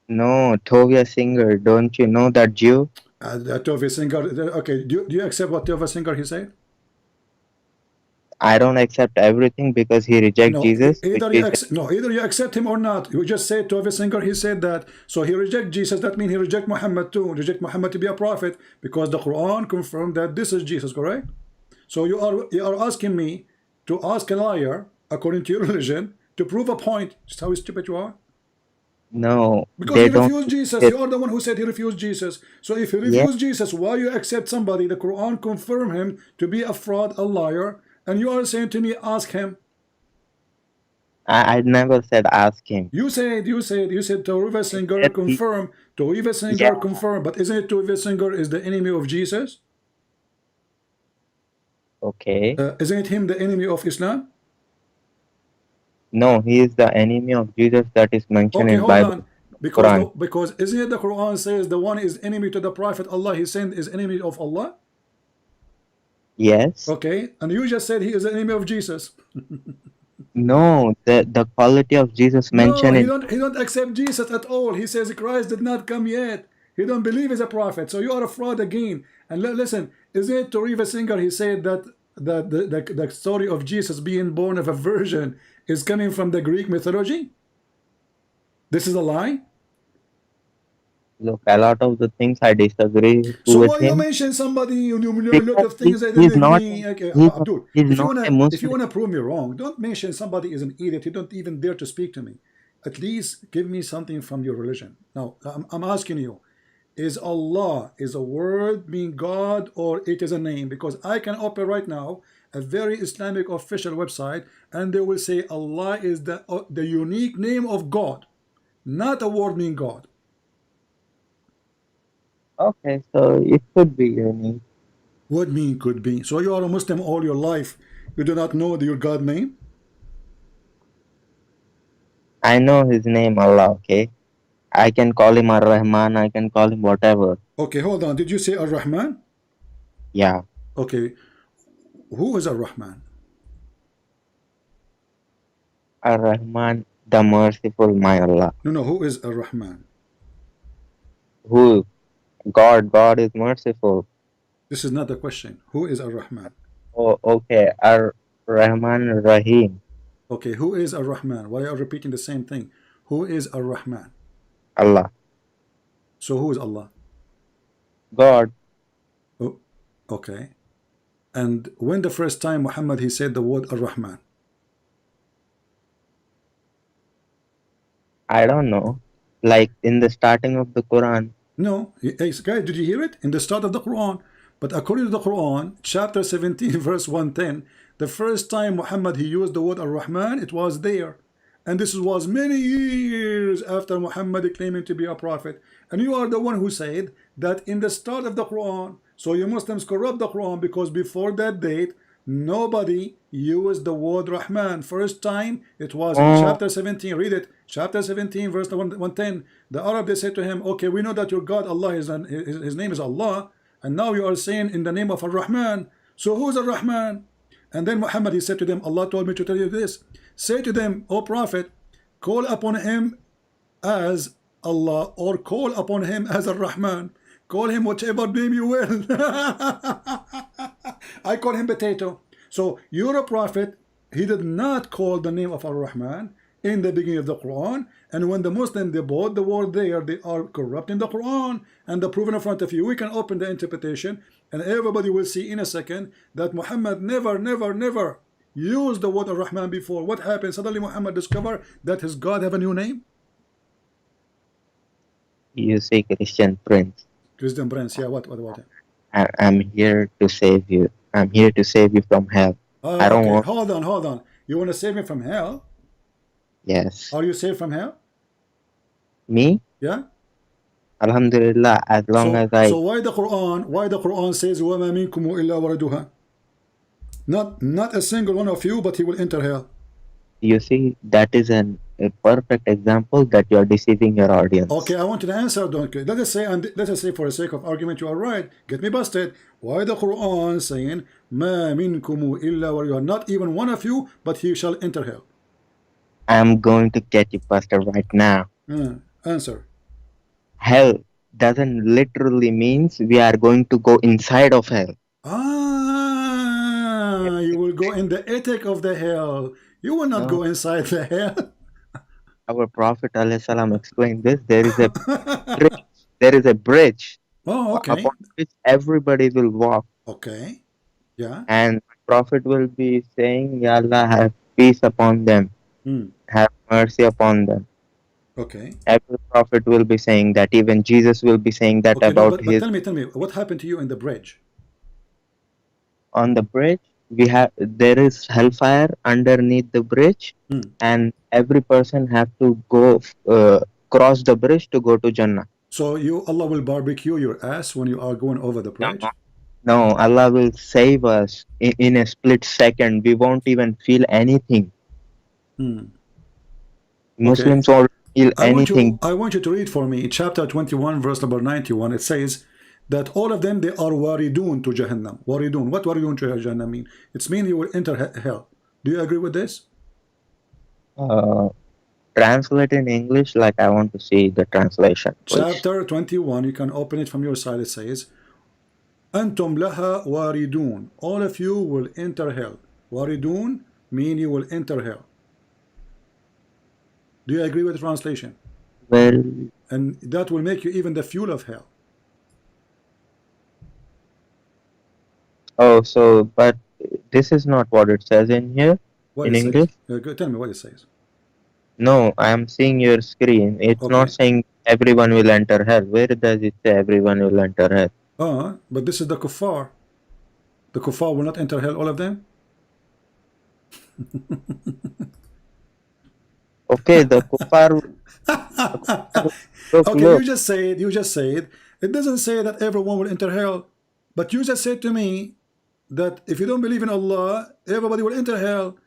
No, Tovia Singer, don't you know that Jew? Tova Singer. Okay. Do you accept what Tova Singer he said? I don't accept everything because he rejects No, Jesus, which is either you accept him or not. You just say to every singer he said that. So he reject Jesus. That means he reject Muhammad too. Reject Muhammad to be a prophet because the Quran confirmed that this is Jesus. Correct? So you are asking me to ask a liar according to your religion to prove a point. Just how stupid you are. no, Because they he don't. refused Jesus. It, You are the one who said he refused Jesus. So if he yeah, refused Jesus, why you accept somebody? The Quran confirm him to be a fraud, a liar, and you are saying to me, ask him. I never said ask him. You said Tariva I Singer said he, confirm. Tariva Singer yeah, confirm. But isn't it Tariva Singer is the enemy of Jesus? okay. Isn't it him the enemy of Islam? No, he is the enemy of Jesus that is mentioned Okay, in hold Bible, on. Because Quran. isn't it the Quran says the one is enemy to the Prophet Allah he sent is enemy of Allah? Yes. Okay, and you just said he is the enemy of Jesus. No, the quality of Jesus No, mentioned in he don't accept Jesus at all. He says Christ did not come yet. He don't believe he's a prophet. So you are a fraud again. And listen, is it Toriva Singer? He said that the story of Jesus being born of a virgin is coming from the Greek mythology. This is a lie. look, a lot of the things I disagree So with why you him mention somebody? You know a lot because of things I he's didn't not agree. Okay, he's, Abdul, he's not a if you Muslim. wanna prove me wrong, don't mention somebody is an idiot. You don't even dare to speak to me. At least give me something from your religion. Now I'm asking you. Is Allah is a word mean God or it is a name? Because I can open right now a very Islamic official website and they will say Allah is the unique name of God, not a word mean God. Okay, so it could be unique. What mean could be? So you are a Muslim all your life. You do not know your God name? I know his name Allah, okay? I can call him Ar-Rahman, I can call him whatever. Okay, hold on. Did you say Ar-Rahman? Yeah. Okay. Who is Ar-Rahman? Ar-Rahman, the merciful, my Allah. No, who is Ar-Rahman? Who? God is merciful. This is not the question. Who is Ar-Rahman? Oh, okay. Ar-Rahman Rahim. Okay, who is Ar-Rahman? Why are you repeating the same thing? Who is Ar-Rahman? Allah. So who is Allah? God. Oh, okay. And when the first time Muhammad he said the word Ar-Rahman? I don't know. Like in the starting of the Quran. No. Hey, guys, did you hear it? In the start of the Quran. But according to the Quran, chapter 17, verse 110, the first time Muhammad he used the word Ar-Rahman, it was there. And this was many years after Muhammad claiming to be a prophet. And you are the one who said that in the start of the Quran, so you Muslims corrupt the Quran because before that date, nobody used the word Rahman. First time it was in chapter 17. Read it. Chapter 17, verse 110. The Arab, they said to him, okay, we know that your God, Allah, his name is Allah, and now you are saying in the name of Ar-Rahman. So who is Ar-Rahman? And then Muhammad, he said to them, Allah told me to tell you this. Say to them, O Prophet, call upon him as Allah, or call upon him as Ar-Rahman. Call him whichever name you will. I call him potato. So you're a prophet. He did not call the name of Ar-Rahman in the beginning of the Quran. And when the Muslim, they bought the word there, they are corrupting the Quran. And the proof in front of you, we can open the interpretation, and everybody will see in a second that Muhammad never used the word Ar-Rahman before. What happened? Suddenly Muhammad discovered that his God have a new name. You say Christian Prince. Christian Prince, yeah, what about it? I'm here to save you. I'm here to save you from hell. I don't want... Hold on. You want to save me from hell? Yes. Are you saved from hell? Me? Yeah. Alhamdulillah, as long as I... So why the Quran says وَمَا مِنْكُمْ إِلَّا وَرَدُهَا? Not a single one of you, but he will enter hell. You see, that is a perfect example that you are deceiving your audience. Okay, I want you to answer. Let us say for the sake of argument, you are right. Get me busted. Why the Quran saying مَا مِنْكُمْ إِلَّا وَرَدُهَا? Not even one of you, but he shall enter hell. I'm going to get you busted right now. Answer. Hell doesn't literally means we are going to go inside of hell. You will go in the attic of the hell. You will not go inside the hell. Our Prophet ﷺ explained this. There is a bridge. There is a bridge. Oh, okay. Upon which everybody will walk. Okay. Yeah. And Prophet will be saying, Ya Allah, have peace upon them. Have mercy upon them. Okay. Every prophet will be saying that. Even Jesus will be saying that about but tell me, what happened to you in the bridge? On the bridge, there is hellfire underneath the bridge, and every person have to go cross the bridge to go to Jannah. So Allah will barbecue your ass when you are going over the bridge? No, Allah will save us in a split second. We won't even feel anything. Muslims won't feel anything. I want you to read for me chapter 21 verse number 91. It says that all of them, they are waridun to Jahannam. Waridun. What waridun to Jahannam mean? It's mean he will enter hell. Do you agree with this? Translate in English, like I want to see the translation. Chapter 21, you can open it from your side. It says, Antum laha waridun. All of you will enter hell. Waridun mean you will enter hell. Do you agree with the translation? Well, and that will make you even the fuel of hell. Oh, so, but this is not what it says in here, in English. Tell me what it says. No, I am seeing your screen. It's not saying everyone will enter hell. Where does it say everyone will enter hell? But this is the kuffar. The kuffar will not enter hell, all of them? Okay, the kuffar. Okay, you just said it doesn't say that everyone will enter hell, but you just said to me that if you don't believe in Allah, everybody will enter hell.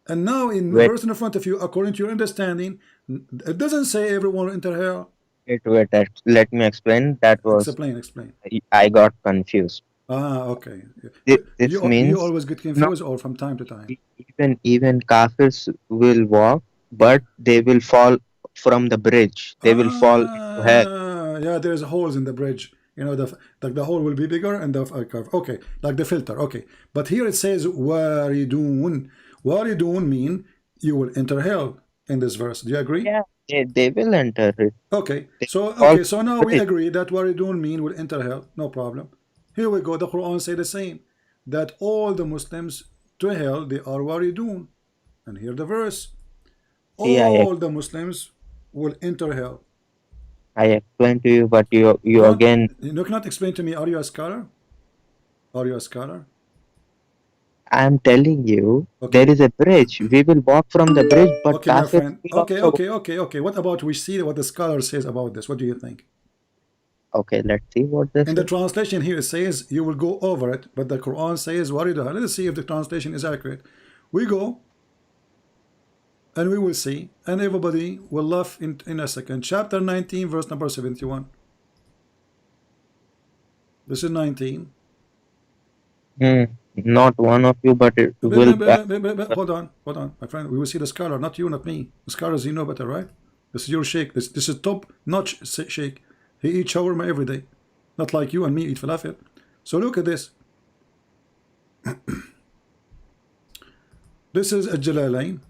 And now in the verse in front of you, according to your understanding, it doesn't say everyone will enter hell. Wait, let me explain. That was explain. I got confused. Okay. This means you always get confused, or from time to time. Even kafirs will walk, but they will fall from the bridge. They will fall into hell. Yeah, there's holes in the bridge. You know, the hole will be bigger and the curve. Okay, like the filter. Okay, but here it says waridun. Waridun mean you will enter hell in this verse. Do you agree? Yeah, they will enter it. Okay, so now we agree that waridun mean will enter hell. No problem. Here we go. The Quran say the same, that all the Muslims to hell, they are waridun. And here the verse, all the Muslims will enter hell. I explained to you, but you again. You cannot explain to me. Are you a scholar? Are you a scholar? I'm telling you, there is a bridge. We will walk from the bridge, but okay, my friend. Okay. What about we see what the scholar says about this? What do you think? Okay, let's see what this In the is. translation here it says you will go over it, but the Quran says wariduha. Let's see if the translation is accurate. We go and we will see, and everybody will laugh in a second. Chapter 19, verse number 71. This is 19. Not one of you, but it will. Hold on, my friend. We will see the scholar, not you, not me. The scholars, you know better, right? This is your sheikh. This is top-notch sheikh. He eats shawarma every day, not like you and me eat falafel. So look at this. This is a Jalalain.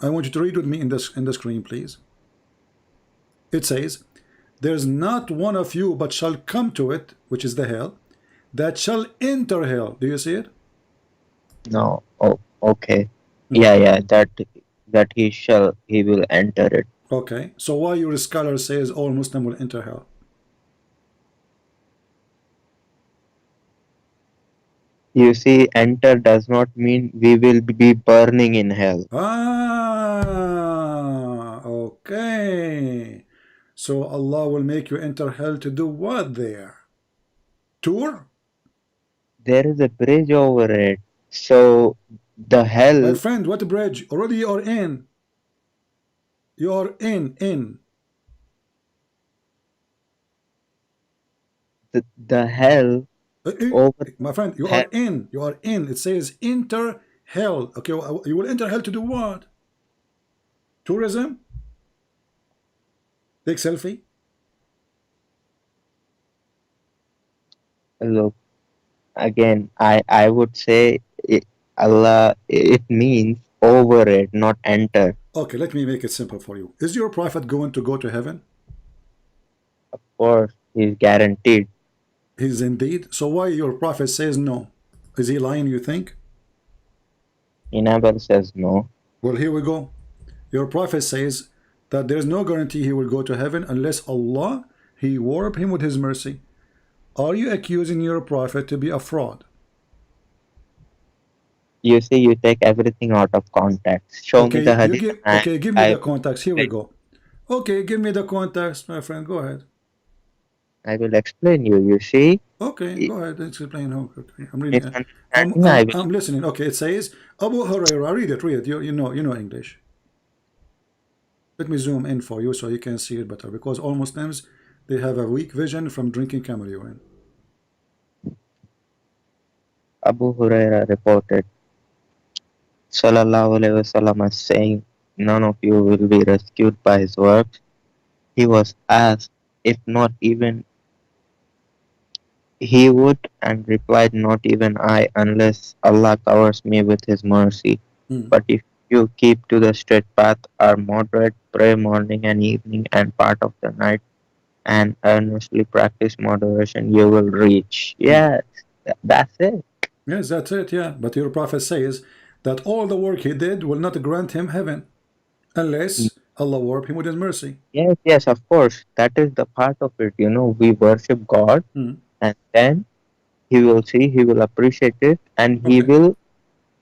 I want you to read with me in the screen, please. It says, "There's not one of you but shall come to it, which is the hell, that shall enter hell." Do you see it? No. Oh, okay. Yeah. That he will enter it. Okay. So why your scholar says all Muslim will enter hell? You see, enter does not mean we will be burning in hell. Okay. So Allah will make you enter hell to do what there? Tour? There is a bridge over it. So the hell. My friend, what bridge? Already you are in. You are in. The hell. Over my friend, you are in. You are in. It says enter hell. Okay, you will enter hell to do what? Tourism? Take selfie? Look, again, I would say Allah, it means over it, not enter. Okay, let me make it simple for you. Is your prophet going to go to heaven? Of course, he's guaranteed. He's indeed. So why your prophet says no? Is he lying, you think? He never says no. Well, here we go. Your prophet says that there's no guarantee he will go to heaven unless Allah, he warp him with his mercy. Are you accusing your prophet to be a fraud? You see, you take everything out of context. Show me the hadith. Give me the context. Here we go. Okay, give me the context, my friend. Go ahead. I will explain you. You see. Okay, go ahead. Explain. Okay. I'm reading. I'm listening. Okay, it says Abu Hurairah. Read it. You know English. Let me zoom in for you so you can see it better, because all Muslims, they have a weak vision from drinking camel urine. Abu Hurairah reported, Sallallahu Alaihi Wasallam is saying, none of you will be rescued by his works. He was asked if not even he would, and replied, not even I, unless Allah covers me with his mercy. But if you keep to the straight path, are moderate, pray morning and evening and part of the night, and earnestly practice moderation, you will reach. Yes, that's it. Yes, that's it, yeah. But your prophet says that all the work he did will not grant him heaven unless Allah warp him with his mercy. Yes, of course. That is the part of it. You know, we worship God, and then he will see, he will appreciate it, and he will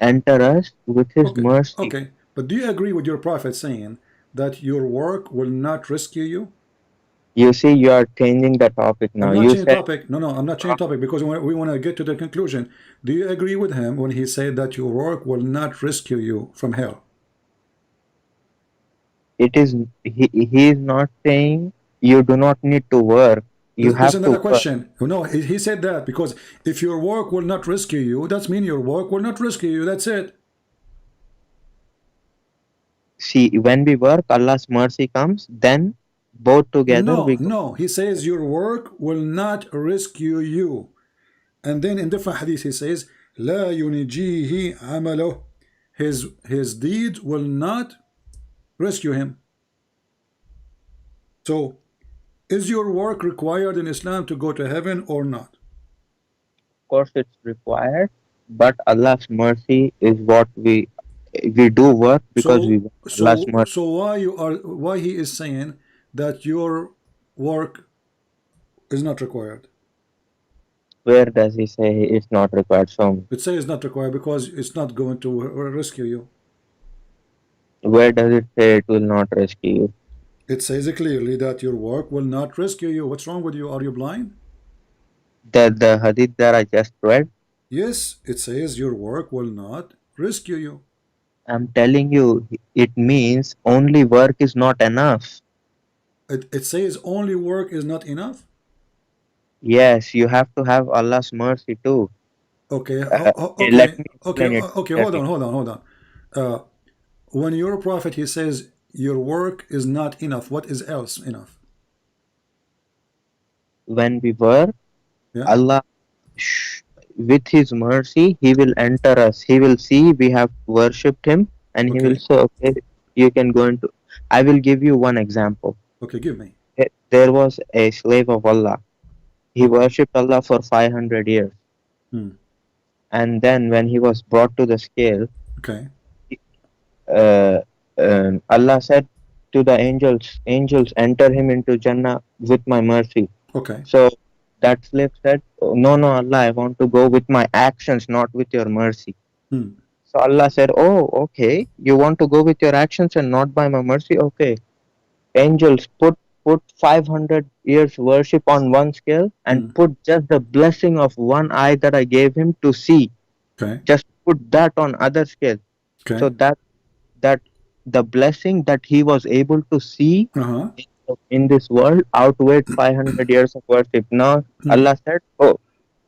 enter us with his mercy. Okay, but do you agree with your prophet saying that your work will not rescue you? You see, you are changing the topic now. I'm not changing topic. No, I'm not changing topic, because we want to get to the conclusion. Do you agree with him when he said that your work will not rescue you from hell? It is, he is not saying you do not need to work. You have to another question. No, he said that because if your work will not rescue you, that means your work will not rescue you. That's it. See, when we work, Allah's mercy comes, then both together. No, he says your work will not rescue you. And then in different hadith he says, لا ينجيه عمله. His deeds will not rescue him. So, is your work required in Islam to go to heaven or not? Of course it's required, but Allah's mercy is what we do work because we want Allah's mercy. So why he is saying that your work is not required? Where does he say it's not required? So it says it's not required because it's not going to rescue you. Where does it say it will not rescue you? It says clearly that your work will not rescue you. What's wrong with you? Are you blind? The hadith that I just read. Yes, it says your work will not rescue you. I'm telling you, it means only work is not enough. It says only work is not enough. Yes, you have to have Allah's mercy too. Okay, Let okay, me okay, explain it okay. clearly. Hold on. When you're a prophet, he says your work is not enough. What is else enough? When we were, Yeah. Allah, with His mercy, He will enter us. He will see we have worshipped Him, and He will Okay. say, "Okay, you can go into." I will give you one example. Okay. Give me. There was a slave of Allah. He Okay. worshipped Allah for 500 years, Hmm. and then when he was brought to the scale, Okay. uh, Allah said to the angels, "Angels, enter him into Jannah with my mercy." Okay. So that slave said, "Oh, no, no, Allah, I want to go with my actions, not with your mercy." Hmm. So Allah said, "Oh, okay, you want to go with your actions and not by my mercy? Okay, angels, put 500 years worship on one scale and Hmm. put just the blessing of one eye that I gave him to see. Okay. Just put that on other scale." Okay. So that the blessing that he was able to see Uh-huh. in this world outweighed 500 years of worship. Now Hmm. Allah said, "Oh,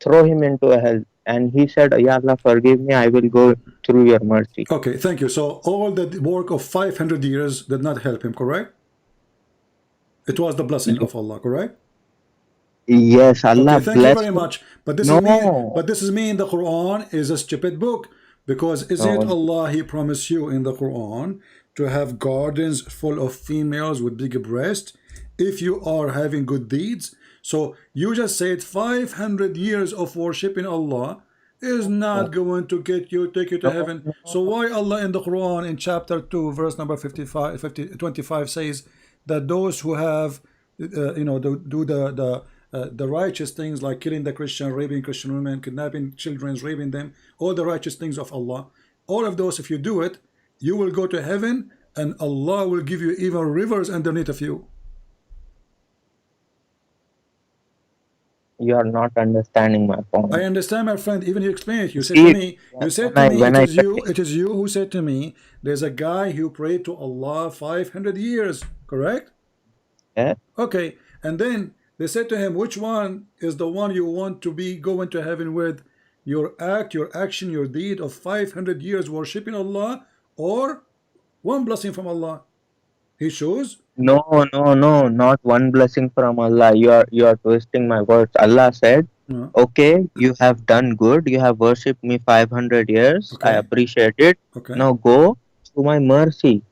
throw him into a hell." And he said, "Ya Allah, forgive me. I will go through your mercy." Okay. Thank you. So all the work of 500 years did not help him, correct? It was the blessing Ye- of Allah, correct? Yes, Okay, Allah thank you blessed very him. much. But this is me. No, But this is me in the Quran is a stupid book because is it no, Allah? He promised you in the Quran to have gardens full of females with big breasts if you are having good deeds. So you just said 500 years of worshiping Allah is not going to take you to no, heaven. no. So why Allah in the Quran in chapter 2 verse number 25 says that those who have do the righteous things like killing the Christian, raping Christian women, kidnapping children, raping them, all the righteous things of Allah, all of those, if you do it, you will go to heaven and Allah will give you even rivers underneath of you. You are not understanding my I point. understand, my friend. Even you explained it. See, You said when to I me, when I it is you who said to me, there's a guy who prayed to Allah 500 years, correct? yeah, Okay, and then they said to him, which one is the one you want to be going to heaven with? Your act, your action, your deed of 500 years worshiping Allah, or one blessing from Allah? He chose. no, no, no, not one blessing from Allah. You are twisting my words. Allah said, uh, "Okay, you have done good. You have worshipped me 500 years. I okay, appreciate it. okay. Now go to my mercy."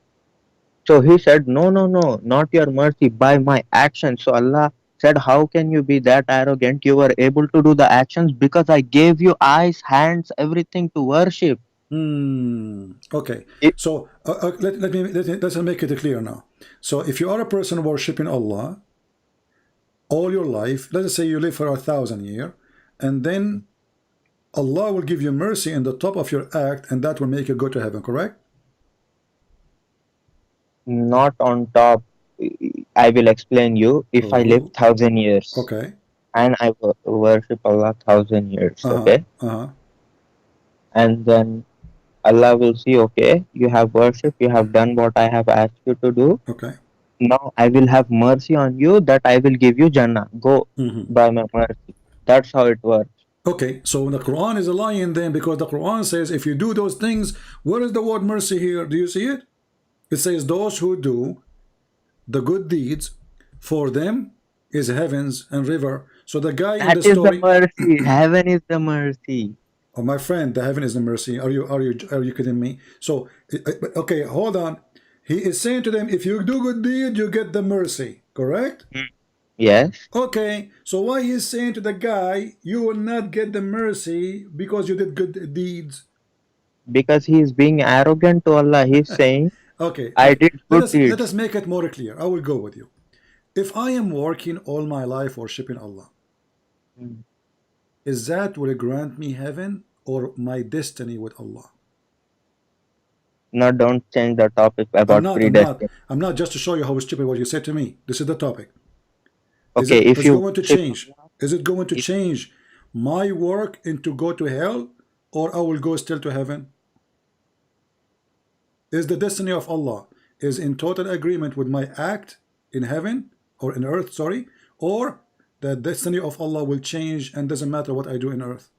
So he said, "No, no, no, not your mercy, by my actions." So Allah said, "How can you be that arrogant? You were able to do the actions because I gave you eyes, hands, everything to worship." Okay. It, So let's make it clear now. So if you are a person worshiping Allah all your life, let's say you live for 1,000 years, and then Allah will give you mercy in the top of your act, and that will make you go to heaven, correct? not on top. I will explain you. If I live Oh, 1,000 years okay. and I worship Allah 1,000 years, Uh-huh. okay, Uh-huh. and then Allah will see, okay, you have worshipped, you have done what I have asked you to do. Okay. Now I will have mercy on you, that I will give you Jannah. Go by my mercy. That's how it works. Okay, so the Quran is a lying then, because the Quran says if you do those things, where is the word mercy here? Do you see it? It says those who do the good deeds, for them is heavens and river. So the guy in That the is the story, mercy. Heaven is the mercy. oh my friend, the heaven is the mercy. Are you kidding me? So okay, hold on. He is saying to them, if you do good deed, you get the mercy, correct? Yes, Okay, so why he's saying to the guy, you will not get the mercy because you did good deeds? because he is being arrogant to Allah. He's saying, Okay, I okay. did good Let us deeds. make it more clear. I will go with you. If I am working all my life worshiping Allah, is that will grant me heaven or my destiny with Allah? No, don't change the topic about predestination. I'm not just to show you how stupid what you said to me. This is the topic. Okay, if Is you going to change? Is it going to change my work into go to hell, or I will go still to heaven? Is the destiny of Allah is in total agreement with my act in heaven or in earth, sorry, or the destiny of Allah will change and doesn't matter what I do in earth?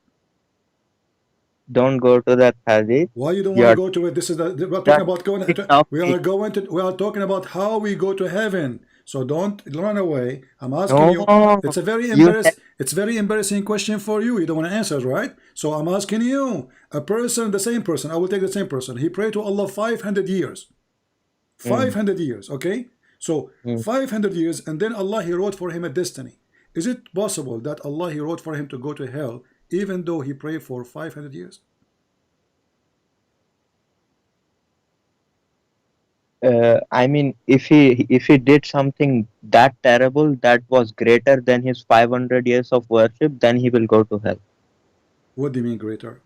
don't go to that hadith. Why you don't want to go to it? This is we're talking about going. We are talking about how we go to heaven. So don't run away. I'm asking you. It's a very embarrassing question for you. You don't want to answer, right? So I'm asking you. A person, the same person. I will take the same person. He prayed to Allah 500 years. 500 years. Okay. So 500 years, and then Allah He wrote for him a destiny. Is it possible that Allah He wrote for him to go to hell, even though he prayed for 500 years? I mean, if he did something that terrible that was greater than his 500 years of worship, then he will go to hell. What do you mean greater?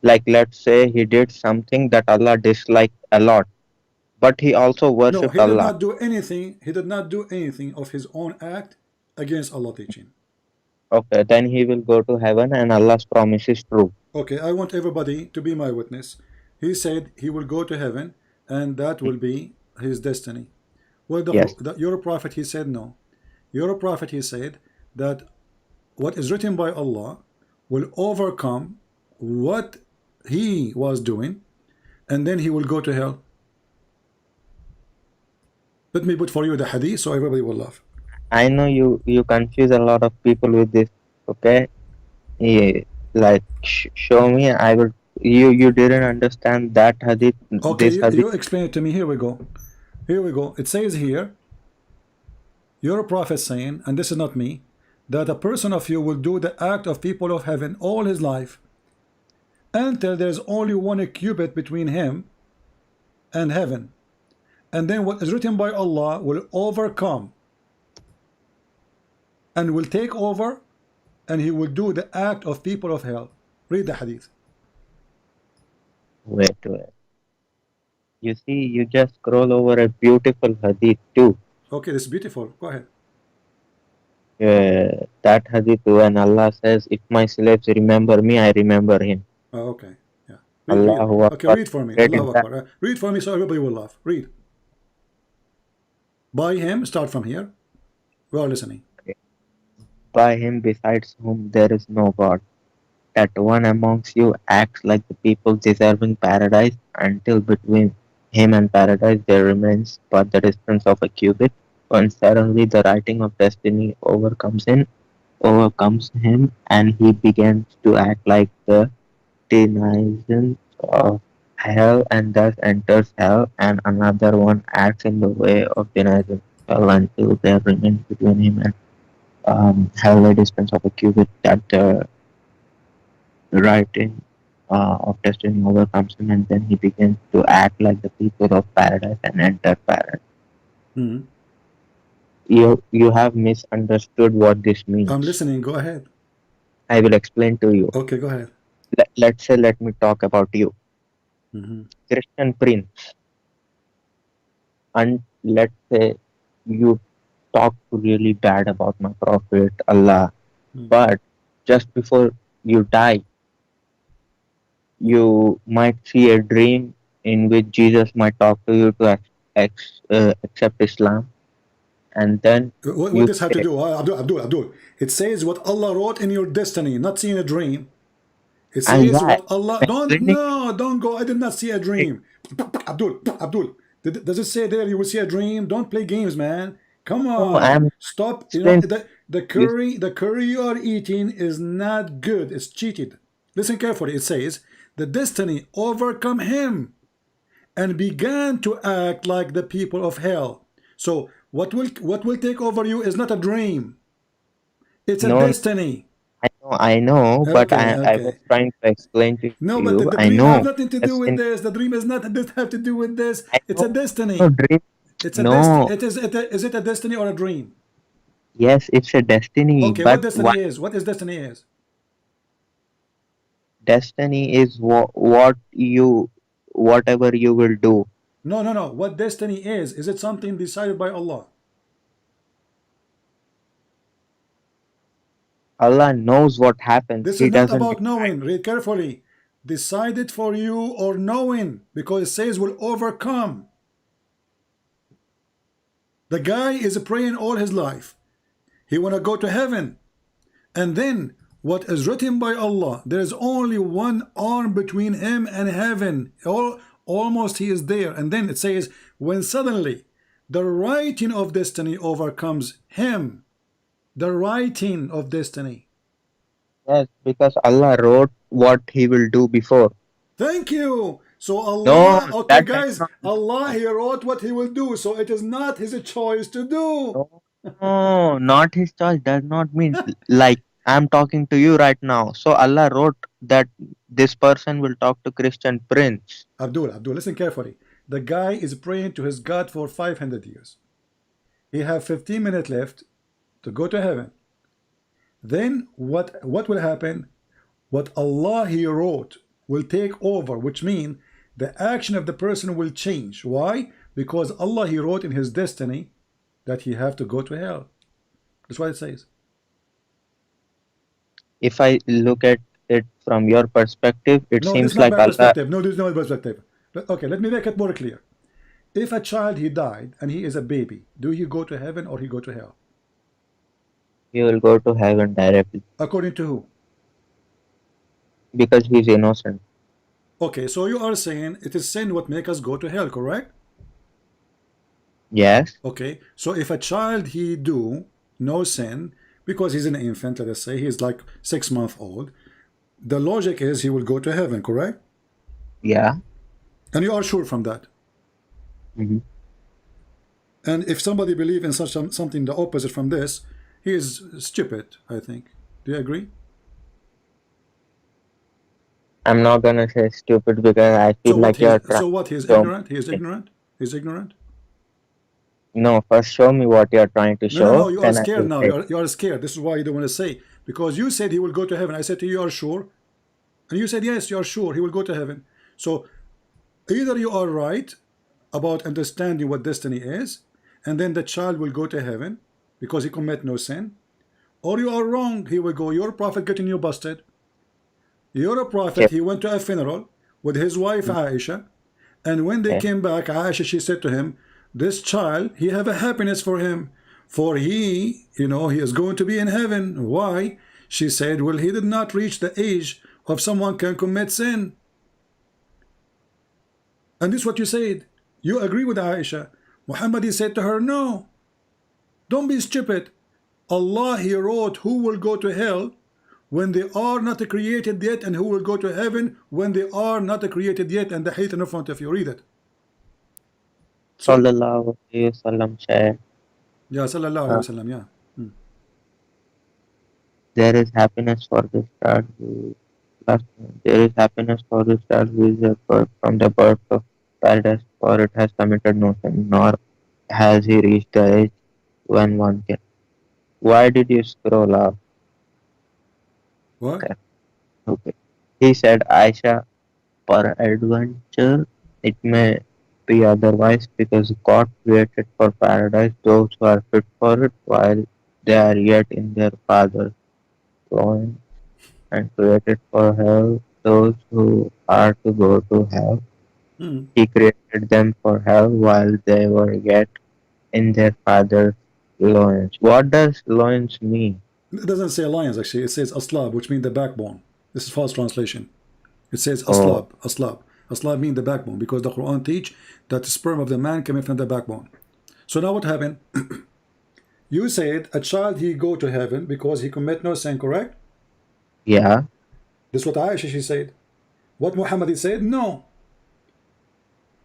Like, let's say he did something that Allah disliked a lot, but he also worshipped Allah. No, he did not do anything. He did not do anything of his own act against Allah's teaching. Okay, then he will go to heaven, and Allah's promise is true. Okay, I want everybody to be my witness. He said he will go to heaven, and that will be his destiny. Well, your prophet, he said no. Your prophet, he said that what is written by Allah will overcome what he was doing, and then he will go to hell. Let me put for you the hadith so everybody will laugh. I know you confuse a lot of people with this. Okay, yeah, like show me. I will. You didn't understand that hadith. Okay, you explain it to me. Here we go. Here we go. It says here, your prophet saying, and this is not me, that a person of you will do the act of people of heaven all his life, until there's only one cubit between him and heaven, and then what is written by Allah will overcome and will take over, and he will do the act of people of hell. Read the hadith. Wait. You see, you just scroll over a beautiful hadith too. Okay, this is beautiful. Go ahead. That hadith when Allah says, "If my slaves remember me, I remember him." Oh, okay. Yeah. Okay, read for me. Allahu Akbar. Read for me so everybody will laugh. Read. By him, start from here. We are listening. Okay. By him besides whom there is no God, that one amongst you acts like the people deserving paradise, until between him and paradise there remains but the distance of a cubit, when suddenly the writing of destiny overcomes him, and he begins to act like the denizens of hell, and thus enters hell, and another one acts in the way of denizens of hell, until there remains between him and hell a distance of a cubit, that the writing of destiny overcomes him, and then he begins to act like the people of paradise and enter paradise. Mm-hmm. You have misunderstood what this means. I'm listening. Go ahead. I will explain to you. Okay, go ahead. Let me talk about you. Mm-hmm. Christian Prince. And let's say you talk really bad about my Prophet, Allah. Mm-hmm. But just before you die, you might see a dream in which Jesus might talk to you to accept Islam. And then what does this have to do? Abdul. It says what Allah wrote in your destiny, not seeing a dream. It says what Allah don't go. I did not see a dream. Abdul. Does it say there you will see a dream? Don't play games, man. Come on. Stop. You know the curry you are eating is not good. It's cheated. Listen carefully. It says the destiny overcome him and began to act like the people of hell. So what will take over you is not a dream. It's a destiny. I know, but I was trying to explain to you. No, but the dream has nothing to do with this. The dream is not doesn't have to do with this. It's a destiny. It's a destiny. Is it a destiny or a dream? Yes, it's a destiny. Okay, but what destiny is? What is destiny is? Destiny is what whatever you will do. No, no, no. What destiny is it something decided by Allah? Allah knows what happens. This is He not doesn't about decide. knowing. Read carefully. Decided for you or knowing, because it says will overcome. The guy is praying all his life. He want to go to heaven. And then what is written by Allah, there is only one arm between him and heaven. Almost he is there. And then it says, when suddenly the writing of destiny overcomes him. The writing of destiny. Yes, because Allah wrote what He will do before. Thank you. So No, Allah, okay that does guys, not mean Allah, that. He wrote what He will do. So it is not His choice to do. No, not His choice does not mean like I'm talking to you right now. So Allah wrote that this person will talk to Christian Prince. Abdul, listen carefully. The guy is praying to his God for 500 years. He have 15 minutes left to go to heaven. Then what will happen? What Allah He wrote will take over, which means the action of the person will change. Why? Because Allah He wrote in his destiny that he have to go to hell. That's what it says. If I look at it from your perspective, it No, this is seems not like my Allah. perspective. No, this is not my perspective. Okay, let me make it more clear. If a child he died and he is a baby, do he go to heaven or he go to hell? He will go to heaven directly According to who? because he's innocent. Okay, so you are saying it is sin what make us go to hell, correct? Yes. Okay, so if a child he do no sin because he's an infant, let us say he's like 6 months old, the logic is he will go to heaven, correct? Yeah. And you are sure from that? Mm-hmm. And if somebody believe in such something the opposite from this, he is stupid, I think. Do you agree? I'm not gonna say stupid because I feel like you're trying. So what? He is to show ignorant. He is me. ignorant. He's ignorant. No, first show me what you're trying to No, no, no. show. You are Then I scared will now. say. You are scared. This is why you don't want to say, because you said he will go to heaven. I said to you, you are sure, and you said yes, you are sure he will go to heaven. So either you are right about understanding what destiny is, and then the child will go to heaven because he commit no sin, or you are wrong. He will go. Your prophet getting you busted. You're a prophet. Okay. He went to a funeral with his wife Aisha, and when they Okay. came back, Aisha, she said to him, this child, he have a happiness for him, for he, he is going to be in heaven. Why? She said, well, he did not reach the age of someone can commit sin. And this is what you said. You agree with Aisha. Muhammad, he said to her, no, don't be stupid. Allah, He wrote who will go to hell when they are not created yet, and who will go to heaven when they are not created yet. And the hadith in front of you, read it. So, Sallallahu Alaihi Wasallam said, yeah, sallallahu alayhi wasallam, yeah. there is happiness for the child who there is happiness for the child who is a birth from the birth of paradise, for it has committed no sin, nor has he reached the age when one can. Why did you scroll up? What? Okay. He said, Aisha, peradventure it may be otherwise, because God created for paradise those who are fit for it while they are yet in their father's loin, and created for hell those who are to go to hell. He created them for hell while they were yet in their father's loins. What does loins mean? It doesn't say lions, actually. It says aslab, which means the backbone. This is false translation. It says Oh. aslab. Aslab means the backbone, because the Quran teach that the sperm of the man coming from the backbone. So now what happened? You said a child he go to heaven because he commit no sin, correct? Yeah. This is what Aisha she said. What Muhammad he said? No.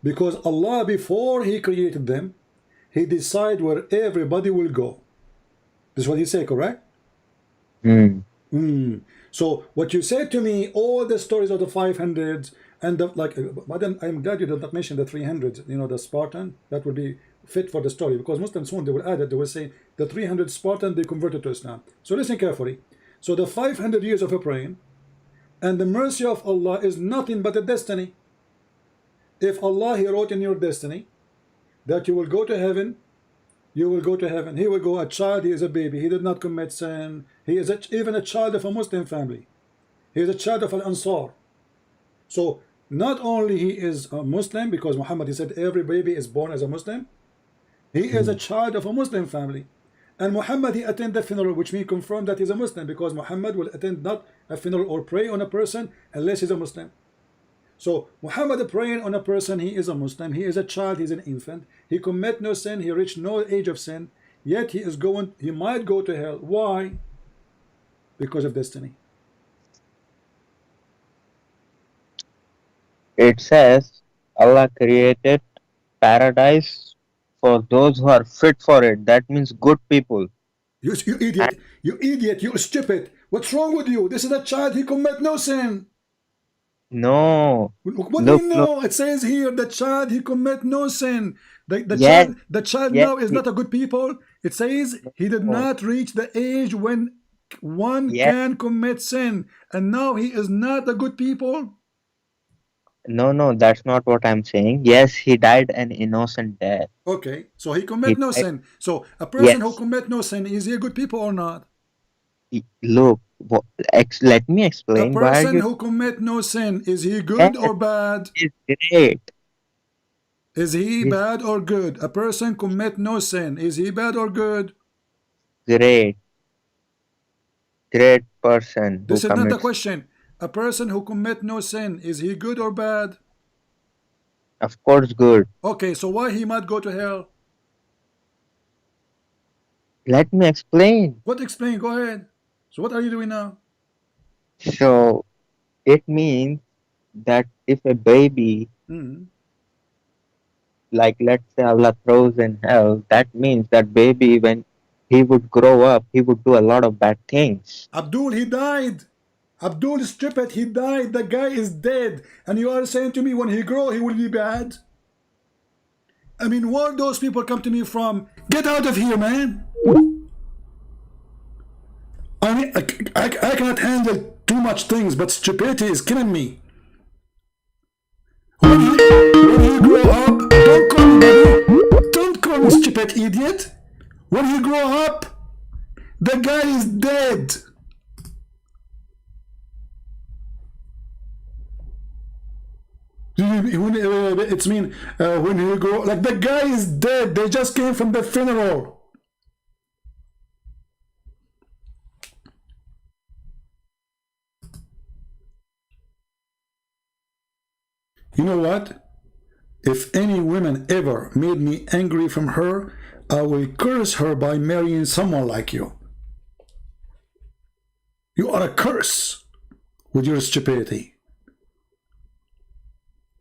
Because Allah, before He created them, He decide where everybody will go. This is what He said, correct? So what you said to me, all the stories of the 500s and the, like, but then I'm glad you did not mention the 300s. The Spartan, that would be fit for the story, because Muslims soon they will add it. They will say the 300 Spartan they converted to Islam. So listen carefully. So the 500 years of a praying and the mercy of Allah is nothing but a destiny. If Allah, He wrote in your destiny that you will go to heaven, you will go to heaven. He will go, a child, he is a baby, he did not commit sin, he is even a child of a Muslim family, he is a child of Al-Ansar. So not only he is a Muslim, because Muhammad, he said every baby is born as a Muslim, he is a child of a Muslim family. And Muhammad, he attend the funeral, which means confirm that he's a Muslim, because Muhammad will attend not a funeral or pray on a person unless he's a Muslim. So Muhammad praying on a person, he is a Muslim, he is a child, he's an infant, he commit no sin, he reached no age of sin, yet he might go to hell. Why? Because of destiny. It says Allah created paradise for those who are fit for it. That means good people. You idiot, you idiot, you stupid. What's wrong with you? This is a child, he commit no sin. No. What do you know? It says here, the child, he commit no sin. The child yes, now is not a good people. It says he did not reach the age when one can commit sin, and now he is not a good people. No, that's not what I'm saying. Yes, he died an innocent death. Okay, so he commit no sin. So a person who commit no sin, is he a good people or not? Look, let me explain. A person who commit no sin, is he good or bad? It's great. Is he bad or good? A person commit no sin, is he bad or good? Great person. This is not the question. A person who commit no sin, is he good or bad? Of course, good. Okay, so why he might go to hell? Let me explain. What explain? Go ahead. So what are you doing now? So it means that if a baby, like let's say Allah throws in hell, that means that baby, when he would grow up, he would do a lot of bad things. Abdul, he died. Abdul is stupid, he died. The guy is dead. And you are saying to me when he grow, he will be bad? I mean, where those people come to me from? Get out of here, man. I mean, I cannot handle too much things, but stupidity is killing me. When he grow up, don't call me stupid idiot. When he grow up, the guy is dead. It's mean when he grow, like the guy is dead. They just came from the funeral. You know what? If any woman ever made me angry from her, I will curse her by marrying someone like you. You are a curse with your stupidity.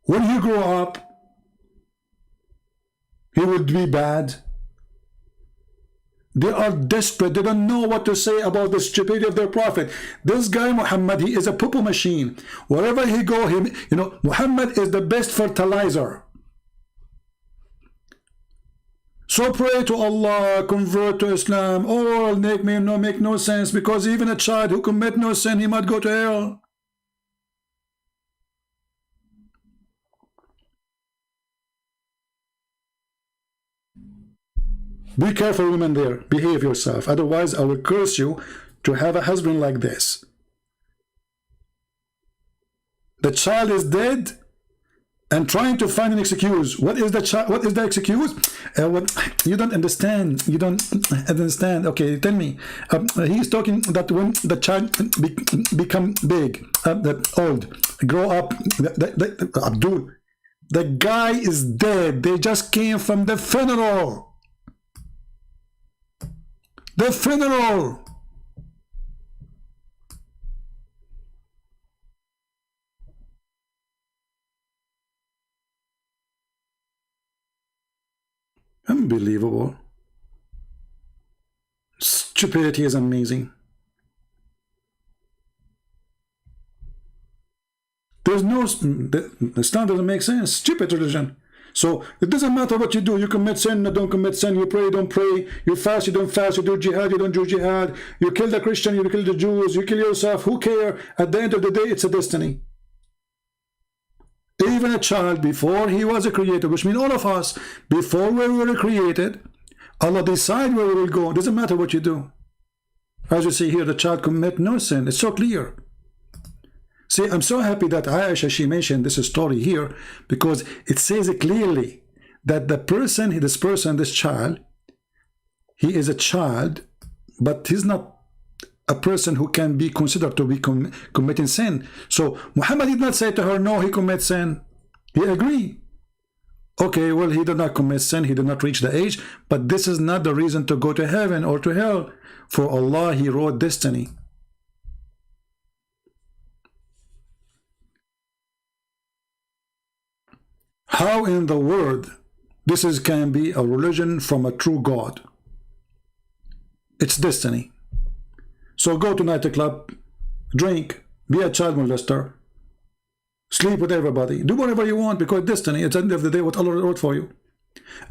When he grow up, he would be bad. They are desperate. They don't know what to say about the stupidity of their prophet. This guy Muhammad, he is a poo-poo machine. Wherever he go, Muhammad is the best fertilizer. So pray to Allah, convert to Islam. All make no sense, because even a child who commit no sin, he might go to hell. Be careful, women there. Behave yourself. Otherwise, I will curse you to have a husband like this. The child is dead and trying to find an excuse. What is the excuse? You don't understand. You don't understand. Okay, tell me. He's talking that when the child become big, old, grow up. Abdul, the guy is dead. They just came from the funeral. The funeral. Unbelievable. Stupidity is amazing. There's no, Islam doesn't make sense. Stupid religion. So it doesn't matter what you do. You commit sin, you don't commit sin. You pray, you don't pray. You fast, you don't fast. You do jihad, you don't do jihad. You kill the Christian, you kill the Jews. You kill yourself. Who cares? At the end of the day, it's a destiny. Even a child, before he was created, which means all of us, before we were created, Allah decide where we will go. It doesn't matter what you do. As you see here, the child commit no sin. It's so clear. See, I'm so happy that Aisha, she mentioned this story here, because it says clearly that this child, he is a child, but he's not a person who can be considered to be committing sin. So Muhammad did not say to her, no, he commits sin. He agreed. Okay, well, he did not commit sin, he did not reach the age, but this is not the reason to go to heaven or to hell. For Allah, he wrote destiny. How in the world this can be a religion from a true God? It's destiny. So go to nightclub, drink, be a child molester, sleep with everybody, do whatever you want, because destiny, it's at the end of the day what Allah wrote for you.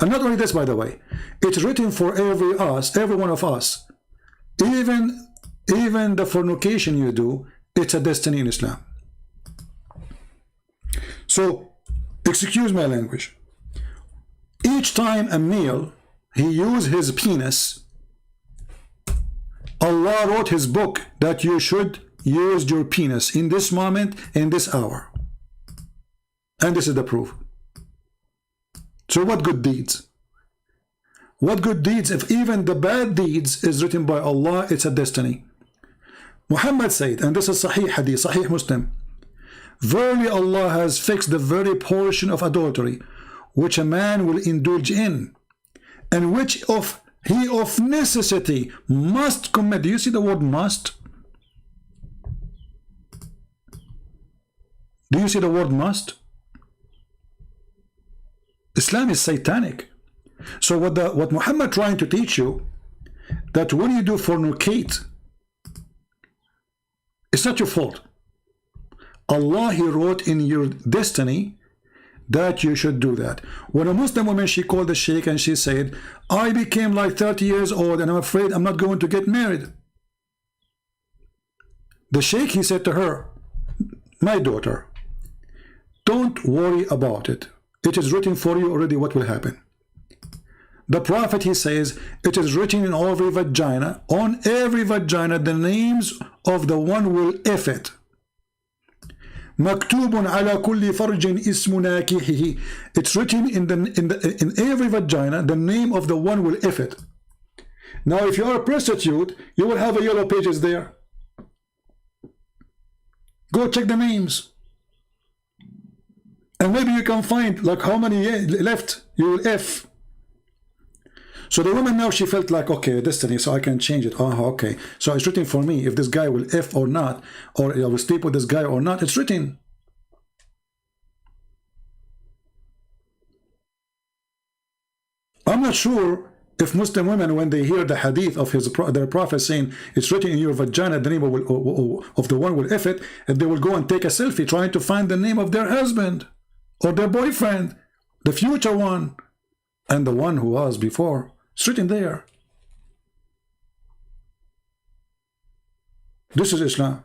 And not only this, by the way, it's written for every one of us. Even the fornication you do, it's a destiny in Islam. So, excuse my language. Each time a male, he used his penis, Allah wrote his book that you should use your penis in this moment, in this hour. And this is the proof. So what good deeds? What good deeds, if even the bad deeds is written by Allah, it's a destiny. Muhammad said, and this is Sahih Hadith, Sahih Muslim, verily Allah has fixed the very portion of adultery which a man will indulge in, and which he of necessity must commit. Do you see the word must? Do you see the word must? Islam is satanic. So what Muhammad trying to teach you, that when you do fornicate, it's not your fault. Allah, he wrote in your destiny that you should do that. When a Muslim woman, she called the sheikh and she said, I became like 30 years old and I'm afraid I'm not going to get married. The sheikh, he said to her, my daughter, don't worry about it. It is written for you already what will happen. The Prophet, he says, it is written in every vagina, on every vagina, the names of the one will if it. Maktubun ala kulli farjin ismu nakihihi. It's written in every vagina, the name of the one will if it. Now, if you are a prostitute, you will have a yellow pages there. Go check the names. And maybe you can find like how many left you will F. So the woman now, she felt like, okay, destiny, so I can change it. Oh, okay. So it's written for me if this guy will F or not, or I will sleep with this guy or not. It's written. I'm not sure if Muslim women, when they hear the hadith of their prophet saying it's written in your vagina, the name of the one will F it, and they will go and take a selfie trying to find the name of their husband or their boyfriend, the future one, and the one who was before. It's written there. This is Islam.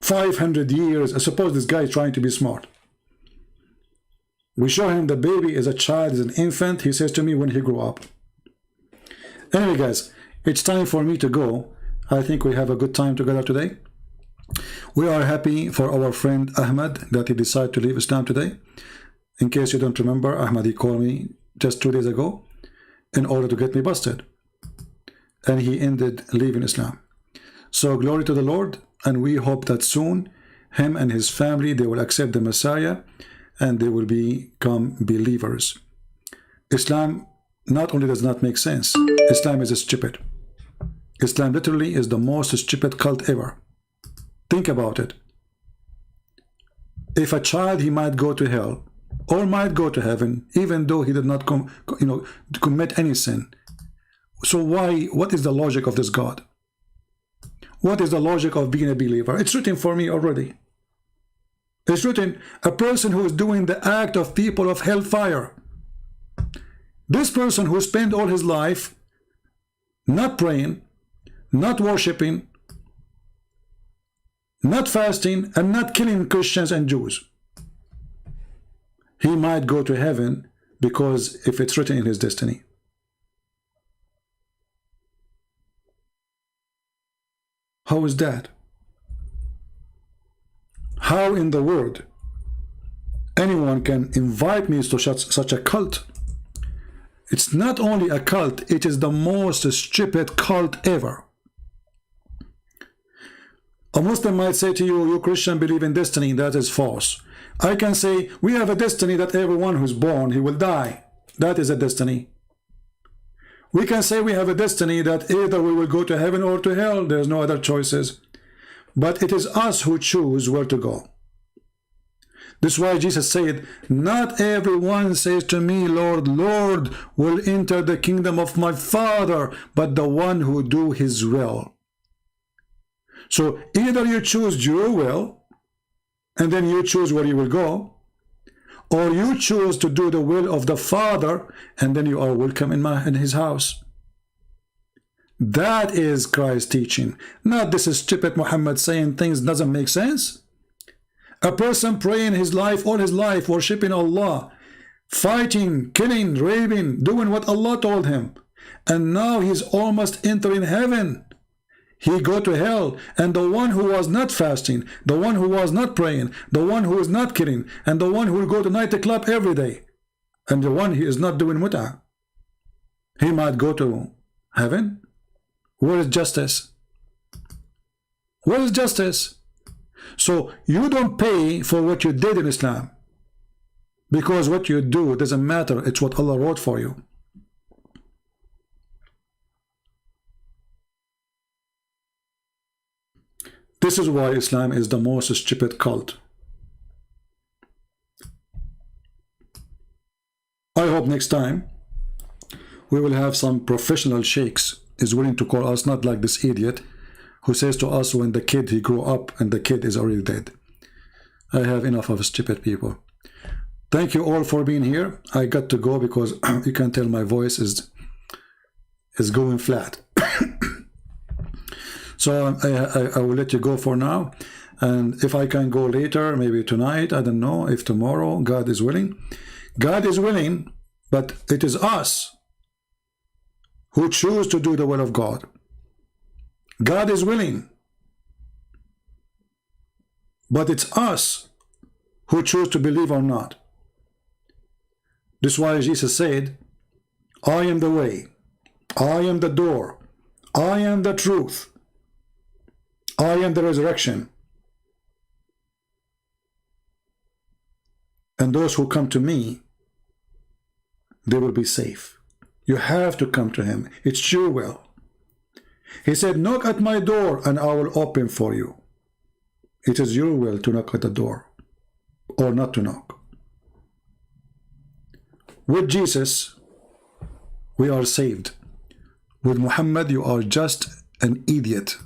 500 years. I suppose this guy is trying to be smart. We show him the baby is a child, is an infant. He says to me when he grew up. Anyway, guys, it's time for me to go. I think we have a good time together today. We are happy for our friend Ahmed that he decided to leave Islam today. In case you don't remember, Ahmed, he called me just 2 days ago in order to get me busted. And he ended leaving Islam. So glory to the Lord, and we hope that soon him and his family, they will accept the Messiah and they will become believers. Islam not only does not make sense, Islam is stupid. Islam literally is the most stupid cult ever. Think about it. If a child, he might go to hell or might go to heaven, even though he did not commit any sin. So what is the logic of this God? What is the logic of being a believer? It's written for me already. It's written, a person who is doing the act of people of hellfire. This person who spent all his life not praying, not worshiping, not fasting, and not killing Christians and Jews, he might go to heaven, because if it's written in his destiny. How is that? How in the world anyone can invite me to such a cult? It's not only a cult, it is the most stupid cult ever. A Muslim might say to you, you Christian believe in destiny. That is false. I can say, we have a destiny that everyone who's born, he will die. That is a destiny. We can say we have a destiny that either we will go to heaven or to hell. There's no other choices. But it is us who choose where to go. This is why Jesus said, not everyone says to me, Lord, Lord, will enter the kingdom of my Father, but the one who do his will. So either you choose your will, and then you choose where you will go, or you choose to do the will of the Father, and then you are welcome in his house. That is Christ's teaching. Not this is stupid Muhammad saying things doesn't make sense. A person praying his life, all his life, worshipping Allah, fighting, killing, raping, doing what Allah told him, and now he's almost entering heaven. He go to hell, and the one who was not fasting, the one who was not praying, the one who is not killing, and the one who will go to nightclub every day, and the one he is not doing mut'ah, he might go to heaven. Where is justice? Where is justice? So you don't pay for what you did in Islam, because what you do doesn't matter. It's what Allah wrote for you. This is why Islam is the most stupid cult. I hope next time we will have some professional sheikhs is willing to call us, not like this idiot who says to us when the kid he grew up and the kid is already dead. I have enough of stupid people. Thank you all for being here. I got to go because you can tell my voice is going flat. So I will let you go for now, and if I can go later, maybe tonight, I don't know, if tomorrow, God is willing. God is willing, but it is us who choose to do the will of God. God is willing, but it's us who choose to believe or not. This is why Jesus said, I am the way, I am the door, I am the truth, I am the resurrection. And those who come to me, they will be safe. You have to come to him. It's your will. He said, knock at my door and I will open for you. It is your will to knock at the door or not to knock. With Jesus, we are saved. With Muhammad, you are just an idiot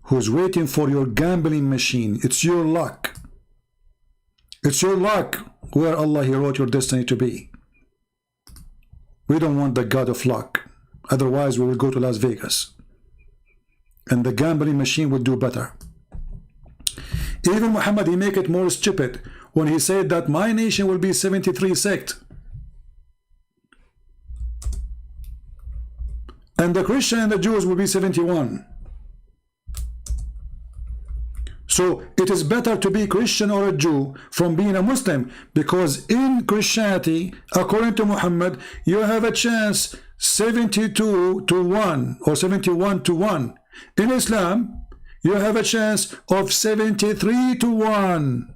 who's waiting for your gambling machine. It's your luck. It's your luck where Allah He wrote your destiny to be. We don't want the God of luck. Otherwise, we will go to Las Vegas. And the gambling machine will do better. Even Muhammad, he make it more stupid when he said that my nation will be 73 sect. And the Christian and the Jews will be 71. So it is better to be Christian or a Jew from being a Muslim, because in Christianity, according to Muhammad, you have a chance 72 to 1 or 71 to 1. In Islam, you have a chance of 73 to 1.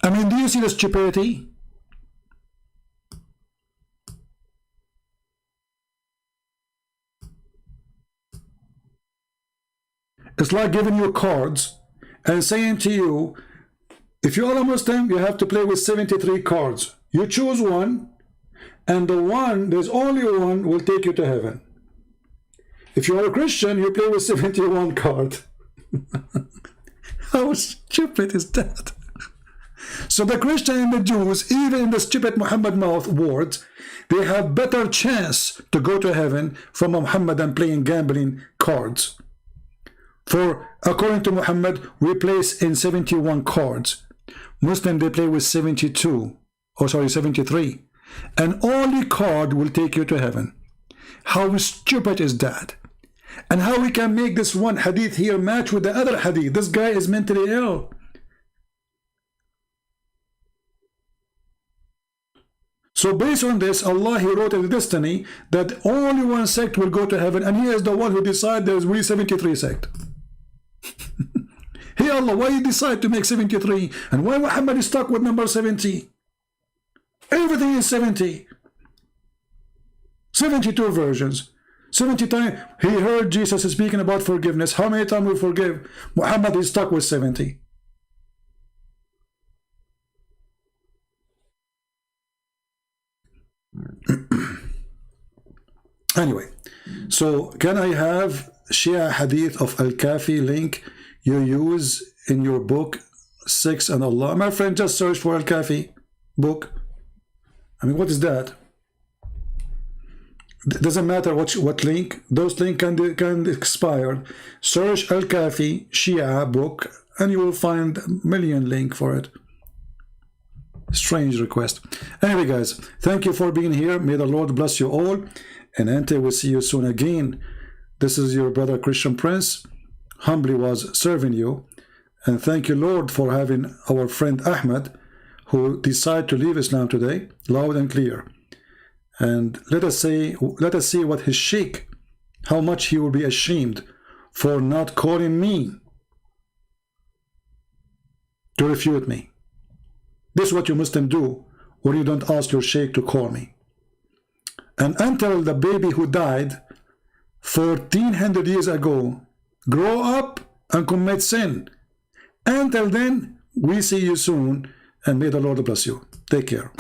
I mean, do you see the stupidity? It's like giving you cards and saying to you, if you are a Muslim, you have to play with 73 cards. You choose one, and the one, there's only one, will take you to heaven. If you are a Christian, you play with 71 cards. How stupid is that? So the Christian and the Jews, even in the stupid Muhammad mouth words, they have better chance to go to heaven from Muhammad than playing gambling cards. For according to Muhammad, we place in 71 cards. Muslim, they play with 72, or sorry, 73. And only card will take you to heaven. How stupid is that? And how we can make this one hadith here match with the other hadith? This guy is mentally ill. So based on this, Allah, He wrote in the destiny that only one sect will go to heaven, and He is the one who decides there's we 73 sect. Hey Allah, why you decide to make 73? And why Muhammad is stuck with number 70? Everything is 70. 72 versions. 70 times he heard Jesus speaking about forgiveness. How many times we forgive? Muhammad is stuck with 70. Anyway, so can I have Shia Hadith of Al-Kafi link you use in your book 6 and Allah? My friend, just search for Al-Kafi book. I mean, what is that? Doesn't matter what link. Those links can expire. Search Al-Kafi Shia book and you will find a million link for it. Strange request. Anyway, guys, thank you for being here. May the Lord bless you all. And until we see you soon again, this is your brother Christian Prince. Humbly was serving you. And thank you, Lord, for having our friend Ahmed, who decided to leave Islam today, loud and clear. And let us see what his sheikh, how much he will be ashamed for not calling me to refute me. This is what you Muslims do when you don't ask your sheikh to call me. And until the baby who died 1400 years ago grow up and commit sin, until then, we see you soon, and may the Lord bless you. Take care.